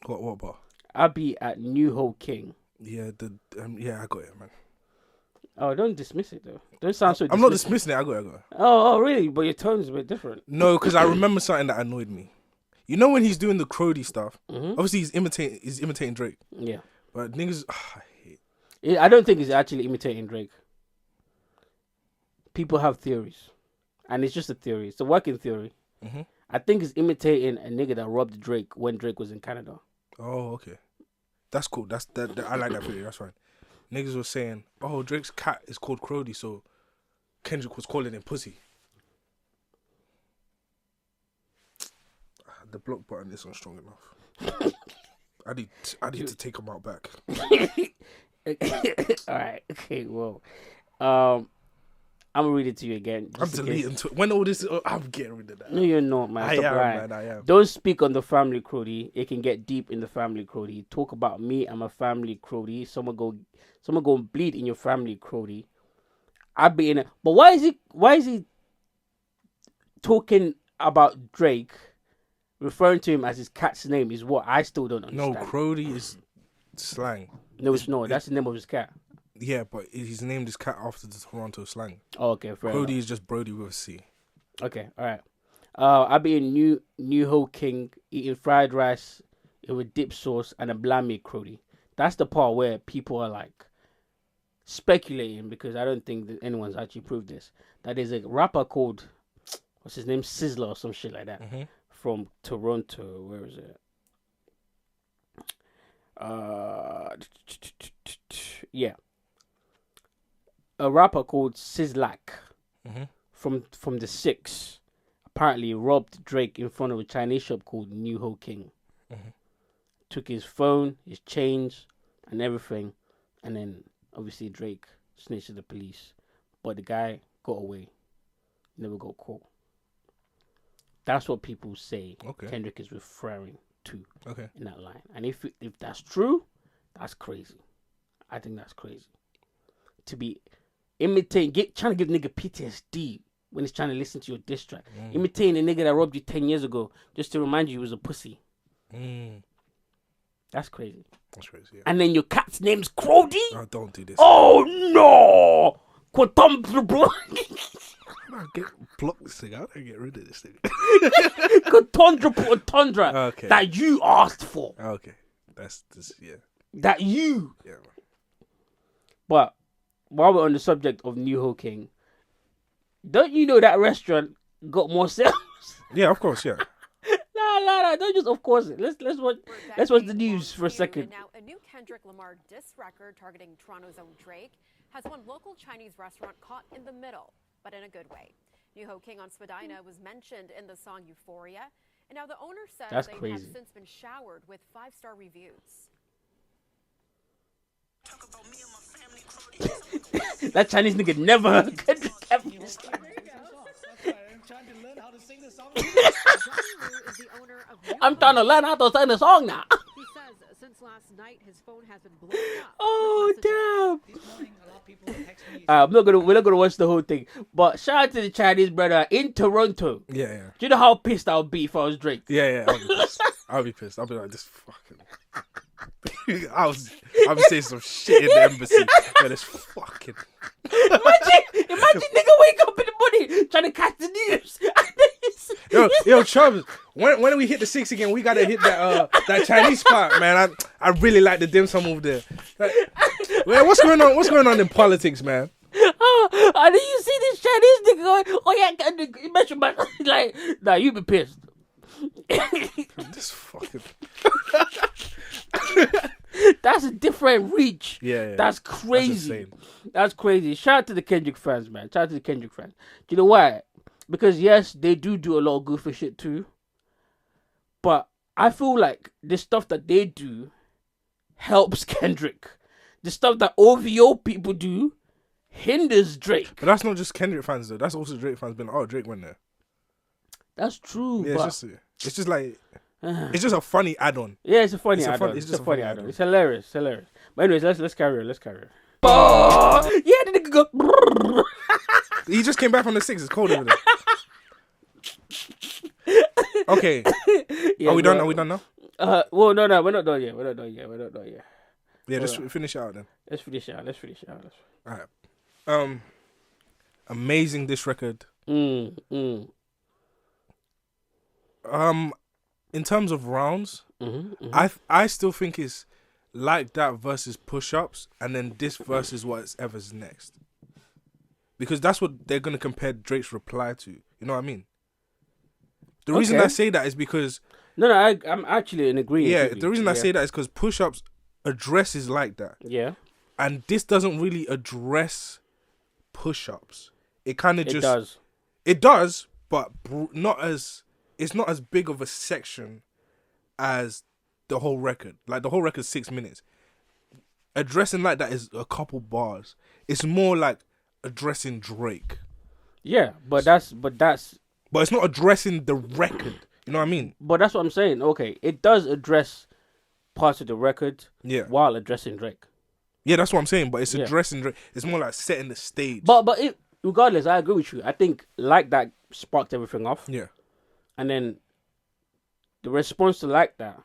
What bar?
I'll be at New Hope King.
Yeah, I got it, man.
Oh, don't dismiss it though. Don't sound so.
I'm not dismissing it. I got it.
Oh, really? But your tone's a bit different.
No, because I remember something that annoyed me. You know when he's doing the Crody stuff? Obviously, he's imitating Drake.
Yeah.
But niggas, I hate.
I don't think he's actually imitating Drake. people have theories, and it's just a theory. It's a working theory.
Mm-hmm.
I think it's imitating a nigga that robbed Drake when Drake was in Canada.
Oh, okay. That's cool. That I like that theory. That's fine. Niggas was saying, oh, Drake's cat is called Crody, so Kendrick was calling him pussy. The block button isn't strong enough. I need to take him out back.
All right. Okay. Well, I'm gonna read it to you again.
I'm deleting. When all this, I'm getting rid of that.
No, you're not, man.
I
Stop
am,
lying.
man. I am.
Don't speak on the family, Crody. It can get deep in the family, Crody. Talk about me. I'm a family, Crody. Someone go and bleed in your family, Crody. I've been in. But why is he talking about Drake? Referring to him as his cat's name is what I still don't understand.
No, Crody is slang.
No, it's not. That's the name of his cat.
Yeah, but he's named his cat after the Toronto slang.
Oh, okay, fair
Crody
enough.
is just Brody with a C.
Okay, all right. I'll be in New Ho King eating fried rice with dip sauce and a blammy, Crody. That's the part where people are like speculating, because I don't think that anyone's actually proved this. That there's a rapper called, what's his name, Sizzler or some shit like that.
Mm-hmm.
From Toronto. Where is it? Yeah. A rapper called Sizzlack from the 6 apparently robbed Drake in front of a Chinese shop called New Ho King.
Mm-hmm. Took
his phone, his chains, and everything, and then obviously Drake snitched to the police. But the guy got away. Never got caught. That's what people say Kendrick is referring to in that line. And if that's true, that's crazy. I think that's crazy. To be imitating, trying to give nigga PTSD when he's trying to listen to your diss track. Imitating a nigga that robbed you 10 years ago just to remind you he was a pussy. That's crazy.
That's crazy, yeah.
And then your cat's name's Crody?
Oh, don't do this.
Oh, no! Bro.
I get block this thing. I don't get rid of this thing.
Tundra that you asked for.
Okay, that's this. Yeah,
that you.
Yeah.
But while we're on the subject of New Ho King, don't you know that restaurant got more sales?
Yeah, of course. Yeah.
No, don't just of course it. Let's watch the news for a second.
Now, a new Kendrick Lamar diss record targeting Toronto's own Drake has one local Chinese restaurant caught in the middle, but in a good way. New Ho King on Spadina was mentioned in the song Euphoria, and now the owner says they have since been showered with 5-star reviews.
That Chinese nigga never heard Kendrick ever. I'm trying to learn how to sing the song now.
He says since last night his phone has been blown up.
Oh damn! We're not gonna watch the whole thing. But shout out to the Chinese brother in Toronto.
Yeah.
Do you know how pissed I would be if I was Drake?
Yeah. I'll be pissed. I'll be like, this fucking. I'll be saying some shit in the embassy. But it's fucking.
Imagine nigga wake up in the morning trying to catch the news.
Yo, Chubbs, when we hit the 6 again, we gotta hit that Chinese spot, man. I really like the dim sum over there. What's going on? What's going on in politics, man?
Oh, and then you see this Chinese nigga going, oh yeah, you mentioned my like, nah, you be pissed.
This fucking.
That's a different reach.
Yeah.
That's crazy. That's crazy. Shout out to the Kendrick fans, man. Shout out to the Kendrick fans. Do you know why? Because yes, they do a lot of goofy shit too. But I feel like the stuff that they do helps Kendrick. The stuff that OVO people do hinders Drake.
But that's not just Kendrick fans though. That's also Drake fans being like, oh, Drake went there.
That's true.
Yeah,
but...
it's just like it's just a funny add-on.
Yeah, it's a funny add-on. It's just a funny add-on. It's hilarious. But anyways, let's carry on. Oh, yeah, the nigga go.
He just came back from the 6. It's cold over there. Okay.
Yeah,
Are we done? Are we done now?
Well, no, we're not done yet.
Yeah, just finish it out then.
Let's finish it out.
All right. Amazing this record. In terms of rounds, I still think it's like that versus push-ups, and then this versus whatever's next. because that's what they're gonna compare Drake's reply to. You know what I mean? The reason I say that is because
I'm actually in agreement.
Yeah, the reason I say that is because push-ups addresses like that.
Yeah,
and this doesn't really address push-ups. It kind of just
does.
It does, but it's not as big of a section as the whole record. Like the whole record's 6 minutes. Addressing like that is a couple bars. It's more like addressing Drake.
Yeah, but
it's not addressing the record. You know what I mean?
But that's what I'm saying. Okay, it does address parts of the record.
Yeah.
While addressing Drake.
Yeah, that's what I'm saying. But it's addressing Drake. It's more like setting the stage.
But regardless, I agree with you. I think like that sparked everything off.
Yeah.
And then the response to like that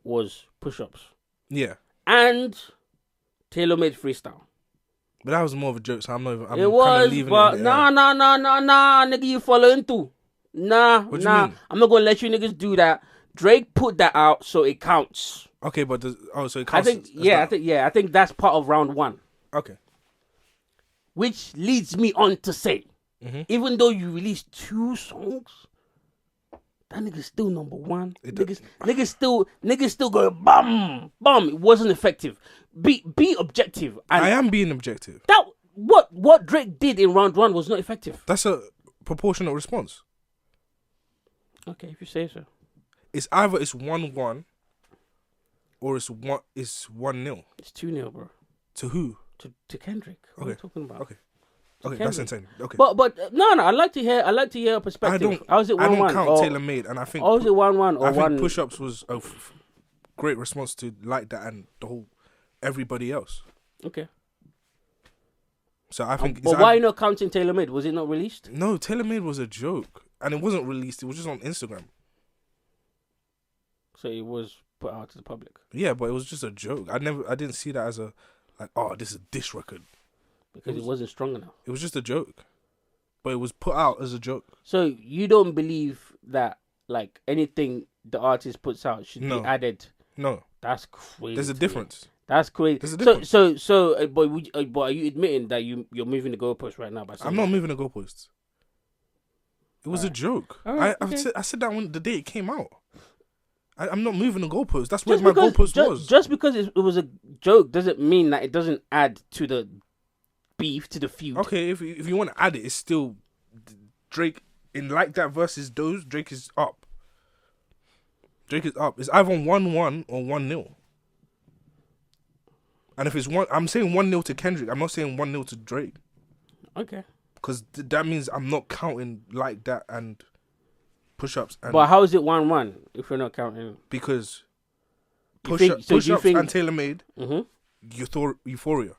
was push-ups.
Yeah.
And tailor-made freestyle.
But that was more of a joke, so I'm not even. I'm
it was,
leaving
but
it
nah, nigga, you following too. Nah. I'm not gonna let you niggas do that. Drake put that out, so it counts.
Okay, but so it counts.
I think that's part of round one.
Okay.
Which leads me on to say, even though you released 2 songs, that nigga's still number one. Niggas still go bum. It wasn't effective. Be objective. And
I am being objective.
That what Drake did in round one was not effective.
That's a proportionate response.
Okay, if you say so.
It's either it's 1-1 or it's 1-0. It's
2-0, bro.
To who?
To Kendrick. What are you talking about?
Okay, that's insane. Okay,
but no, I like to hear a perspective. I was it 1-1.
I don't count Taylor Made, and I think.
Was it 1-1 or 1?
I think push-ups was a great response to like that and the whole everybody else.
Okay.
So I think.
But why are you not counting Taylor Made? Was it not released?
No, Taylor Made was a joke, and it wasn't released. It was just on Instagram.
So it was put out to the public.
Yeah, but it was just a joke. I didn't see that as a this is a diss record.
Because it wasn't strong enough.
It was just a joke. But it was put out as a joke.
So you don't believe that like anything the artist puts out should be added?
No.
That's crazy.
There's a difference.
That's crazy.
There's a difference.
But are you admitting that you're moving the goalpost right now?
I'm not moving the goalposts. It was a joke.
Right,
I said that when the day it came out. I'm not moving the goalpost. That's where my goalpost was.
Just because it was a joke doesn't mean that it doesn't add to the beef, to the feud.
Okay, if you want to add it, it's still Drake in like that versus those. Drake is up. It's either 1-1 or 1-0. And if it's I'm saying 1-0 to Kendrick. I'm not saying 1-0 to Drake.
Okay.
Because that means I'm not counting like that and push-ups.
But how is it 1-1 if you're not counting?
Because push-ups and Taylor Made, Euphoria.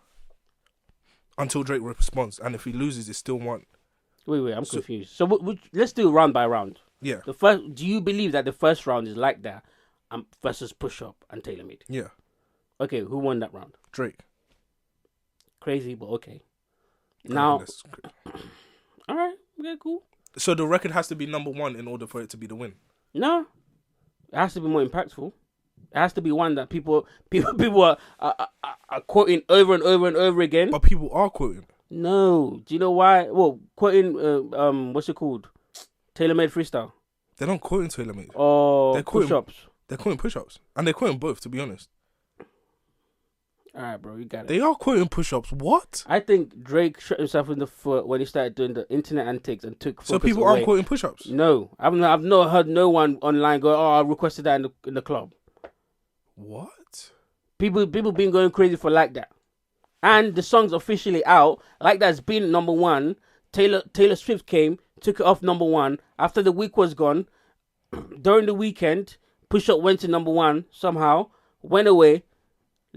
Until Drake responds. And if he loses, it's still 1.
Wait, I'm confused. So let's do round by round.
Yeah.
Do you believe that the first round is like that versus push-up and Taylor Made?
Yeah.
Okay, who won that round?
Drake.
Crazy, but okay. Now, all right, okay, cool.
So the record has to be number 1 in order for it to be the win?
No, it has to be more impactful. It has to be one that people are quoting over and over and over again.
But people are quoting.
No, do you know why? Well, quoting what's it called? Taylor Made freestyle.
They're not quoting Taylor Made.
Oh, they're quoting push-ups.
They're quoting push-ups, and they're quoting both. To be honest.
All right, bro, you got it.
They are quoting push-ups. What?
I think Drake shot himself in the foot when he started doing the internet antics and took focus away.
So people aren't quoting push-ups?
No, I've not heard no one online go, "Oh, I requested that in the club."
What?
People been going crazy for like that, and the song's officially out. Like that's been number 1. Taylor Swift came, took it off number 1 after the week was gone. During the weekend, Push Up went to number 1 somehow, went away.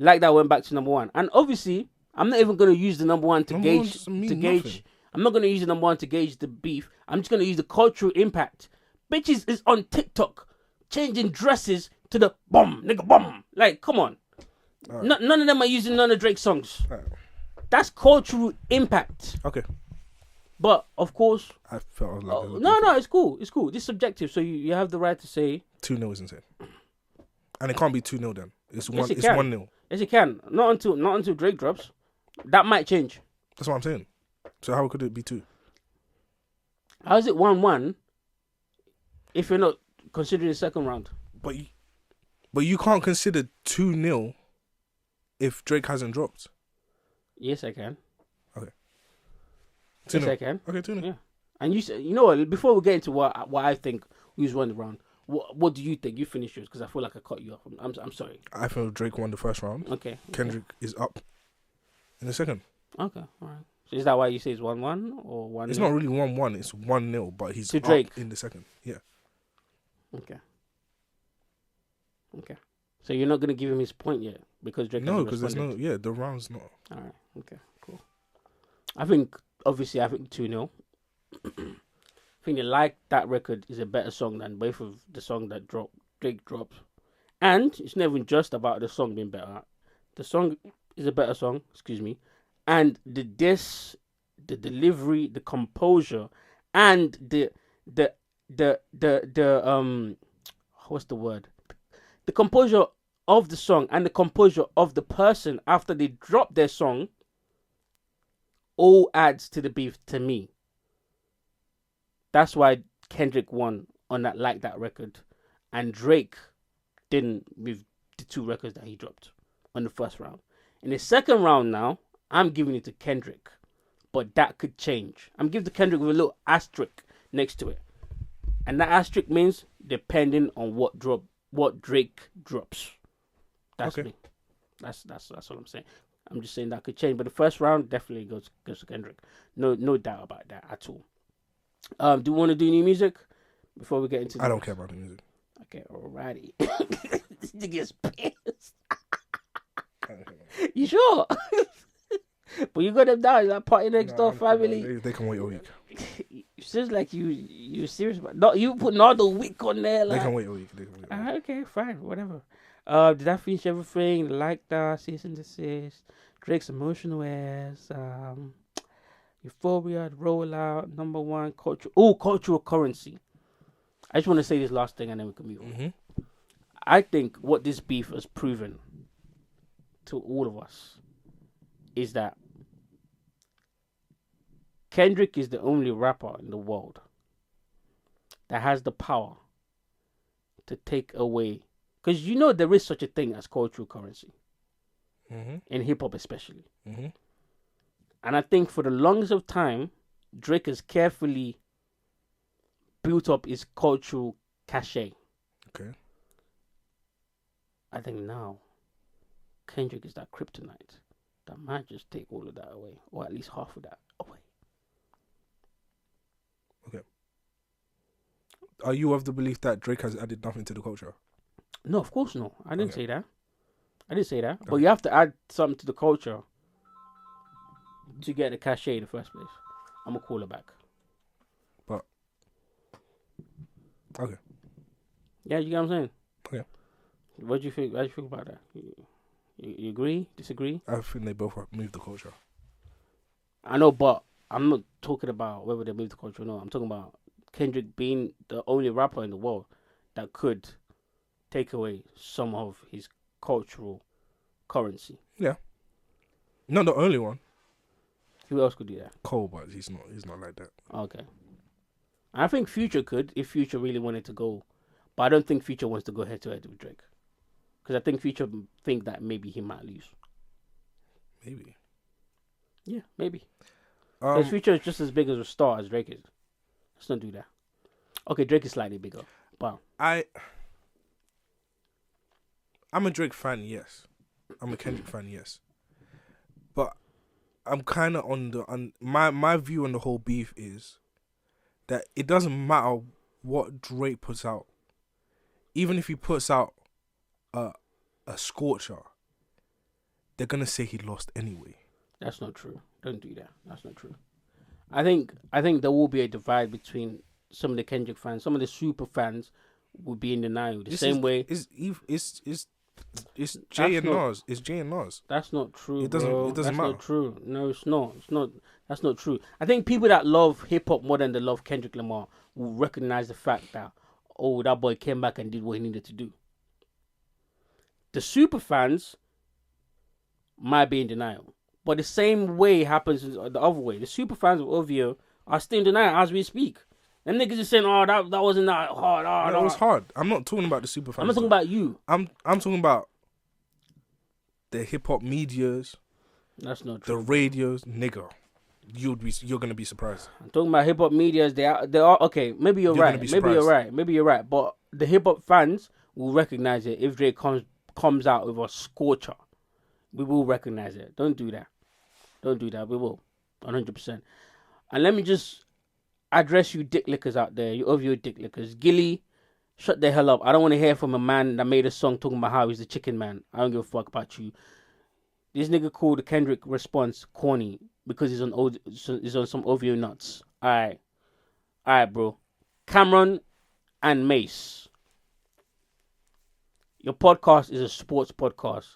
Like that went back to number 1, and obviously I'm not even gonna use the number 1 to gauge. I'm not gonna use the number 1 to gauge the beef. I'm just gonna use the cultural impact. Bitches is on TikTok changing dresses to the bomb, nigga bomb. Like, come on. Right. None of them are using none of Drake's songs. Right. That's cultural impact.
Okay.
But of course,
I felt like
no, it's cool. It's cool. This is subjective, so you have the right to say
2-0 is insane, and it can't be 2-0 then. It's 1. It's 1-0.
Yes, it can. Not until Drake drops. That might change.
That's what I'm saying. So how could it be 2?
How is it 1-1 if you're not considering the second round?
But you can't consider 2-0 if Drake hasn't dropped.
Yes, I can.
Okay.
Yes, I can.
Okay, 2-0.
Yeah. And you know what? Before we get into what I think who's won the round, what do you think? You finish yours because I feel like I cut you off. I'm sorry.
I feel Drake won the first round.
Okay.
Kendrick is up in the second.
Okay, all right. So is that why you say it's 1-1 or 1-0?
It's not really 1-1. It's 1-0, but he's
to Drake
up in the second. Yeah.
Okay. So you're not gonna give him his point yet because Drake.
No, because there's no. Yeah, the round's not.
All right. Okay. Cool. I think 2-0. I think the Like That record is a better song than both of the song that Drake dropped, and it's not even just about the song being better. The song is a better song. Excuse me, and the delivery, the composure, and the what's the word? The composure of the song and the composure of the person after they drop their song all adds to the beef to me. That's why Kendrick won on that Like That record, and Drake didn't with the 2 records that he dropped on the first round. In the second round now, I'm giving it to Kendrick, but that could change. I'm giving it to Kendrick with a little asterisk next to it, and that asterisk means depending on what Drake drops. That's
okay.
me. That's what I'm saying. I'm just saying that could change, but the first round definitely goes to Kendrick. No doubt about that at all. Do you want to do new music before we get into?
I don't care about the music.
Okay, alrighty. This nigga's pissed. You sure? But you got them down. That party next door family.
They can wait a week.
It seems like you serious about. No, you put another week on there. Like.
They can wait a week.
Okay, fine, whatever. Did I finish everything? Like that, cease and desist. Drake's emotional airs. Euphoria, rollout, number 1, cultural currency. I just want to say this last thing and then we can move on.
Mm-hmm.
I think what this beef has proven to all of us is that Kendrick is the only rapper in the world that has the power to take away, because you know there is such a thing as cultural currency, in hip hop especially.
Mm-hmm.
And I think for the longest of time, Drake has carefully built up his cultural cachet.
Okay.
I think now Kendrick is that kryptonite that might just take all of that away, or at least half of that away.
Okay. Are you of the belief that Drake has added nothing to the culture?
No, of course not. I didn't say that. Okay. But you have to add something to the culture to get the cachet in the first place. I'm gonna call it back.
But okay.
Yeah, you get what I'm saying?
Okay.
What do you think? How do you feel about that? You agree? Disagree?
I think they both moved the culture.
I know, but I'm not talking about whether they moved the culture or not. I'm talking about Kendrick being the only rapper in the world that could take away some of his cultural currency.
Yeah. Not the only one.
Who else could do that?
Cole, but he's not like that.
Okay. I think Future could, if Future really wanted to go. But I don't think Future wants to go head to head with Drake. Because I think Future think that maybe he might lose.
Maybe.
Yeah, maybe. Because Future is just as big as a star as Drake is. Let's not do that. Okay, Drake is slightly bigger. But
I'm a Drake fan, yes. I'm a Kendrick fan, yes. But I'm kind of on my view on the whole beef is that it doesn't matter what Drake puts out. Even if he puts out a scorcher, they're gonna say he lost anyway.
That's not true. Don't do that. That's not true. I think there will be a divide between some of the Kendrick fans. Some of the super fans will be in denial. It's Jay and Nas. It's Jay and Nas. That's not true. It doesn't matter. That's not true. No, it's not. That's not true. I think people that love hip hop more than they love Kendrick Lamar will recognize the fact that that boy came back and did what he needed to do. The super fans might be in denial, But the same way happens the other way. The super fans of OVO are still denying as we speak. Them niggas is saying, "Oh, that wasn't that hard." Oh,
no, it was hard. I'm not talking about the super fans.
I'm not talking about you.
I'm talking about the hip hop medias.
That's not true.
The radios, nigga. You're gonna be surprised.
I'm talking about hip hop medias. They are okay. Maybe you're right. Maybe you're right. But the hip hop fans will recognize it if Drake comes out with a scorcher. We will recognize it. Don't do that. We will, 100%. And let me just address you dick lickers out there. You OVO dick lickers. Gilly, shut the hell up. I don't want to hear from a man that made a song talking about how he's the chicken man. I don't give a fuck about you. This nigga called the Kendrick response corny because he's on some OVO nuts. Alright, bro. Cameron and Mace. Your podcast is a sports podcast.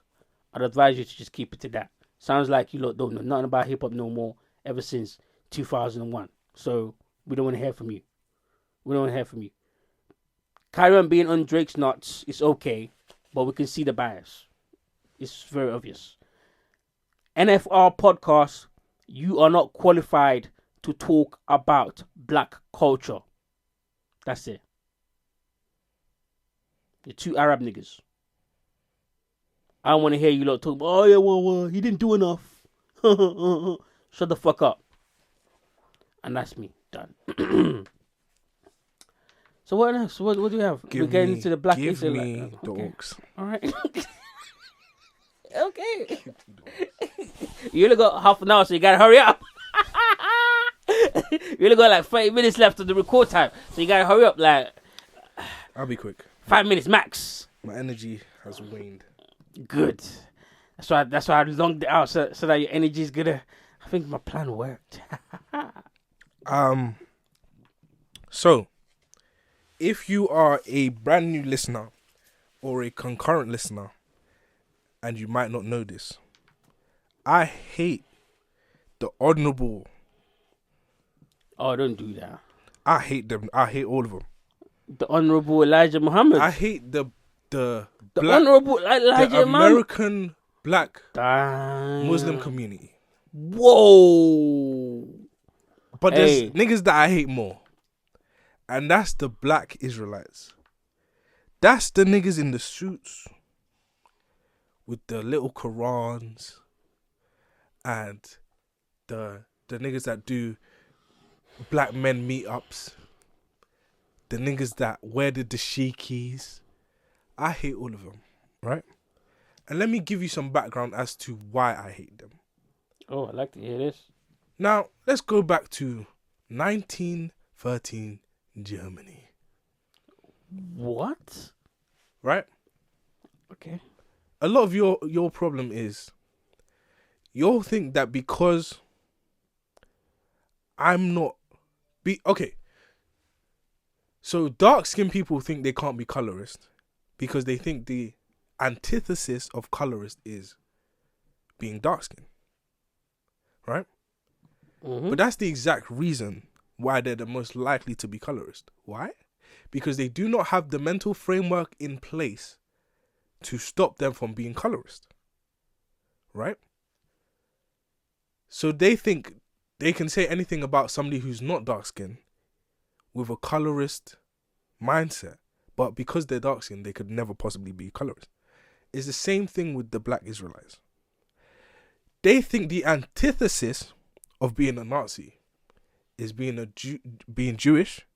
I'd advise you to just keep it to that. Sounds like you lot don't know nothing about hip hop no more ever since 2001. So we don't want to hear from you. Kyron being on Drake's nuts is okay, but we can see the bias. It's very obvious. NFR podcast, you are not qualified to talk about black culture. That's it. You're two Arab niggas. I don't want to hear you lot talk about, oh yeah, well, he didn't do enough. Shut the fuck up. And that's me. Done. So what else? What do you have? We're getting into the black.
Give me the orcs.
All right. Okay. You only got half an hour, so you gotta hurry up. You only got like 30 minutes left of the record time, so you gotta hurry up. Like,
I'll be quick.
5 minutes max.
My energy has waned.
Good. That's why I longed it out so that your energy is gonna. I think my plan worked.
So, if you are a brand new listener or a concurrent listener, and you might not know this, I hate the honorable.
Oh, don't do that.
I hate them. I hate all of them.
The Honorable Elijah Muhammad.
I hate the black,
Honorable Elijah
the American black Muslim community.
Whoa.
But there's niggas that I hate more. And that's the black Israelites. That's the niggas in the suits with the little Qurans and the niggas that do black men meetups. The niggas that wear the dashikis. I hate all of them, right? And let me give you some background as to why I hate them.
Oh, I'd like to hear this.
Now, let's go back to 1913 Germany.
What?
Right?
Okay.
A lot of your problem is you'll think that because I'm not okay. So dark-skinned people think they can't be colorist because they think the antithesis of colorist is being dark-skinned. Right?
Mm-hmm.
But that's the exact reason why they're the most likely to be colorist. Why? Because they do not have the mental framework in place to stop them from being colorist. Right? So they think they can say anything about somebody who's not dark-skinned with a colorist mindset, but because they're dark-skinned, they could never possibly be colorist. It's the same thing with the black Israelites. They think the antithesis of being a Nazi is being being Jewish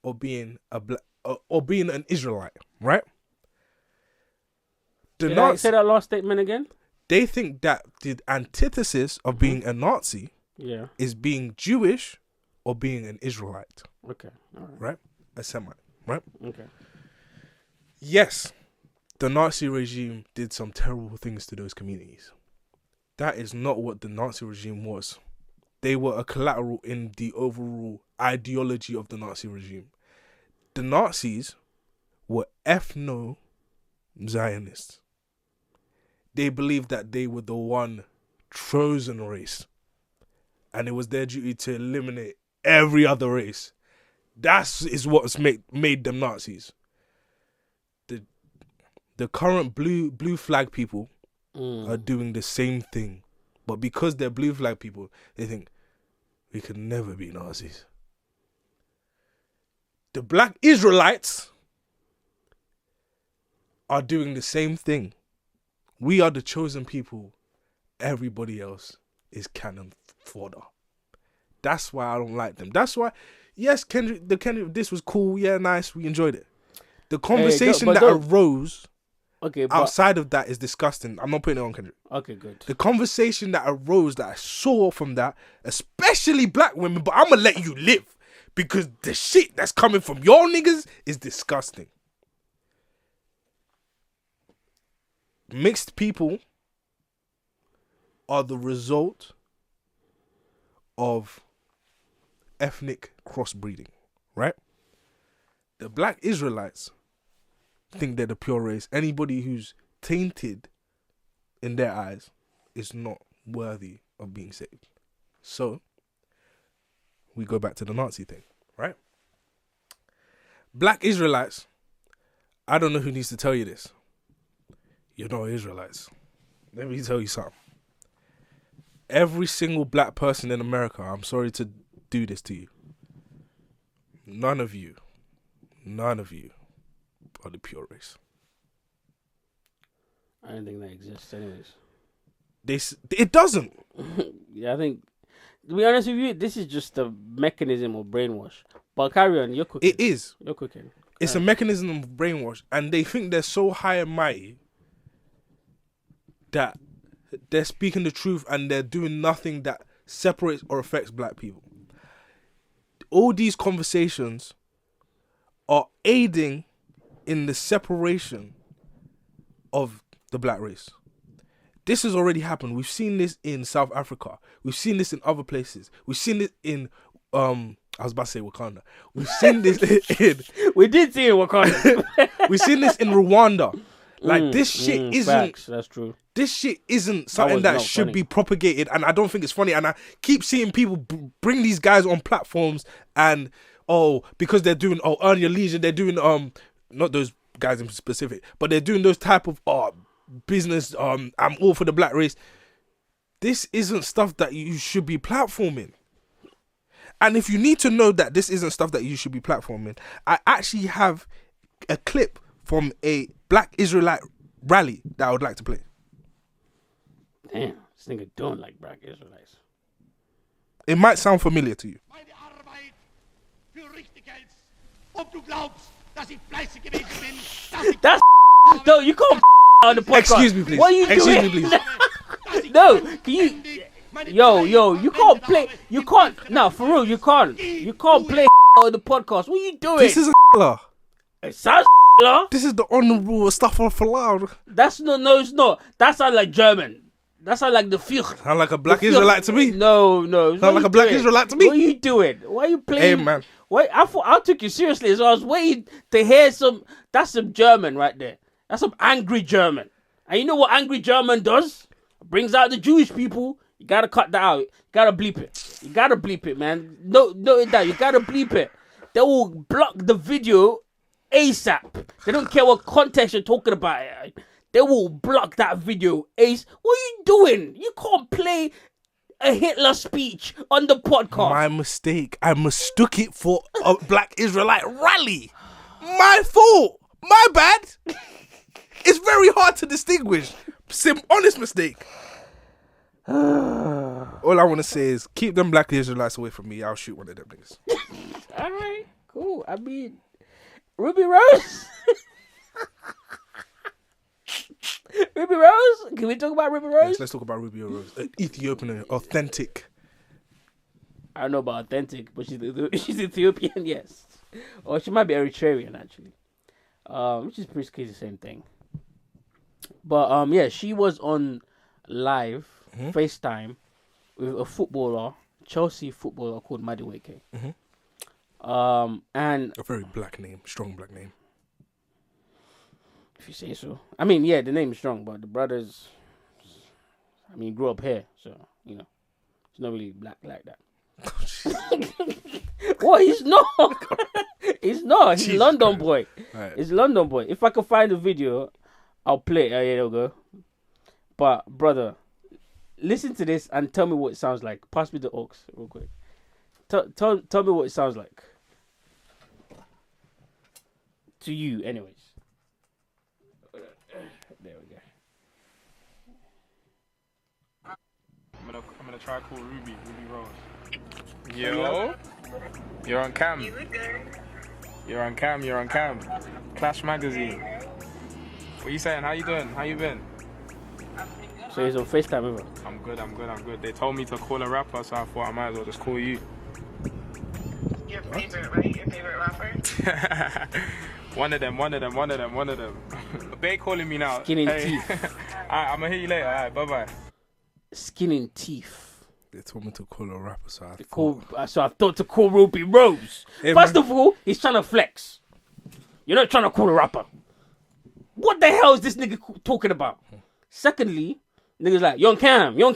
or being a black or being an Israelite, right?
Say that last statement again.
They think that the antithesis of being a Nazi is being Jewish or being an Israelite.
Okay. All
right. A Semite. Right?
Okay.
Yes, the Nazi regime did some terrible things to those communities. That is not what the Nazi regime was. They were a collateral in the overall ideology of the Nazi regime. The Nazis were ethno-Zionists. They believed that they were the one chosen race. And it was their duty to eliminate every other race. That is what's made them Nazis. The current blue flag people are doing the same thing But because they're blue flag people, they think we could never be Nazis. The black Israelites are doing the same thing. We are the chosen people. Everybody else is cannon fodder. That's why I don't like them. That's why, yes, Kendrick, this was cool. Yeah, nice. We enjoyed it. The conversation arose outside of that is disgusting. I'm not putting it on Kendrick.
Okay, good.
The conversation that arose that I saw from that, especially black women, but I'm going to let you live because the shit that's coming from your niggas is disgusting. Mixed people are the result of ethnic crossbreeding, right? The black Israelites think they're the pure race. Anybody who's tainted in their eyes is not worthy of being saved. So, we go back to the Nazi thing, right? Black Israelites, I don't know who needs to tell you this. You're not Israelites. Let me tell you something. Every single black person in America, I'm sorry to do this to you. None of you are the pure race.
I don't think that exists anyways.
It doesn't.
Yeah, I think, to be honest with you, this is just a mechanism of brainwash. But carry on, you're cooking.
It is.
You're cooking.
It's a mechanism of brainwash, and they think they're so high and mighty that they're speaking the truth and they're doing nothing that separates or affects black people. All these conversations are aiding in the separation of the black race. This has already happened. We've seen this in South Africa. We've seen this in other places. We've seen it in I was about to say Wakanda. We've seen this in
we did see it in Wakanda.
We've seen this in Rwanda. Like this shit isn't
facts, that's true.
This shit isn't something that should be propagated, and I don't think it's funny. And I keep seeing people bring these guys on platforms, and because they're doing earn your leisure, they're doing not those guys in specific, but they're doing those type of business. I'm all for the black race. This isn't stuff that you should be platforming. And if you need to know that this isn't stuff that you should be platforming, I actually have a clip from a black Israelite rally that I would like to play.
Damn, this nigga don't like black Israelites.
It might sound familiar to you.
That's no, you can't on the podcast.
Excuse me, please.
What are you doing?
Excuse me, please.
No, can you? Yo, you can't play. You can't. No, for real, you can't. You can't play on the podcast. What are you doing?
This is a
It sounds
This is the honorable stuff for loud.
That's no, it's not. That sounds like German. That sounds like the feud.
Sound like a black Israelite to me.
No.
Sound like a black Israelite to me.
What are you doing? Why are you playing?
Hey, man.
Wait, I took you seriously, so I was waiting to hear some. That's some German right there. That's some angry German. And you know what angry German does? Brings out the Jewish people. You gotta cut that out. You gotta bleep it. You gotta bleep it, man. No, that you gotta bleep it. They will block the video ASAP. They don't care what context you're talking about. They will block that video. Ace, what are you doing? You can't play a Hitler speech on the podcast.
My mistake. I mistook it for a black Israelite rally. My fault. My bad. It's very hard to distinguish. Honest mistake. All I want to say is keep them black Israelites away from me. I'll shoot one of them niggas.
All right, cool. I mean, Ruby Rose. Ruby Rose? Can we talk about Ruby Rose?
Yes, let's talk about Ruby Rose. Ethiopian, authentic.
I don't know about authentic, but she's Ethiopian, yes. Or she might be Eritrean, actually. Which is basically the same thing. But, yeah, she was on live FaceTime with a footballer, Chelsea footballer called Madueke. And
a very black name, strong black name.
If you say so. I mean, yeah, the name is strong, but the brothers, I mean, grew up here, so, you know, it's not really black like that. Well, he's not. He's not. He's London boy. Right. He's London boy. If I can find the video, I'll play it. Yeah, there we go. But, brother, listen to this and tell me what it sounds like. Pass me the aux real quick. Tell me what it sounds like. To you, anyways. There we go.
I'm gonna try call Ruby Rose. Yo, you're on cam. You're on cam. Clash Magazine. What you saying? How you doing? How you been?
So he's on FaceTime, isn't
I'm good. They told me to call a rapper, so I thought I might as well just call you.
Your favorite, right? Your favorite rapper?
One of them. They calling me now.
Skin and teeth.
Alright, I'm gonna hit you later. Alright, bye.
Skin and teeth.
They told me to call a rapper, so
I thought to call Ruby Rose.
Hey,
First
man.
of all, he's trying to flex. You're not trying to call a rapper. What the hell is this nigga talking about? Secondly, niggas like, you're on cam. You are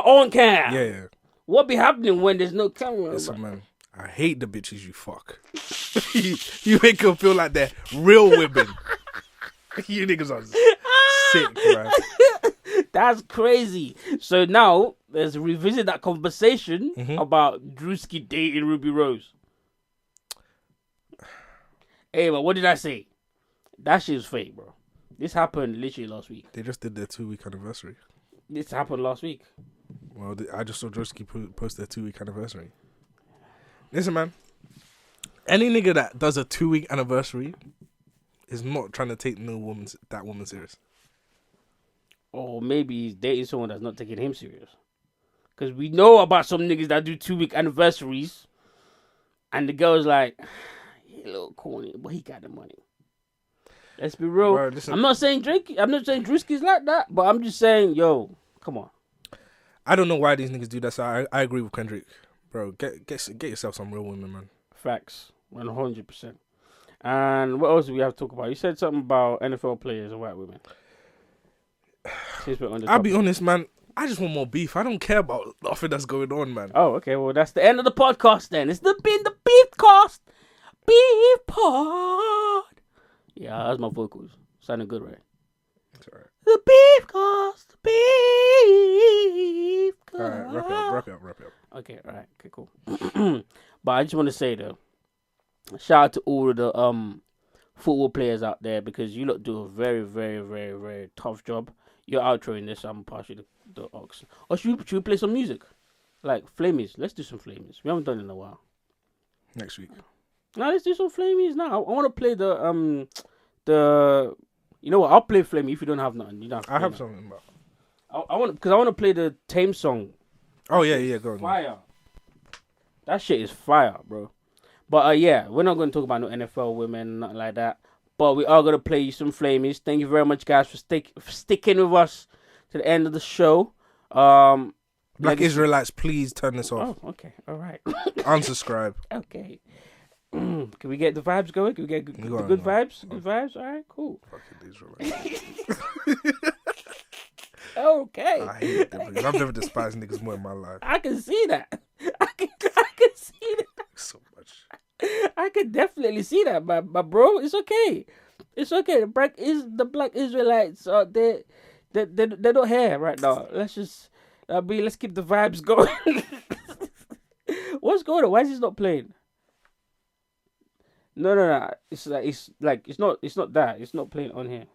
on cam.
Yeah.
What be happening when there's no camera?
Listen, man. I hate the bitches you fuck. you make them feel like they're real women. You niggas are sick, man.
That's crazy. So now, let's revisit that conversation about Drewski dating Ruby Rose. Hey, but what did I say? That shit's fake, bro. This happened literally last week.
They just did their 2-week anniversary.
This happened last week.
Well, I just saw Drewski post their 2-week anniversary. Listen, man. Any nigga that does a 2-week anniversary is not trying to take that woman serious.
Or maybe he's dating someone that's not taking him serious. Because we know about some niggas that do 2-week anniversaries. And the girl's like, he a little corny, but he got the money. Let's be real. Bro, I'm not saying Drewski's like that, but I'm just saying, yo, come on.
I don't know why these niggas do that, so I agree with Kendrick. Bro, get yourself some real women, man.
Facts. 100%. And what else do we have to talk about? You said something about NFL players and white women.
I'll be honest, man. I just want more beef. I don't care about nothing that's going on, man.
Oh, okay. Well, that's the end of the podcast then. It's the beef cast. Beef pod. Yeah, that's my vocals. Sounding good, right?
It's alright.
The beef cast. Beef cast.
Alright, wrap it up.
Okay, alright. Okay, cool. But I just want to say, though, shout out to all of the football players out there because you lot do a very, very, very, very tough job. You're outroing this, so I'm partially the aux. Or should we play some music? Like Flamies. Let's do some Flamies. We haven't done it in a while.
Next week.
Now let's do some Flamies now. I want to play the you know what? I'll play Flamey if you don't have nothing. You don't have
I have something about.
I want to play the Tame song.
Oh yeah, go on.
Fire. That shit is fire, bro. But yeah, we're not going to talk about no NFL women, nothing like that. But we are going to play you some Flamies. Thank you very much, guys, for sticking with us to the end of the show.
Black Israelites, please turn this off.
Oh, okay. All right.
Unsubscribe.
Okay. Can we get the vibes going? Can we get good vibes? Good vibes? All right, cool.
Fucking Israelites.
Okay.
I hate them because I've never despised niggas more in my life.
I can see that. I can see that.
So much.
I can definitely see that, but bro, it's okay. It's okay. The black Israelites are they're not here right now. Let's just let's keep the vibes going. What's going on? Why is this not playing? No. It's not that. It's not playing on here.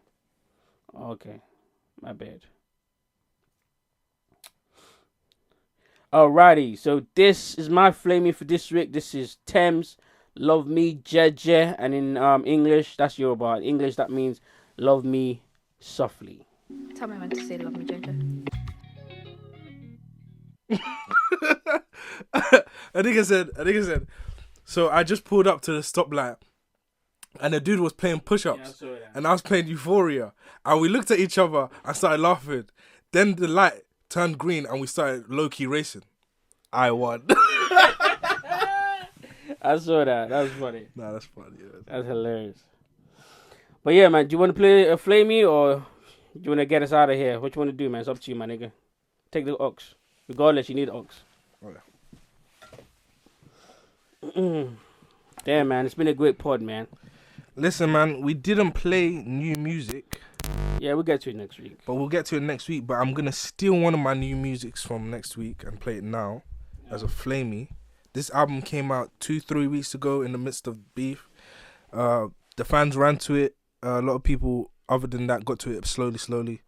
Okay. My bad. Alrighty, so this is my flaming for this week. This is Thames, Love Me Jeje, and in English, that's Yoruba. In English, that means Love Me Softly.
Tell me when to say Love Me Jeje.
I think I said, so I just pulled up to the stoplight, and the dude was playing push-ups, and I was playing Euphoria, and we looked at each other and started laughing. Then the light turned green and we started low-key racing. I won.
I saw that. That was funny.
Nah, that's funny. Yeah.
That's hilarious. But yeah, man, do you want to play a Flamey or do you want to get us out of here? What you want to do, man? It's up to you, my nigga. Take the aux. Regardless, you need aux.
Okay.
Damn, man. It's been a great pod, man.
Listen, man, we didn't play new music
Yeah, we'll get to it next week.
But we'll get to it next week. But I'm gonna steal one of my new musics from next week and play it now as a flamey. This album came out 2-3 weeks ago in the midst of beef. The fans ran to it. A lot of people other than that got to it slowly.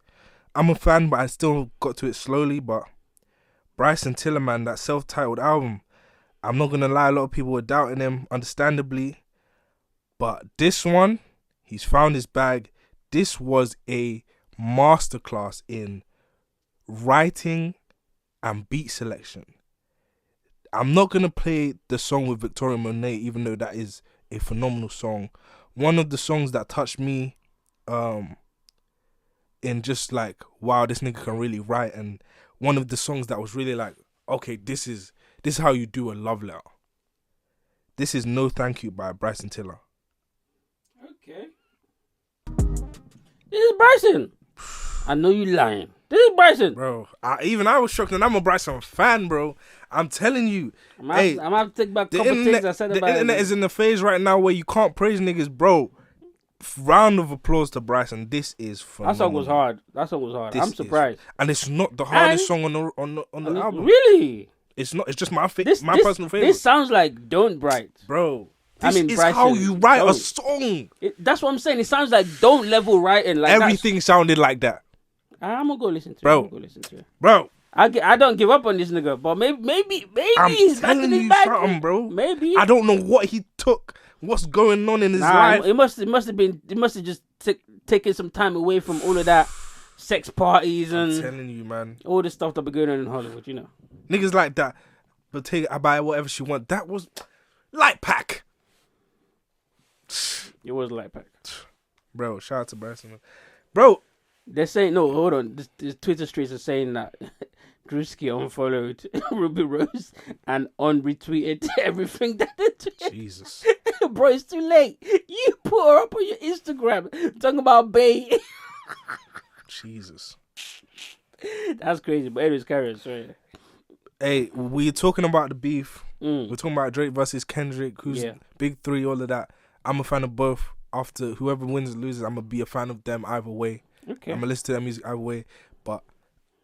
I'm a fan, but I still got to it slowly. But Bryson Tiller, man, that self-titled album, I'm not gonna lie, a lot of people were doubting him, understandably. But this one, he's found his bag. This was a masterclass in writing and beat selection. I'm not going to play the song with Victoria Monet, even though that is a phenomenal song. One of the songs that touched me in just like, wow, this nigga can really write. And one of the songs that was really like, okay, this is how you do a love letter. This is No Thank You by Bryson Tiller.
Okay. This is Bryson. I know you lying. This is Bryson.
Bro, I was shocked, and I'm a Bryson fan, bro. I'm telling you.
I'm going to have to take back a couple things I said about it.
The internet is in the phase right now where you can't praise niggas, bro. Round of applause to Bryson. This is phenomenal.
That song was hard. I'm surprised.
And it's not the hardest song on the album.
Really?
It's not. It's just my personal favorite.
This sounds like Don't Bright.
Bro. This is Bryson, how you write a song.
That's what I'm saying. It sounds like Don't level writing. Like
everything sounded like that.
I'm gonna go listen to
bro.
it. Go listen to it.
Bro.
I don't give up on this nigga, but maybe
I'm
he's back in
telling
his
you
bag.
something, bro.
Maybe.
I don't know what he took. What's going on in his life?
It must have just taken some time away from all of that sex parties and
I'm telling you, man.
All the stuff that be going on in Hollywood, you know.
Niggas like that, but I buy whatever she want. That was Light Pack.
It was Light Pack.
Bro, shout out to Bryson. Bro.
They're saying, no, hold on. This Twitter streets are saying that Drewski unfollowed Ruby Rose and unretweeted everything that they tweeted.
Jesus.
Bro, it's too late. You put her up on your Instagram talking about Bay.
Jesus.
That's crazy. But anyways, carry on. Sorry.
Hey, we're talking about the beef. We're talking about Drake versus Kendrick, who's big three, all of that. I'm a fan of both. After whoever wins or loses, I'm going to be a fan of them either way.
Okay.
I'm going to listen to their music either way. But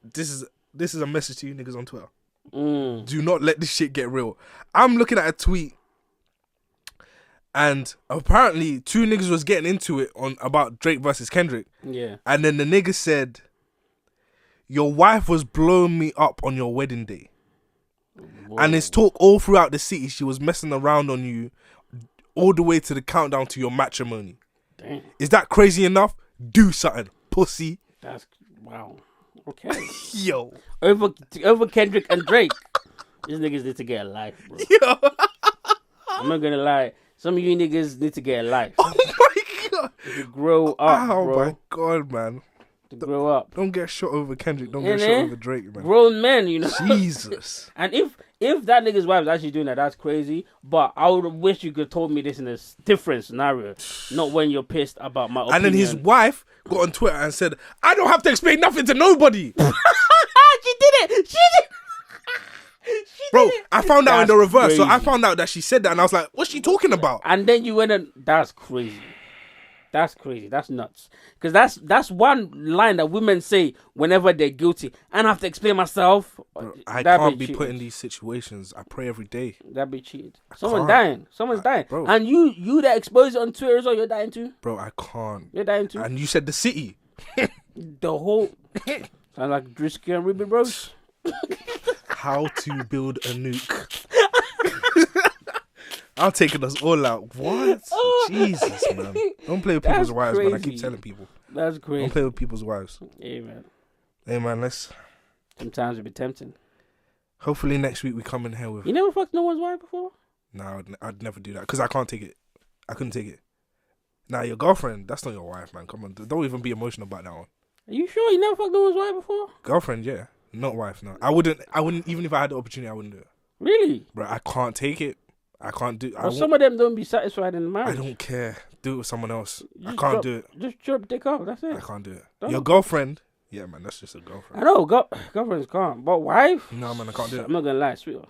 this is a message to you niggas on Twitter. Do not let this shit get real. I'm looking at a tweet, and apparently 2 niggas was getting into it about Drake versus Kendrick.
Yeah.
And then the nigga said, your wife was blowing me up on your wedding day. Whoa. And it's talk all throughout the city. She was messing around on you all the way to the countdown to your matrimony.
Damn.
Is that crazy enough? Do something, pussy.
That's wow. Okay.
Yo.
Over Kendrick and Drake. These niggas need to get a life, bro.
Yo.
I'm not gonna lie. Some of you niggas need to get a life.
Oh my god.
To grow up,
oh
bro.
My god, man.
Grow up.
Don't get shot over Kendrick. Don't get shot over Drake, man.
Grown men, you know.
Jesus.
And if that nigga's wife is actually doing that, that's crazy. But I would wish you could told me this in a different scenario, not when you're pissed about my opinion.
And then his wife got on Twitter and said, "I don't have to explain nothing to nobody."
She did it. She
Bro,
did it.
I found out in the reverse.
Crazy.
So I found out that she said that, and I was like, "What's she talking about?"
And then you went and that's crazy. That's crazy. That's nuts. Because that's one line that women say whenever they're guilty. And I have to explain myself.
Bro, I can't be put in these situations. I pray every day.
That'd be cheated. Someone's dying. Someone's dying.
Bro.
And you that expose it on Twitter as well, you're dying too.
Bro, I can't.
You're dying too.
And you said the city.
The whole... Sound like Drewski and Ruby Rose.
How to build a nuke. I'm taking us all out. What?
Oh.
Jesus, man. Don't play with people's wives, man. I keep telling people.
That's crazy.
Don't play with people's wives.
Hey, man.
Hey, man, let's...
Sometimes it be tempting.
Hopefully next week we come in here with...
You never fucked no one's wife before?
No, I'd never do that. Because I can't take it. I couldn't take it. Nah, your girlfriend, that's not your wife, man. Come on. Don't even be emotional about that one.
Are you sure you never fucked no one's wife before?
Girlfriend, yeah. Not wife, no. I wouldn't, even if I had the opportunity, I wouldn't do it.
Really?
Bro, I can't take it. I can't do it.
Well, some of them don't be satisfied in the marriage.
I don't care. Do it with someone else. I
Just
can't do it.
Just chirp dick off. That's it.
I can't do it.
Don't.
Your girlfriend, yeah, man, that's just a girlfriend.
I know. Girlfriends can't. But wife?
No, man, I can't do it.
I'm not going to lie, sweetheart.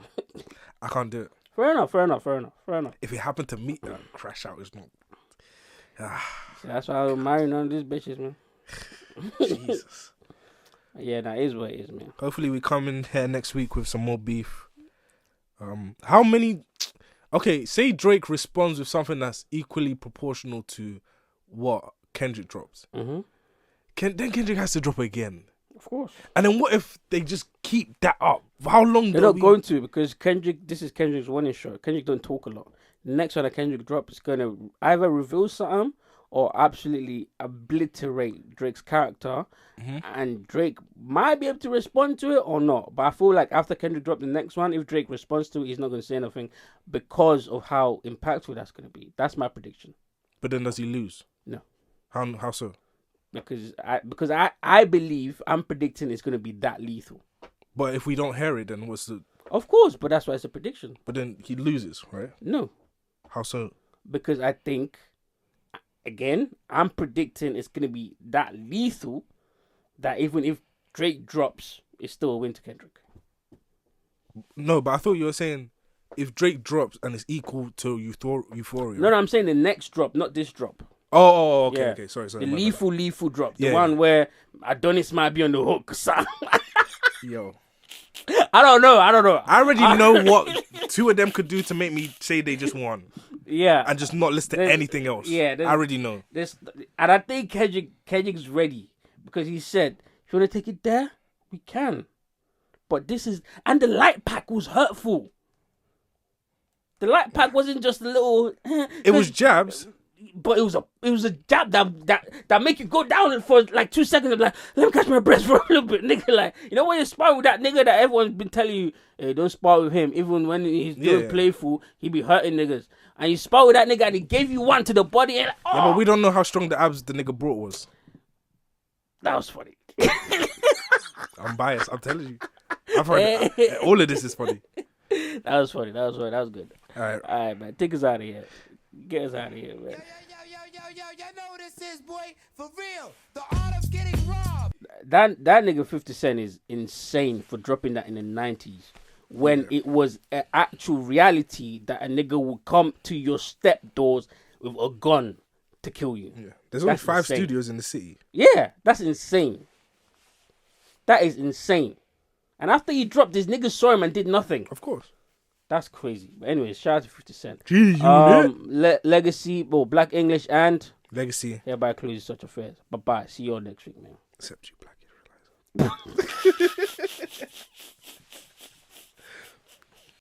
I can't do it.
Fair enough.
If it happened to me, crash out is not...
See, that's why I'm marrying none of these bitches, man.
Jesus.
Yeah, that is what it is, man.
Hopefully we come in here next week with some more beef. How many... Okay, say Drake responds with something that's equally proportional to what Kendrick drops.
Mm-hmm.
Then Kendrick has to drop again.
Of course.
And then what if they just keep that up? How long?
They're not going to, because this is Kendrick's winning show. Kendrick don't talk a lot. The next one that Kendrick drops is going to either reveal something or absolutely obliterate Drake's character. Mm-hmm. And Drake might be able to respond to it or not. But I feel like after Kendrick dropped the next one, if Drake responds to it, he's not going to say anything because of how impactful that's going to be. That's my prediction.
But then does he lose?
No.
How so?
Because I believe I'm predicting it's going to be that lethal.
But if we don't hear it, then what's the...
Of course, but that's why it's a prediction.
But then he loses, right?
No.
How so?
Because I think, again, I'm predicting it's going to be that lethal that even if Drake drops, it's still a win to Kendrick.
No, but I thought you were saying if Drake drops and it's equal to Euphoria.
No, I'm saying the next drop, not this drop.
Oh, okay. Sorry.
The lethal drop. The one where Adonis might be on the hook.
Yo.
I don't know.
I already know what two of them could do to make me say they just won.
Yeah.
And just not listen to anything else.
Yeah.
I already know.
And I think Kendrick's ready. Because he said, if you want to take it there, we can. But this is... And the light pack was hurtful. The light pack wasn't just a little...
It was jabs.
But it was a jab that make you go down for like 2 seconds. Like, let me catch my breath for a little bit, nigga. Like, you know when you spar with that nigga that everyone's been telling you, hey, don't spar with him. Even when he's doing playful, he be hurting niggas. And you spar with that nigga and he gave you one to the body. And like, oh.
Yeah, but we don't know how strong the abs the nigga brought was.
That was funny.
I'm biased. I'm telling you. I've heard all of this is funny.
That was funny. That was good.
All
right, man. Take us out of here. Get us out of here, man.
Yo, you know what this is, boy. For real. The art of getting robbed.
That nigga 50 Cent is insane for dropping that in the 90s. When it was an actual reality that a nigga would come to your step doors with a gun to kill you.
Yeah. There's only 5 studios in the city.
Yeah, that's insane. That is insane. And after he dropped, this niggas saw him and did nothing.
Of course.
That's crazy. But anyways, shout out to 50 Cent. Legacy, Black English and...
Legacy.
Hereby closes such affairs. Bye-bye. See you all next week, man.
Except you black Israelites.